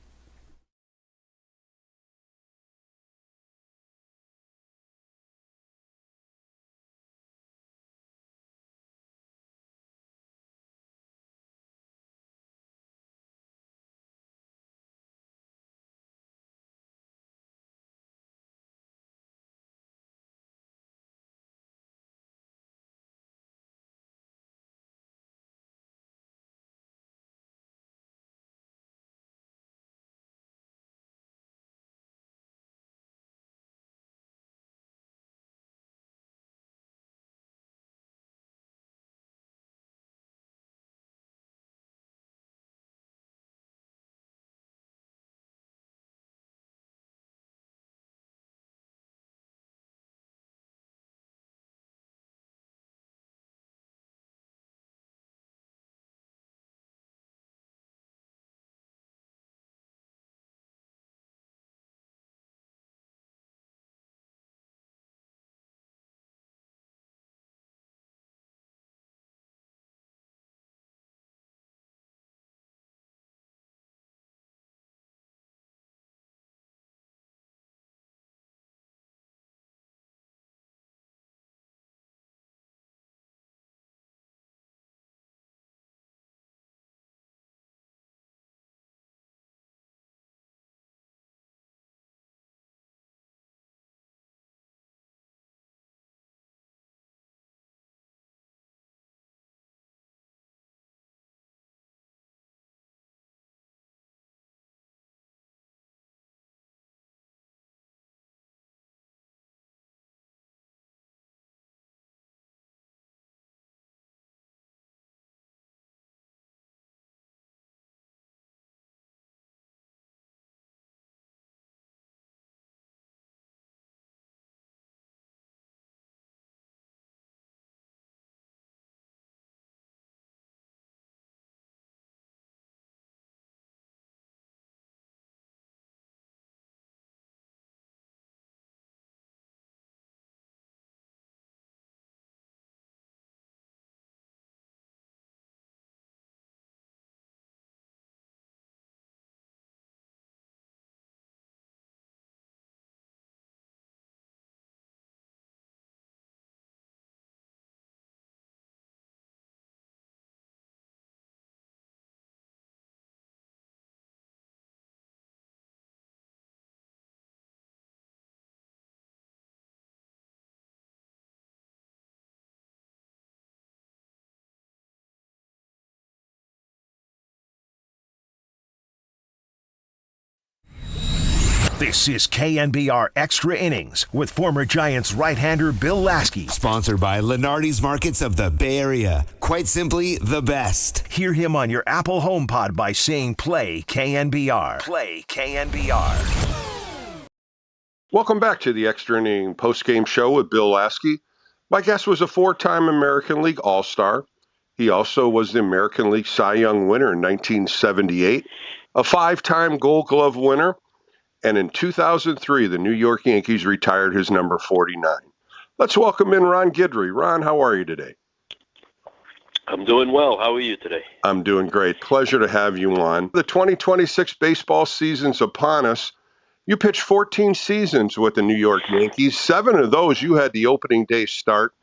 This is KNBR Extra Innings with former Giants right-hander Bill Laskey. Sponsored by Lenardi's Markets of the Bay Area. Quite simply, the best. Hear him on your Apple HomePod by saying play KNBR. Play KNBR. Welcome back to the Extra Inning Post-Game Show with Bill Laskey. My guest was a 4-time American League All-Star. He also was the American League Cy Young winner in 1978, a 5-time Gold Glove winner, and in 2003, the New York Yankees retired his number 49. Let's welcome in Ron Guidry. Ron, how are you today? I'm doing well. How are you today? I'm doing great. Pleasure to have you on. The 2026 baseball season's upon us. You pitched 14 seasons with the New York Yankees. 7 of those you had the opening day start.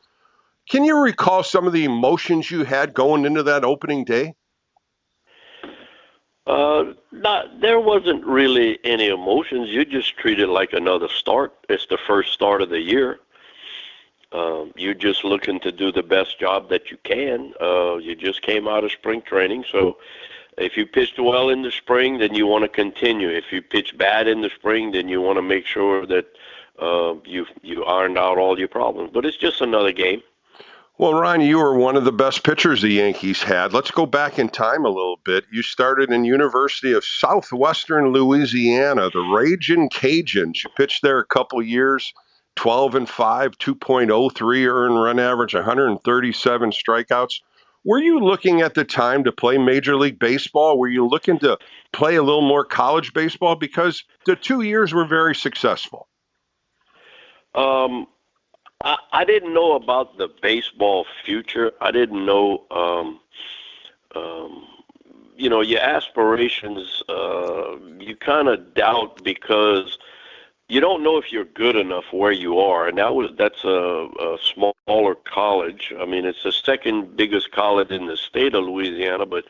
Can you recall some of the emotions you had going into that opening day? There wasn't really any emotions. You just treat it like another start. It's the first start of the year. You're just looking to do the best job that you can. You just came out of spring training, so if you pitched well in the spring, then you want to continue. If you pitch bad in the spring, then you want to make sure that you ironed out all your problems. But it's just another game. Well, Ron, you were one of the best pitchers the Yankees had. Let's go back in time a little bit. You started in University of Southwestern Louisiana, the Ragin' Cajuns. You pitched there a couple years, 12-5, 2.03 earned run average, 137 strikeouts. Were you looking at the time to play Major League Baseball? Were you looking to play a little more college baseball? Because the 2 years were very successful. I didn't know about the baseball future. I didn't know, your aspirations, you kind of doubt because you don't know if you're good enough where you are. And that's a smaller college. I mean, it's the second biggest college in the state of Louisiana, but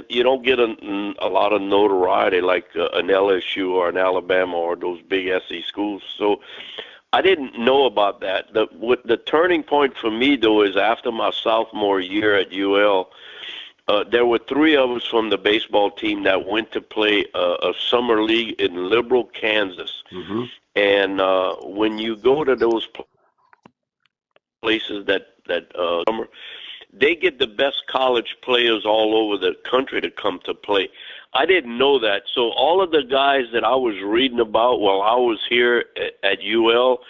you don't get a lot of notoriety like an LSU or an Alabama or those big SEC schools. So I didn't know about that. The turning point for me, though, is after my sophomore year at UL, there were three of us from the baseball team that went to play a summer league in Liberal, Kansas. Mm-hmm. And when you go to those places that summer, they get the best college players all over the country to come to play. I didn't know that. So all of the guys that I was reading about while I was here at UL,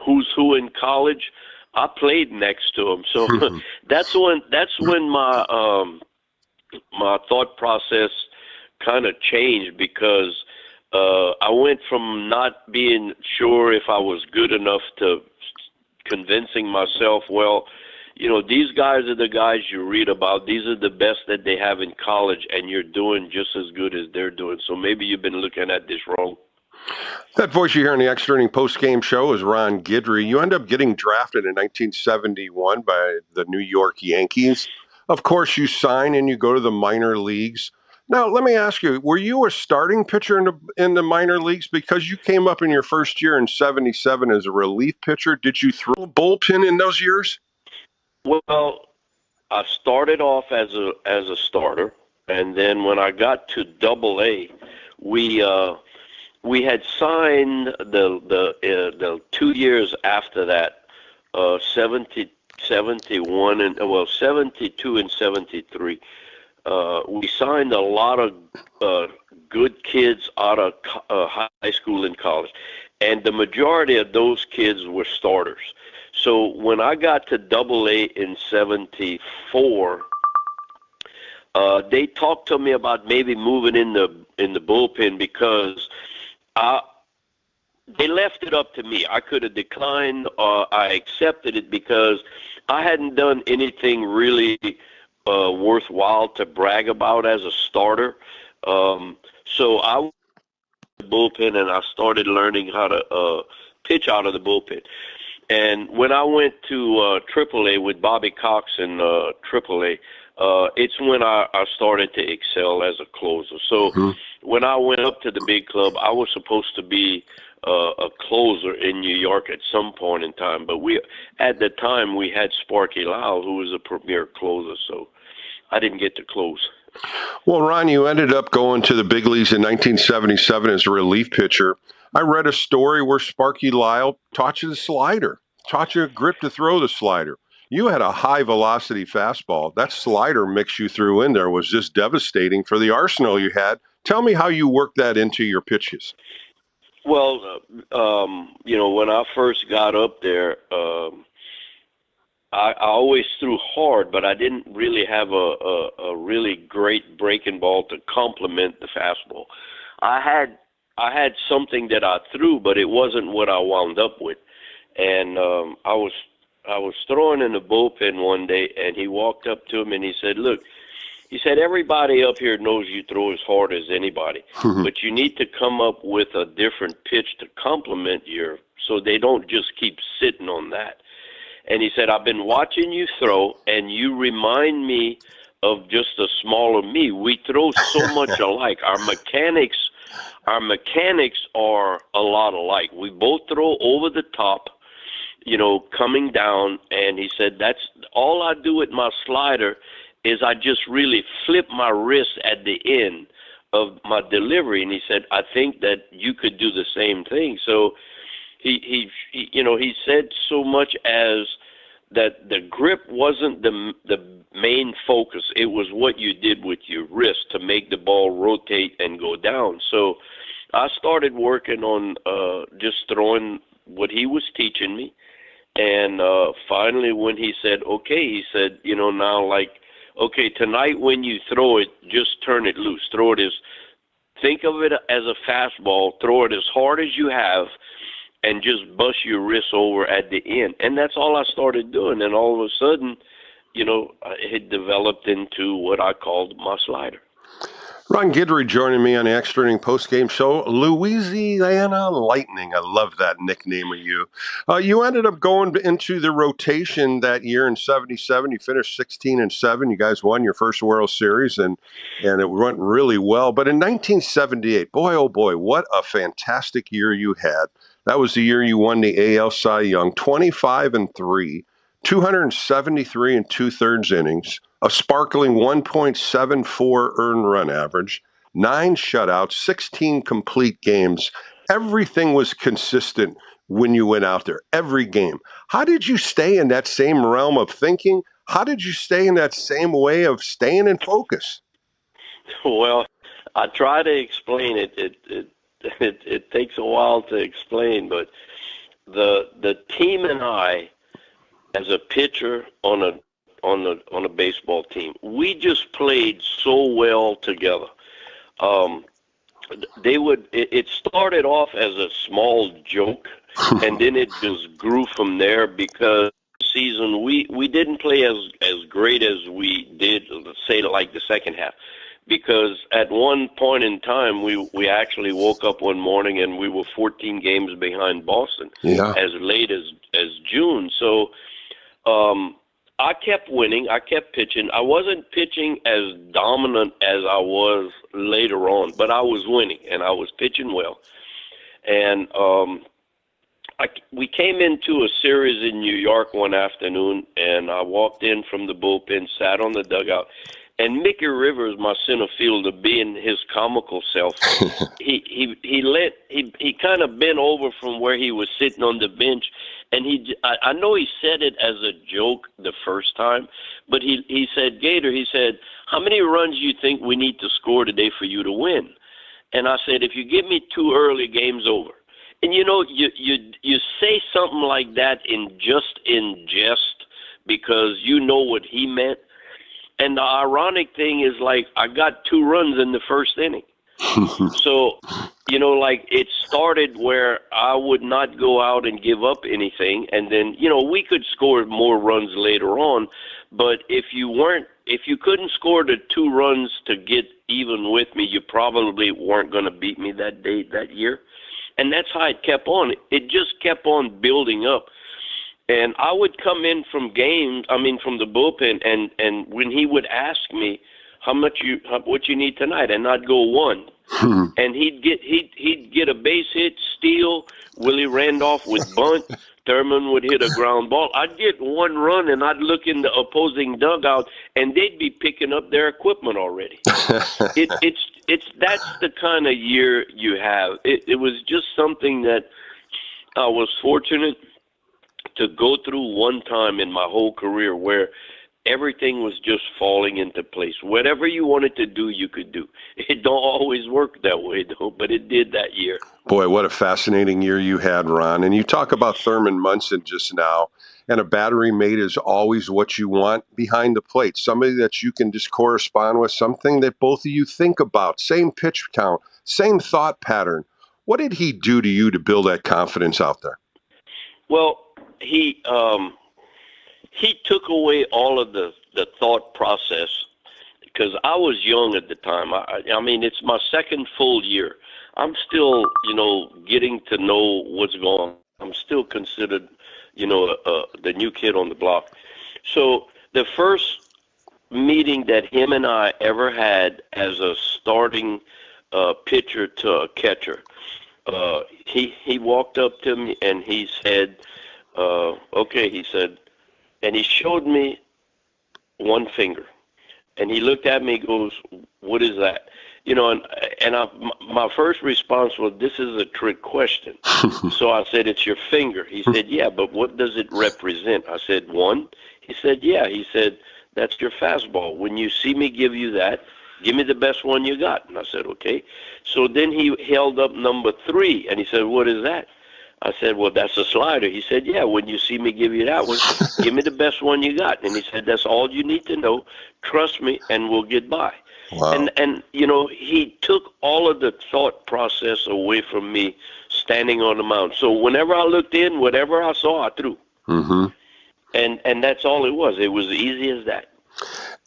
who's who in college, I played next to them. So that's when my my thought process kind of changed because I went from not being sure if I was good enough to convincing myself, well, these guys are the guys you read about. These are the best that they have in college, and you're doing just as good as they're doing. So maybe you've been looking at this wrong. That voice you hear in the Extra Inning post-game show is Ron Guidry. You end up getting drafted in 1971 by the New York Yankees. Of course, you sign and you go to the minor leagues. Now, let me ask you, were you a starting pitcher in the minor leagues? Because you came up in your first year in 77 as a relief pitcher. Did you throw a bullpen in those years? Well, I started off as a starter, and then when I got to Double-A, we had signed the 2 years after that, 71 and 72 and 73. We signed a lot of good kids out of high school and college, and the majority of those kids were starters. So when I got to Double-A in 74, they talked to me about maybe moving in the bullpen because they left it up to me. I could have declined or I accepted it because I hadn't done anything really worthwhile to brag about as a starter. So I went to the bullpen and I started learning how to pitch out of the bullpen. And when I went to AAA with Bobby Cox in AAA, it's when I started to excel as a closer. So when I went up to the big club, I was supposed to be a closer in New York at some point in time. But at the time, we had Sparky Lyle, who was a premier closer, so I didn't get to close. Well, Ron, you ended up going to the big leagues in 1977 as a relief pitcher. I read a story where Sparky Lyle taught you the slider, taught you a grip to throw the slider. You had a high-velocity fastball. That slider mix you threw in there was just devastating for the arsenal you had. Tell me how you worked that into your pitches. Well, when I first got up there, I always threw hard, but I didn't really have a really great breaking ball to complement the fastball. I had something that I threw, but it wasn't what I wound up with. And I was throwing in the bullpen one day, and he walked up to him and he said, "Look," he said, "everybody up here knows you throw as hard as anybody, but you need to come up with a different pitch to complement so they don't just keep sitting on that." And he said, "I've been watching you throw, and you remind me of just a smaller me. We throw so much alike. Our mechanics are a lot alike. We both throw over the top, coming down." And he said, "That's all I do with my slider is I just really flip my wrist at the end of my delivery." And he said, "I think that you could do the same thing." So he said so much as that the grip wasn't the main focus. It was what you did with your wrist to make the ball rotate and go down. So I started working on just throwing what he was teaching me. And finally, when he said, okay, he said, now, like, okay, tonight when you throw it, just turn it loose. Think of it as a fastball. Throw it as hard as you have and just bust your wrist over at the end. And that's all I started doing. And all of a sudden, it developed into what I called my slider. Ron Guidry joining me on the Extra Inning postgame show. Louisiana Lightning. I love that nickname of you. You ended up going into the rotation that year in '77. You finished 16-7. You guys won your first World Series, and it went really well. But in 1978, boy, oh boy, what a fantastic year you had. That was the year you won the AL Cy Young, 25-3, 273 2/3 innings, a sparkling 1.74 earned run average, 9 shutouts, 16 complete games. Everything was consistent when you went out there, every game. How did you stay in that same realm of thinking? How did you stay in that same way of staying in focus? Well, I try to explain it. It takes a while to explain, but the team and I, as a pitcher on a baseball team, we just played so well together. It started off as a small joke, and then it just grew from there because season we didn't play as great as we did, say, like the second half. Because at one point in time, we actually woke up one morning and we were 14 games behind Boston as late as June. So I kept winning. I kept pitching. I wasn't pitching as dominant as I was later on, but I was winning and I was pitching well. And we came into a series in New York one afternoon, and I walked in from the bullpen, sat on the dugout. And Mickey Rivers, my center fielder, being his comical self, he kind of bent over from where he was sitting on the bench, and I know he said it as a joke the first time, but he said, Gator, he said, how many runs do you think we need to score today for you to win? And I said, if you give me 2 early, game's over. And you say something like that in jest because you know what he meant. And the ironic thing is, like, I got 2 runs in the first inning. So, it started where I would not go out and give up anything. And then, we could score more runs later on. But if you couldn't score the 2 runs to get even with me, you probably weren't going to beat me that year. And that's how it kept on. It just kept on building up. And I would come in from the bullpen, and when he would ask me what you need tonight, and I'd go 1, and he'd get a base hit, steal. Willie Randolph would bunt. Thurman would hit a ground ball. I'd get 1 run, and I'd look in the opposing dugout, and they'd be picking up their equipment already. That's the kind of year you have. It was just something that I was fortunate to go through one time in my whole career where everything was just falling into place. Whatever you wanted to do, you could do. It don't always work that way, though, but it did that year. Boy, what a fascinating year you had, Ron. And you talk about Thurman Munson just now, and a battery mate is always what you want behind the plate. Somebody that you can just correspond with, something that both of you think about, same pitch count, same thought pattern. What did he do to you to build that confidence out there? Well, he took away all of the thought process because I was young at the time. I mean, it's my second full year. I'm still, getting to know what's going on. I'm still considered, the new kid on the block. So the first meeting that him and I ever had as a starting pitcher to a catcher, he walked up to me and he said, okay, he said, and he showed me 1 finger. And he looked at me and goes, what is that? my first response was, this is a trick question. So I said, it's your finger. He said, yeah, but what does it represent? I said, one. He said, yeah. He said, that's your fastball. When you see me give you that, give me the best one you got. And I said, okay. So then he held up number 3, and he said, what is that? I said, well, that's a slider. He said, yeah, when you see me give you that one, give me the best one you got. And he said, that's all you need to know. Trust me, and we'll get by. Wow. And he took all of the thought process away from me standing on the mound. So whenever I looked in, whatever I saw, I threw. Mm-hmm. And that's all it was. It was easy as that.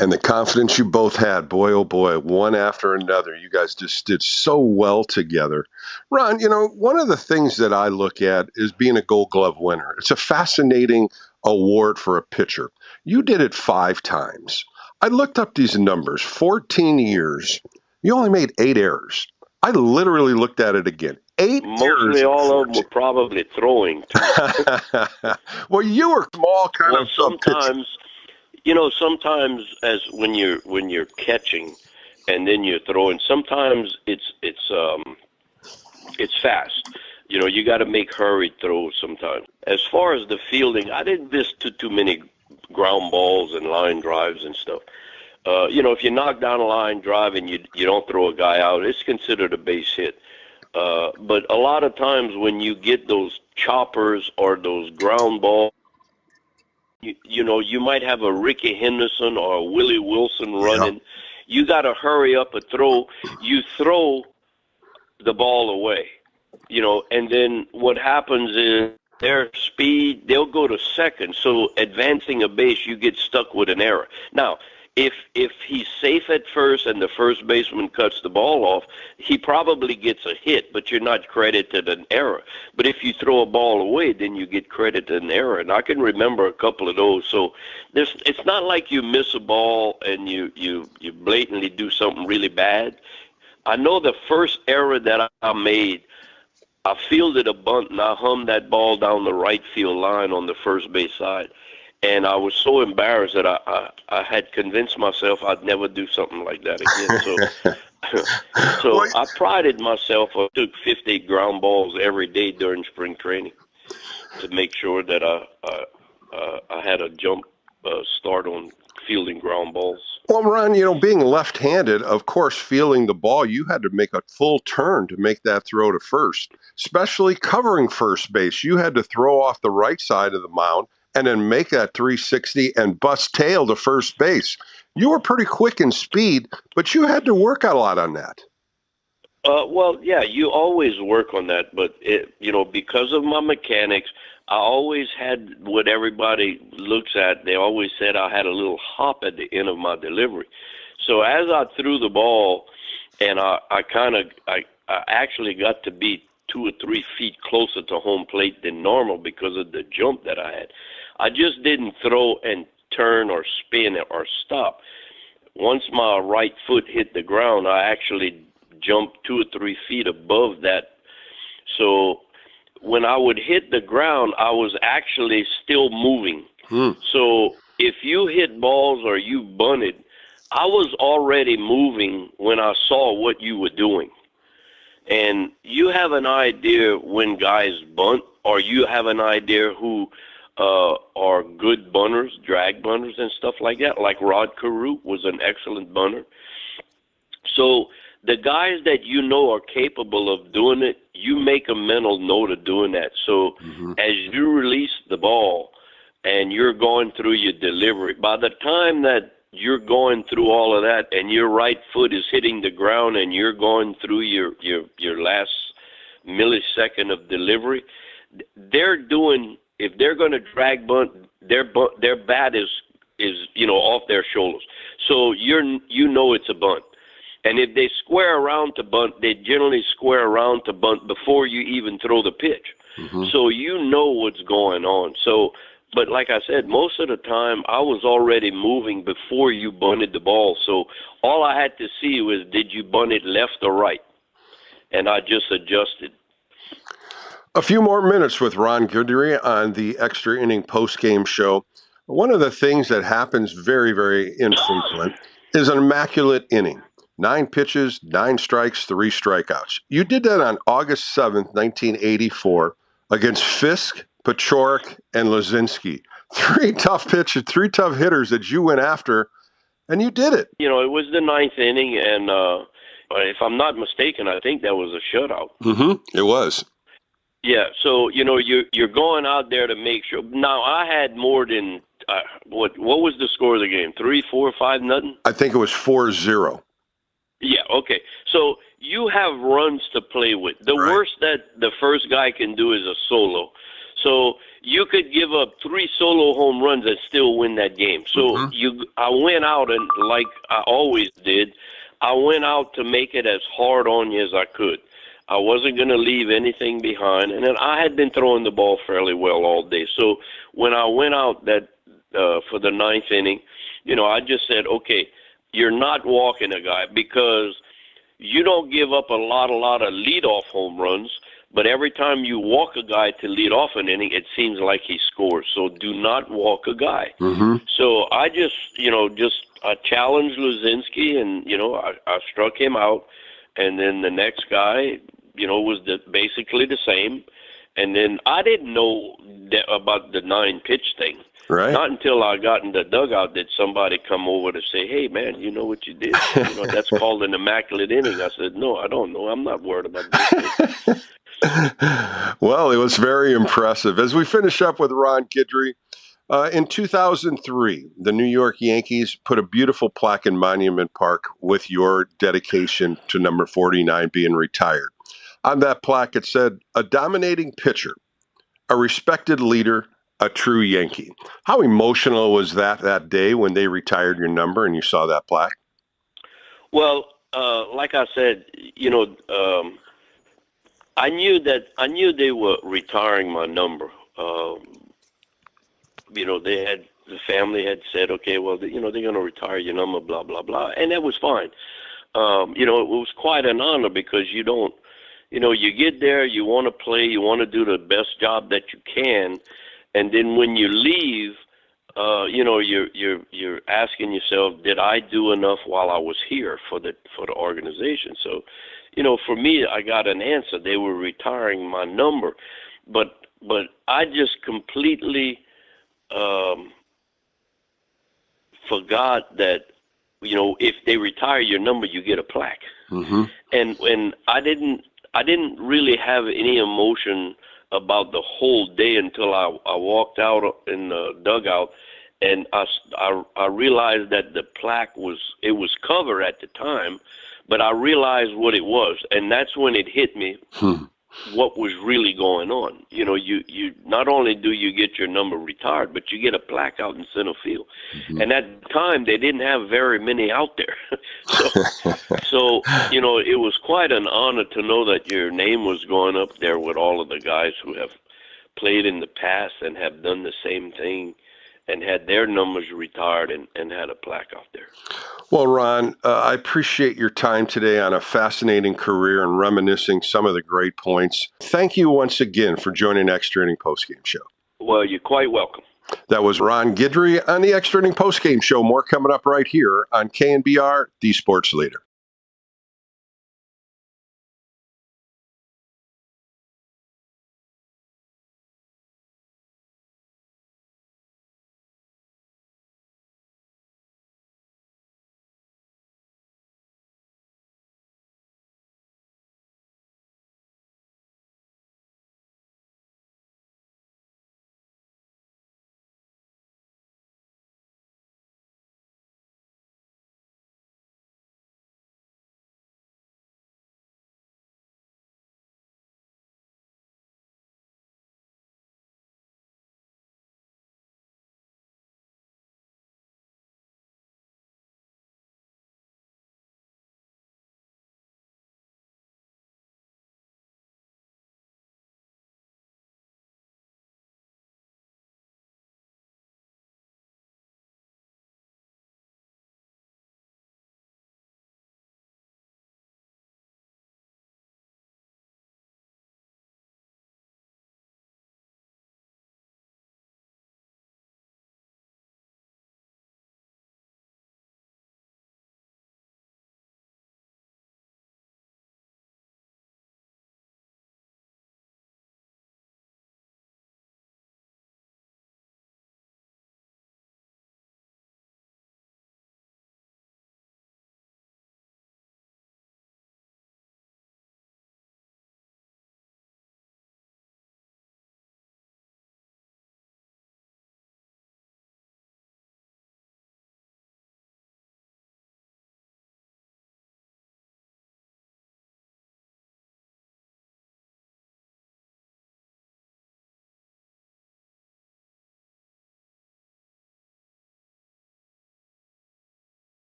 And the confidence you both had, boy, oh boy, one after another. You guys just did so well together. Ron, one of the things that I look at is being a Gold Glove winner. It's a fascinating award for a pitcher. You did it 5 times. I looked up these numbers, 14 years. You only made 8 errors. I literally looked at it again. 8 errors. Mostly all of them were probably throwing. Well, you were small kind of sometimes. Sometimes as when you're catching and then you're throwing, sometimes it's fast. You got to make hurried throws sometimes. As far as the fielding, I didn't miss too many ground balls and line drives and stuff. If you knock down a line drive and you don't throw a guy out, it's considered a base hit. But a lot of times when you get those choppers or those ground balls, you might have a Ricky Henderson or a Willie Wilson running. Yep. You got to hurry up a throw. You throw the ball away, and then what happens is their speed, they'll go to second. So advancing a base, you get stuck with an error. Now, if he's safe at first and the first baseman cuts the ball off, he probably gets a hit, but you're not credited an error. But if you throw a ball away, then you get credited an error. And I can remember a couple of those. So it's not like you miss a ball and you blatantly do something really bad. I know the first error that I made, I fielded a bunt and I hummed that ball down the right field line on the first base side. And I was so embarrassed that I had convinced myself I'd never do something like that again. So I prided myself. I took 50 ground balls every day during spring training to make sure that I had a jump start on fielding ground balls. Well, Ron, being left-handed, of course, fielding the ball, you had to make a full turn to make that throw to first, especially covering first base. You had to throw off the right side of the mound and then make that 360 and bust tail to first base. You were pretty quick in speed, but you had to work a lot on that. Well, yeah, you always work on that, but because of my mechanics, I always had what everybody looks at. They always said I had a little hop at the end of my delivery. So as I threw the ball, and I actually got to be 2 or 3 feet closer to home plate than normal because of the jump that I had. I just didn't throw and turn or spin or stop. Once my right foot hit the ground, I actually jumped 2 or 3 feet above that. So when I would hit the ground, I was actually still moving. So if you hit balls or you bunted, I was already moving when I saw what you were doing. And you have an idea when guys bunt, or you have an idea who are good bunters, drag bunters and stuff like that. Like Rod Carew was an excellent bunter. So the guys that are capable of doing it, you make a mental note of doing that. So as you release the ball and you're going through your delivery, by the time that you're going through all of that and your right foot is hitting the ground and you're going through your last millisecond of delivery, if they're going to drag bunt, their bat is off their shoulders. So it's a bunt. And if they square around to bunt, they generally square around to bunt before you even throw the pitch. So you know what's going on. So, but like I said, most of the time I was already moving before you bunted the ball. So all I had to see was, did you bunt it left or right? And I just adjusted. A few more minutes with Ron Guidry on the Extra Inning Post-Game Show. One of the things that happens very, very infrequent is an immaculate inning. 9 pitches, 9 strikes, 3 strikeouts. You did that on August 7th, 1984, against Fisk, Pachorik, and Lazinski. 3 tough pitches, 3 tough hitters that you went after, and you did it. You know, it was the 9th inning, and if I'm not mistaken, I think that was a shutout. It was. Yeah, so you know you're going out there to make sure. Now I had more than what was the score of the game? 3, 4, 5, nothing. I think it was 4-0. Yeah, okay. So you have runs to play with. The worst that the first guy can do is a solo. So you could give up 3 solo home runs and still win that game. So I went out, and like I always did, I went out to make it as hard on you as I could. I wasn't going to leave anything behind, and then I had been throwing the ball fairly well all day. So when I went out that for the 9th inning, you know, I just said, okay, you're not walking a guy because you don't give up a lot of leadoff home runs, but every time you walk a guy to lead off an inning, it seems like he scores. So do not walk a guy. So I just, I challenged Lazinski, and, I struck him out. And then the next guy, was basically the same. And then I didn't know about the 9-pitch thing. Right. Not until I got in the dugout did somebody come over to say, hey, man, you know what you did? That's called an immaculate inning. I said, no, I don't know. I'm not worried about this. Well, it was very impressive. As we finish up with Ron Guidry, in 2003, the New York Yankees put a beautiful plaque in Monument Park with your dedication to number 49 being retired. On that plaque, it said, a dominating pitcher, a respected leader, a true Yankee. How emotional was that day when they retired your number and you saw that plaque? Well, like I said, I knew they were retiring my number. The family had said, okay, well, they're going to retire your number, blah, blah, blah. And that was fine. It was quite an honor because you get there, you want to play, you want to do the best job that you can. And then when you leave, you're asking yourself, did I do enough while I was here for the organization? So, for me, I got an answer. They were retiring my number, but I just completely forgot that, if they retire your number, you get a plaque. And I didn't really have any emotion about the whole day until I walked out in the dugout, and I realized that the plaque was covered at the time, but I realized what it was, and that's when it hit me what was really going on. You not only do you get your number retired, but you get a plaque out in center field. And at the time, they didn't have very many out there. So it was quite an honor to know that your name was going up there with all of the guys who have played in the past and have done the same thing and had their numbers retired and had a plaque out there. Well, Ron, I appreciate your time today on a fascinating career and reminiscing some of the great points. Thank you once again for joining Extra Inning Postgame Show. Well, you're quite welcome. That was Ron Guidry on the Extra Inning Postgame Show. More coming up right here on KNBR, the Sports Leader.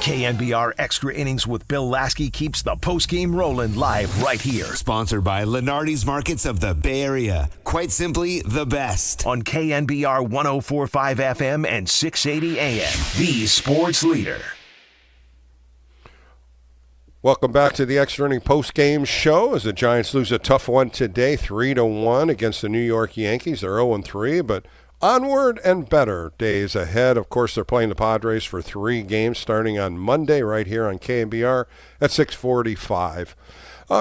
KNBR Extra Innings with Bill Laskey keeps the postgame rolling live right here. Sponsored by Lenardi's Markets of the Bay Area. Quite simply, the best. On KNBR 104.5 FM and 680 AM. The sports leader. Welcome back to the Extra Inning post-game show as the Giants lose a tough one today, 3-1 against the New York Yankees. They're 0-3, but onward and better days ahead. Of course, they're playing the Padres for 3 games starting on Monday right here on KNBR at 6:45.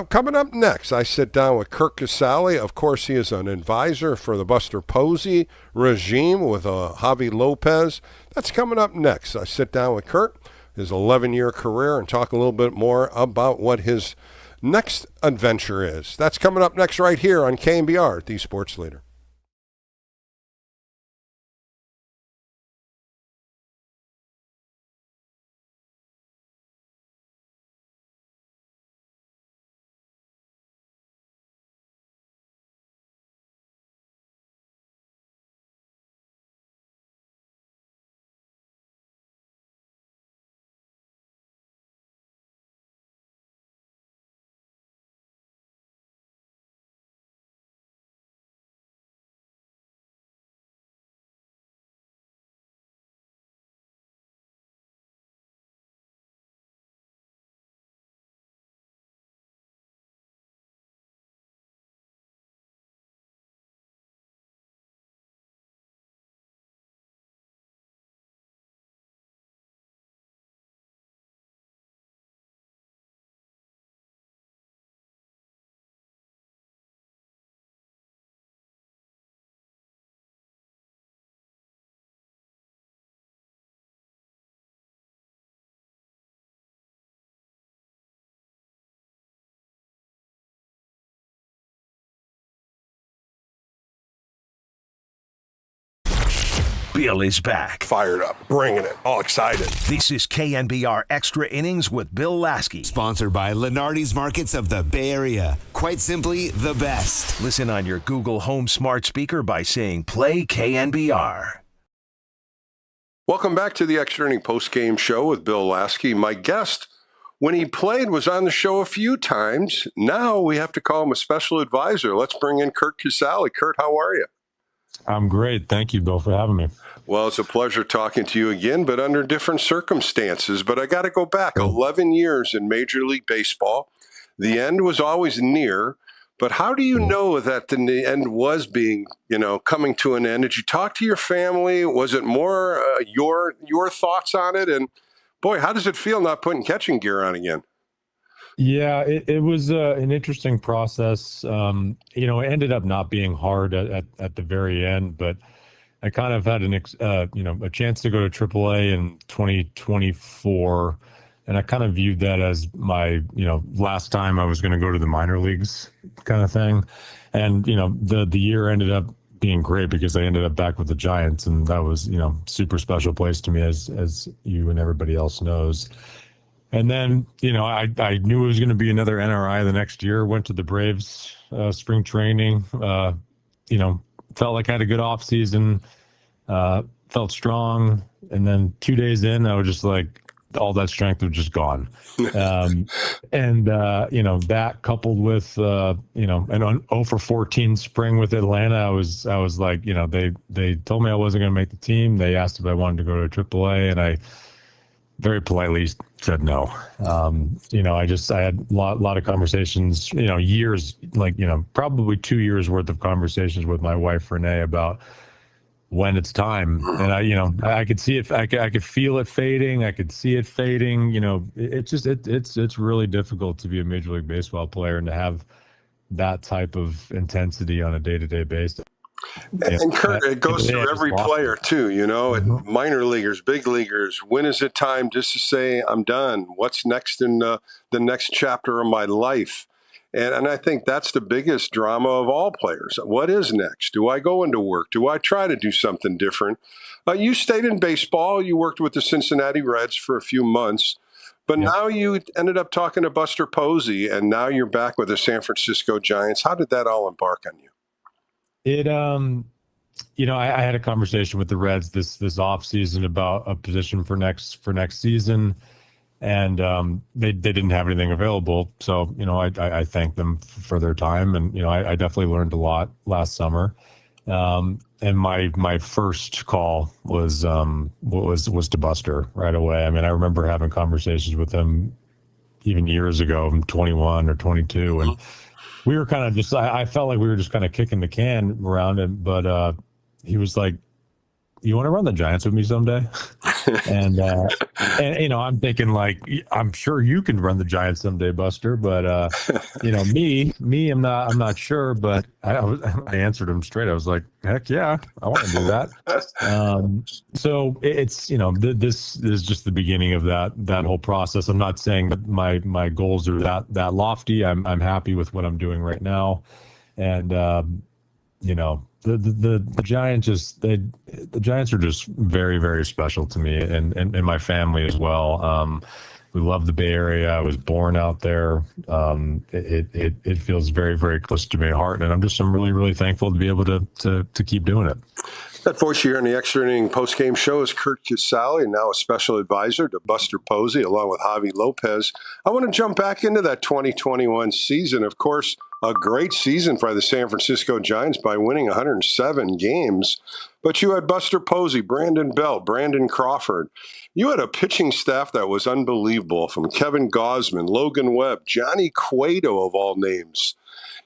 Coming up next, I sit down with Kurt Casali. Of course, he is an advisor for the Buster Posey regime with Javi Lopez. That's coming up next. I sit down with Kurt, his 11-year career, and talk a little bit more about what his next adventure is. That's coming up next right here on KNBR, the sports leader. Bill is back. Fired up, bringing it, all excited. This is KNBR Extra Innings with Bill Laskey. Sponsored by Lenardi's Markets of the Bay Area. Quite simply, the best. Listen on your Google Home smart speaker by saying play KNBR. Welcome back to the Extra Inning post-game show with Bill Laskey. My guest, when he played, was on the show a few times. Now we have to call him a special advisor. Let's bring in Kurt Casali. Kurt, how are you? I'm great. Thank you, Bill, for having me. Well, it's a pleasure talking to you again, but under different circumstances. But I got to go back 11 years in Major League Baseball. The end was always near. But how do you know that the end was being, coming to an end? Did you talk to your family? Was it more your thoughts on it? And boy, how does it feel not putting catching gear on again? Yeah, it was an interesting process. It ended up not being hard at the very end, but I kind of had a chance to go to AAA in 2024, and I kind of viewed that as my, last time I was going to go to the minor leagues kind of thing. And, the year ended up being great because I ended up back with the Giants, and that was, super special place to me as you and everybody else knows. And then, I knew it was going to be another NRI the next year, went to the Braves spring training, felt like I had a good off season, felt strong. And then 2 days in, I was just like, all that strength was just gone. That coupled with, an 0 for 14 spring with Atlanta, I was like, they told me I wasn't going to make the team. They asked if I wanted to go to AAA, and I very politely said no. I had a lot of conversations, years, probably 2 years worth of conversations with my wife, Renee, about when it's time. And I could see it. I could feel it fading. I could see it fading. It's really difficult to be a Major League Baseball player and to have that type of intensity on a day-to-day basis. And Kurt, it goes through every player too, and minor leaguers, big leaguers. When is it time just to say, I'm done? What's next in the next chapter of my life? And I think that's the biggest drama of all players. What is next? Do I go into work? Do I try to do something different? You stayed in baseball. You worked with the Cincinnati Reds for a few months. But now you ended up talking to Buster Posey, and now you're back with the San Francisco Giants. How did that all embark on you? It, I had a conversation with the Reds this off season about a position for next season. and they didn't have anything available. So, I thank them for their time, and I definitely learned a lot last summer. And my first call was to Buster right away. I mean, I remember having conversations with him even years ago. I'm 21 or 22, and we were kind of just. I felt like we were just kind of kicking the can around him, but he was like, "You want to run the Giants with me someday?" and I'm thinking like, I'm sure you can run the Giants someday, Buster, but me, I'm not sure. But I answered him straight. I was like, heck yeah, I want to do that. So it's this is just the beginning of that whole process. I'm not saying that my goals are that lofty. I'm happy with what I'm doing right now, and the Giants the Giants are just very, very special to me and my family as well. We love the Bay Area. I was born out there. It feels very, very close to my heart, and I'm really, really thankful to be able to keep doing it. That voice here in the Extra Inning postgame show is Kurt Casali, and now a special advisor to Buster Posey, along with Javi Lopez. I want to jump back into that 2021 season. Of course, a great season for the San Francisco Giants by winning 107 games. But you had Buster Posey, Brandon Bell, Brandon Crawford. You had a pitching staff that was unbelievable, from Kevin Gausman, Logan Webb, Johnny Cueto of all names.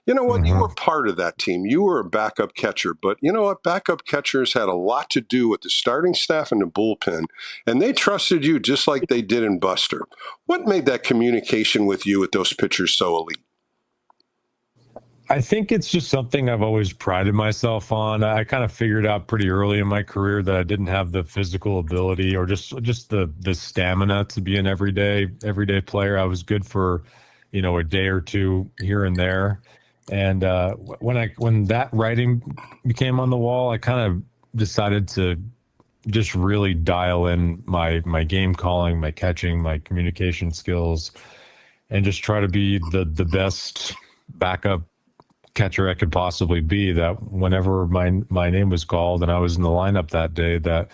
You know what? You were part of that team. You were a backup catcher. But you know what? Backup catchers had a lot to do with the starting staff and the bullpen. And they trusted you just like they did in Buster. What made that communication with you with those pitchers so elite? I think it's just something I've always prided myself on. I kind of figured out pretty early in my career that I didn't have the physical ability or just the stamina to be an everyday player. I was good for, a day or two here and there. And when that writing became on the wall, I kind of decided to just really dial in my game calling, my catching, my communication skills, and just try to be the best backup catcher I could possibly be. That whenever my name was called and I was in the lineup that day, that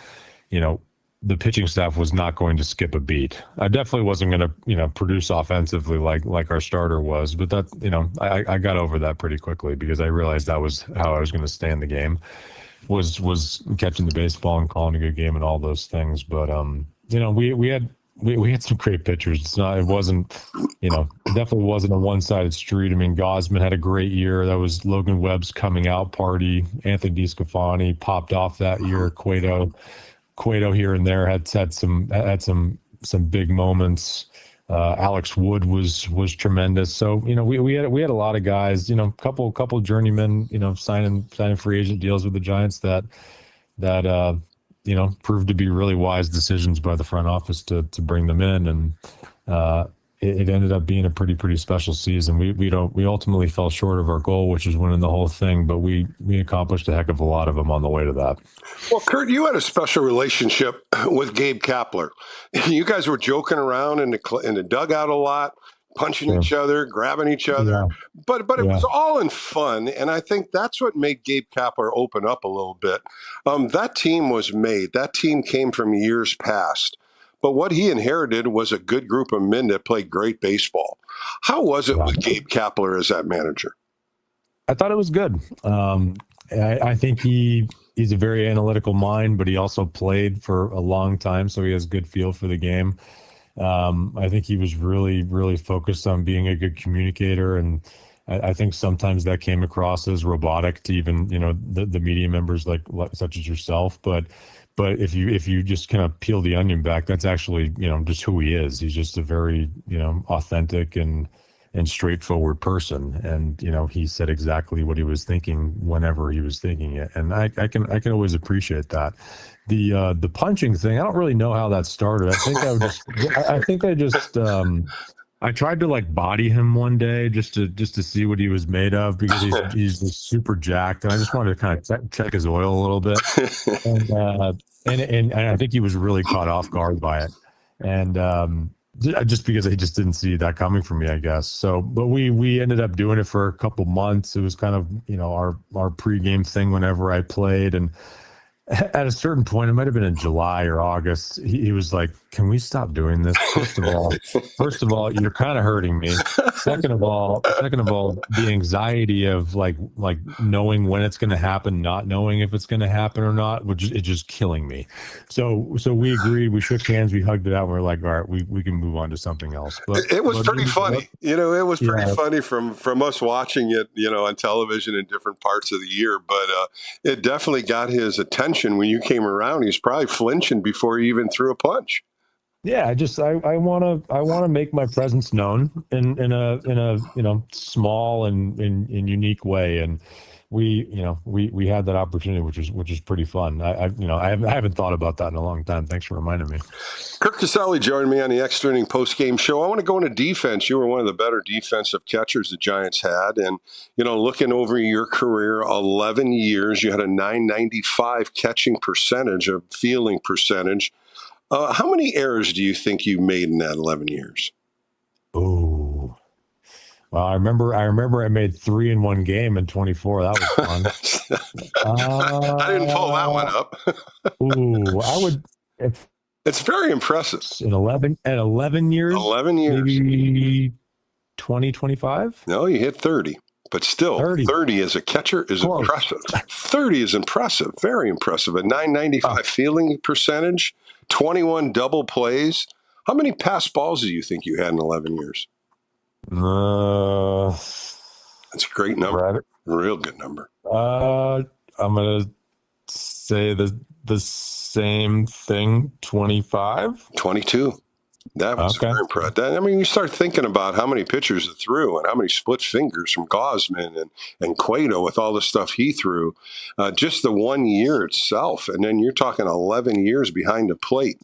the pitching staff was not going to skip a beat. I definitely wasn't going to, produce offensively like our starter was, but that, I got over that pretty quickly because I realized that was how I was going to stay in the game, was catching the baseball and calling a good game and all those things. But, we had some great pitchers. It wasn't, it definitely wasn't a one-sided street. I mean, Gausman had a great year. That was Logan Webb's coming out party. Anthony DeSclafani popped off that year. Cueto here and there had some big moments. Alex Wood was tremendous. So we had a lot of guys. Couple journeymen. Signing free agent deals with the Giants that proved to be really wise decisions by the front office to bring them in, and it ended up being a pretty special season. We ultimately fell short of our goal, which is winning the whole thing, but we accomplished a heck of a lot of them on the way to that. Well, Kurt, you had a special relationship with Gabe Kapler. You guys were joking around in the dugout a lot, punching each other, grabbing each other. Yeah. But it was all in fun, and I think that's what made Gabe Kapler open up a little bit. That team was made. That team came from years past. But what he inherited was a good group of men that played great baseball. How was it with Gabe Kapler as that manager? I thought it was good. I think he's a very analytical mind, but he also played for a long time, so he has a good feel for the game. I think he was really, really focused on being a good communicator, and I think sometimes that came across as robotic to even the media members like such as yourself. But if you just kind of peel the onion back, that's actually just who he is. He's just a very authentic and straightforward person, and he said exactly what he was thinking whenever he was thinking it, and I can always appreciate that. The punching thing, I don't really know how that started. I tried to like body him one day just to see what he was made of, because he's just super jacked, and I just wanted to kind of check his oil a little bit, and I think he was really caught off guard by it, and just because I just didn't see that coming from me, I guess. So, but we ended up doing it for a couple months. It was kind of our pregame thing whenever I played, and at a certain point, it might have been in July or August, he was like, can we stop doing this? First of all, you're kind of hurting me. Second of all, the anxiety of like knowing when it's going to happen, not knowing if it's going to happen or not, it's just killing me. So we agreed, we shook hands, we hugged it out, and we're like, all right, we can move on to something else. But it was pretty funny. It was pretty funny from us watching it, on television in different parts of the year. But it definitely got his attention when you came around. He was probably flinching before he even threw a punch. Yeah, I want to make my presence known in a small and unique way, and we had that opportunity, which is pretty fun. I haven't thought about that in a long time. Thanks for reminding me. Kurt Casali joined me on the Extra Inning Post Game Show. I want to go into defense. You were one of the better defensive catchers the Giants had, and looking over your career, 11 years, you had a .995 catching percentage, a fielding percentage. How many errors do you think you made in that 11 years? Oh, well, I remember I made 3 in one game in 24. That was fun. I didn't pull that one up. I would. It's very impressive. In 11 years. 11 years. Maybe 20, 25? No, you hit 30. But still, 30 as a catcher is impressive. 30 is impressive. Very impressive. A .995 fielding percentage. 21 double plays. How many pass balls do you think you had in 11 years? That's a great number. Real good number. I'm going to say the same thing, 25? 22. That was very impressive. I mean, you start thinking about how many pitchers it threw and how many split fingers from Gosman and Cueto with all the stuff he threw. Just the 1 year itself. And then you're talking 11 years behind the plate.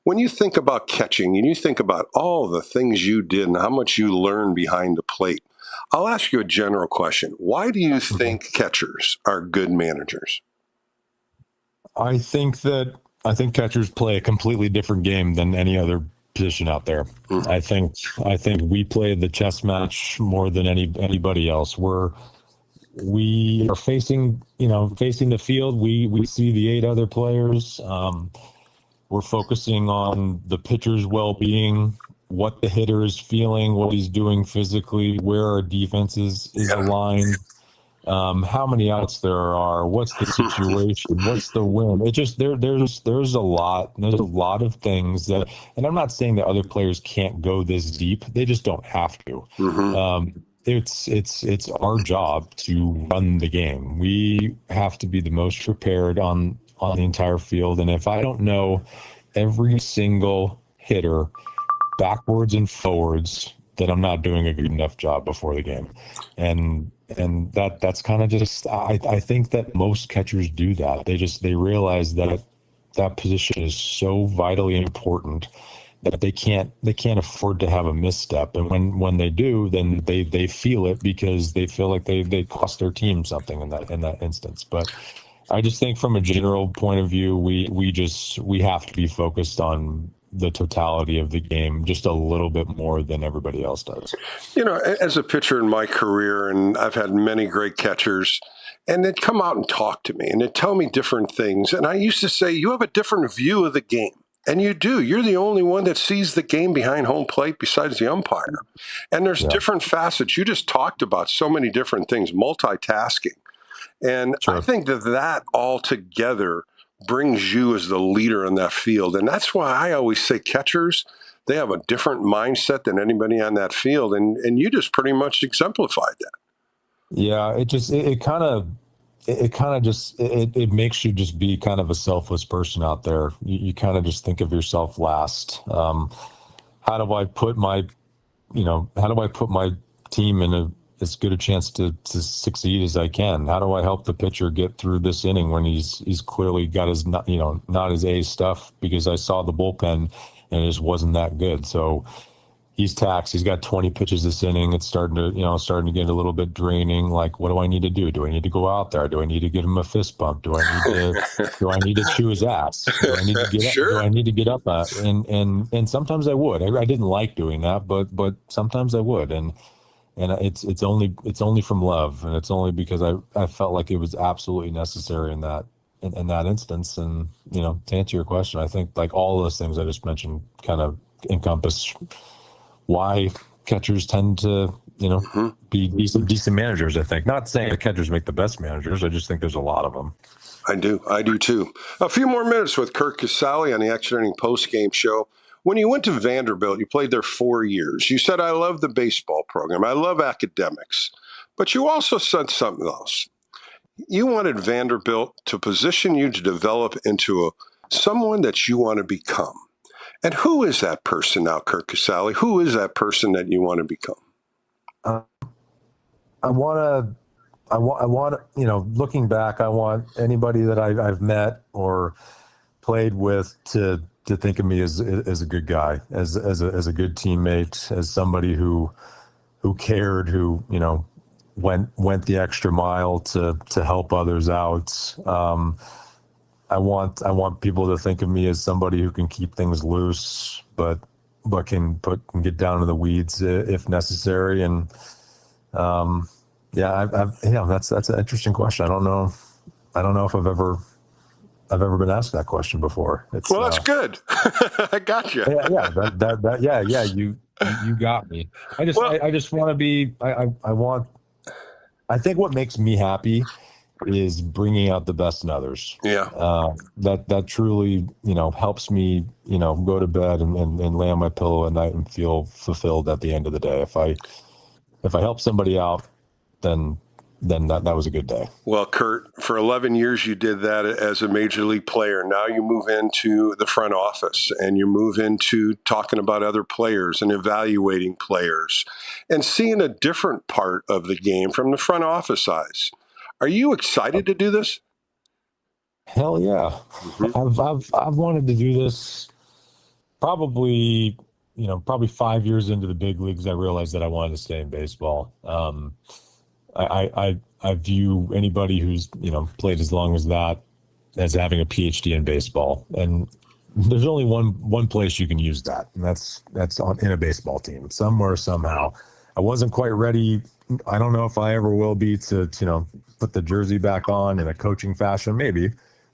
When you think about catching and you think about all the things you did and how much you learned behind the plate, I'll ask you a general question. Why do you think catchers are good managers? I think catchers play a completely different game than any other position out there. I think we play the chess match more than anybody else. We are facing the field. We see the 8 other players. We're focusing on the pitcher's well-being, what the hitter is feeling, what he's doing physically, where our defense is aligned, how many outs there are, what's the situation, what's the win. It just there's a lot of things that, and I'm not saying that other players can't go this deep. They just don't have to. It's our job to run the game. We have to be the most prepared on the entire field. And if I don't know every single hitter backwards and forwards, then I'm not doing a good enough job before the game. And that's kind of just, I think that most catchers do that. They realize that position is so vitally important that they can't afford to have a misstep. And when they do, then they feel it because they feel like they cost their team something in that instance. But I just think from a general point of view, we have to be focused on the totality of the game just a little bit more than everybody else does. As a pitcher in my career, and I've had many great catchers, and they'd come out and talk to me, and they'd tell me different things. And I used to say, you have a different view of the game. And you do. You're the only one that sees the game behind home plate besides the umpire. And there's different facets. You just talked about so many different things, multitasking. And I think that all together brings you as the leader in that field. And that's why I always say catchers, they have a different mindset than anybody on that field. And you just pretty much exemplified that. Yeah, it makes you just be kind of a selfless person out there. You kind of just think of yourself last. How do I put my team in as good a chance to succeed as I can? How do I help the pitcher get through this inning when he's clearly got his not his A stuff, because I saw the bullpen and it just wasn't that good. So he's taxed. He's got 20 pitches this inning. It's starting to get a little bit draining. Like, what do I need to do? Do I need to go out there? Do I need to give him a fist bump? Do I need to chew his ass? Do I need to get up? Do I need to get up? And sometimes I would. I didn't like doing that, but sometimes I would. And it's only from love, and it's only because I felt like it was absolutely necessary in in that instance. And, to answer your question, I think like all of those things I just mentioned kind of encompass why catchers tend to, be decent managers, I think. Not saying that catchers make the best managers. I just think there's a lot of them. I do too. A few more minutes with Kurt Casali on the Extra Inning Post-Game Show. When you went to Vanderbilt, you played there 4 years. You said, I love the baseball program. I love academics. But you also said something else. You wanted Vanderbilt to position you to develop into someone that you want to become. And who is that person now, Kurt Casali? Who is that person that you want to become? I want, looking back, I want anybody that I've met or played with to think of me as a good guy, as a good teammate, as somebody who cared, who, went the extra mile to help others out. I want people to think of me as somebody who can keep things loose, but can get down to the weeds if necessary. And that's an interesting question. I don't know if I've ever been asked that question before. Well, that's good. I got you. Yeah. You got me. I just want to be. I think what makes me happy is bringing out the best in others. Yeah. That truly, helps me, go to bed and lay on my pillow at night and feel fulfilled at the end of the day. If I help somebody out, then that was a good day. Well, Kurt, for 11 years, you did that as a major league player. Now you move into the front office and you move into talking about other players and evaluating players and seeing a different part of the game from the front office eyes. Are you excited to do this? Hell yeah. Mm-hmm. I've wanted to do this probably 5 years into the big leagues. I realized that I wanted to stay in baseball. I view anybody who's, played as long as that as having a PhD in baseball. And there's only one place you can use that, and that's in a baseball team, somewhere, somehow. I wasn't quite ready. I don't know if I ever will be to put the jersey back on in a coaching fashion, maybe.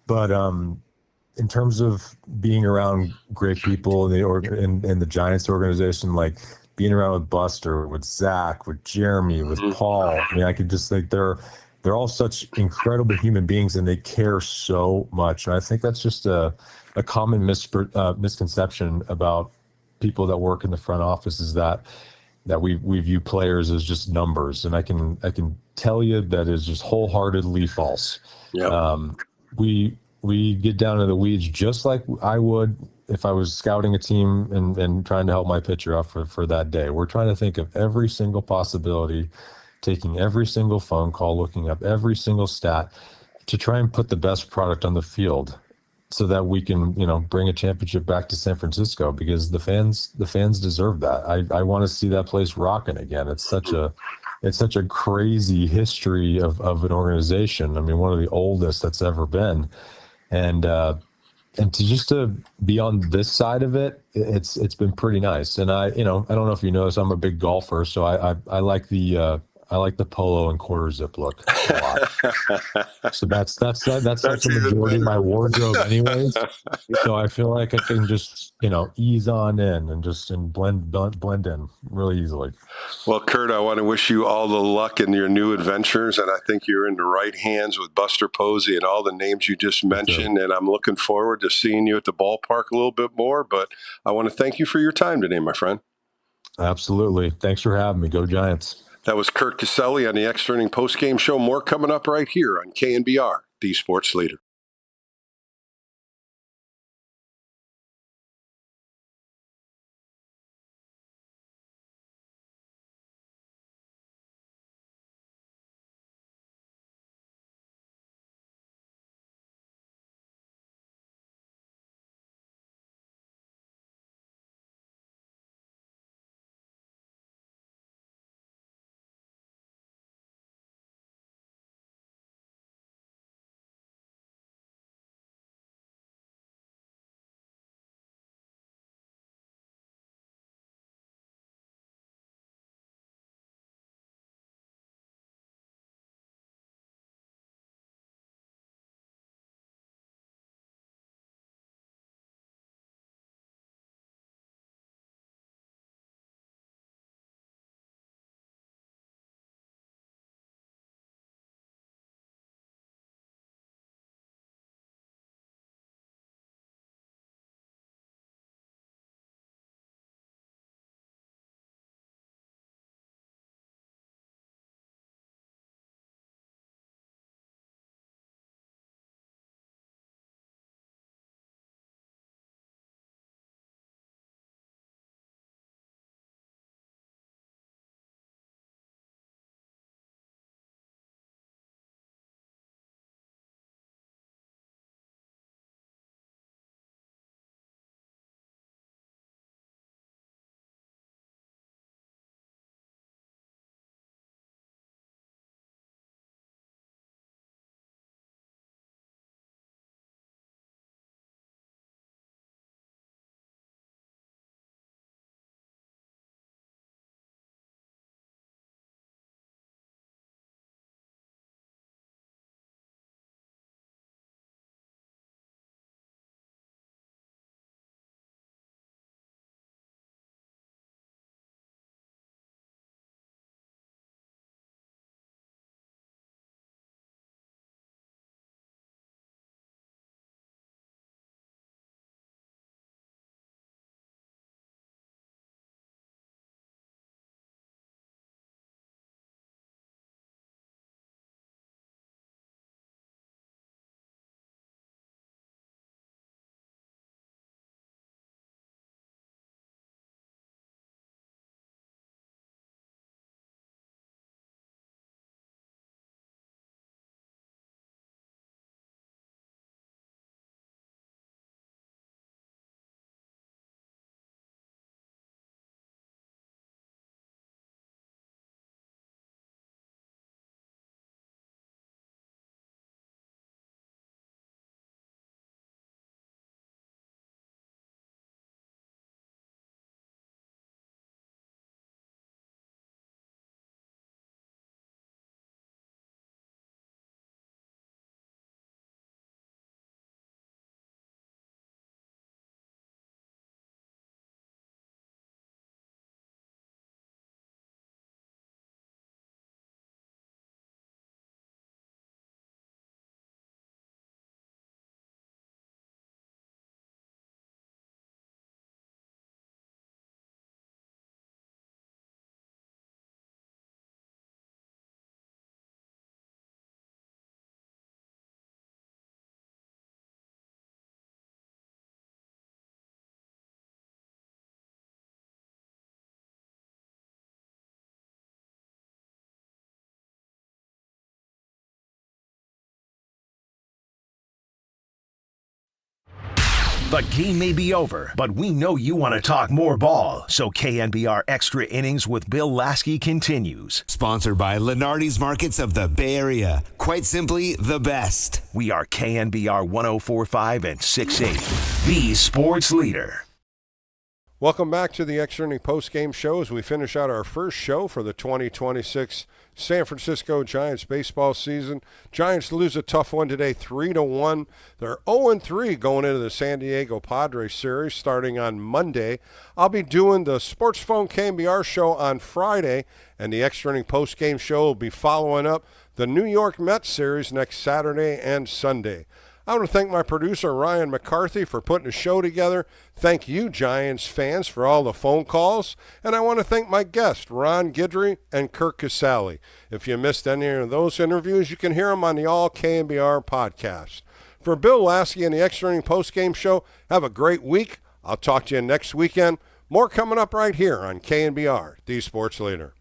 But in terms of being around great people in the Giants organization, like being around with Buster, with Zach, with Jeremy, with Paul, I mean, I could just think they're all such incredible human beings and they care so much. And I think that's just a common misconception about people that work in the front office is that we view players as just numbers. And I can tell you that is just wholeheartedly false. Yeah. We get down to the weeds just like I would if I was scouting a team and trying to help my pitcher out for that day. We're trying to think of every single possibility, taking every single phone call, looking up every single stat to try and put the best product on the field so that we can, bring a championship back to San Francisco, because the fans deserve that. I want to see that place rocking again. It's such a crazy history of an organization. I mean, one of the oldest that's ever been. And to be on this side of it, it's been pretty nice. And I don't know if you notice, I'm a big golfer, so I like the polo and quarter zip look a lot. So that's the majority of my wardrobe anyways. So I feel like I can just, ease on in and blend in really easily. Well, Kurt, I want to wish you all the luck in your new adventures. And I think you're in the right hands with Buster Posey and all the names you just mentioned. And I'm looking forward to seeing you at the ballpark a little bit more. But I want to thank you for your time today, my friend. Absolutely. Thanks for having me. Go Giants. That was Kurt Casali on the Extra Inning Postgame Show. More coming up right here on KNBR, the Sports Leader. The game may be over, but we know you want to talk more ball. So KNBR Extra Innings with Bill Laskey continues. Sponsored by Lenardi's Markets of the Bay Area. Quite simply, the best. We are KNBR 104.5 and 6.8, the sports leader. Welcome back to the Extra Inning Post-Game Show as we finish out our first show for the 2026 San Francisco Giants baseball season. Giants lose a tough one today, 3-1. They're 0-3 going into the San Diego Padres series starting on Monday. I'll be doing the Sports Phone KNBR show on Friday, and the Extra Inning Post-Game Show will be following up the New York Mets series next Saturday and Sunday. I want to thank my producer, Ryan McCarthy, for putting the show together. Thank you, Giants fans, for all the phone calls. And I want to thank my guests, Ron Guidry and Kurt Casali. If you missed any of those interviews, you can hear them on the All KNBR podcast. For Bill Lasky and the Extra Inning Postgame Show, have a great week. I'll talk to you next weekend. More coming up right here on KNBR, the sports leader.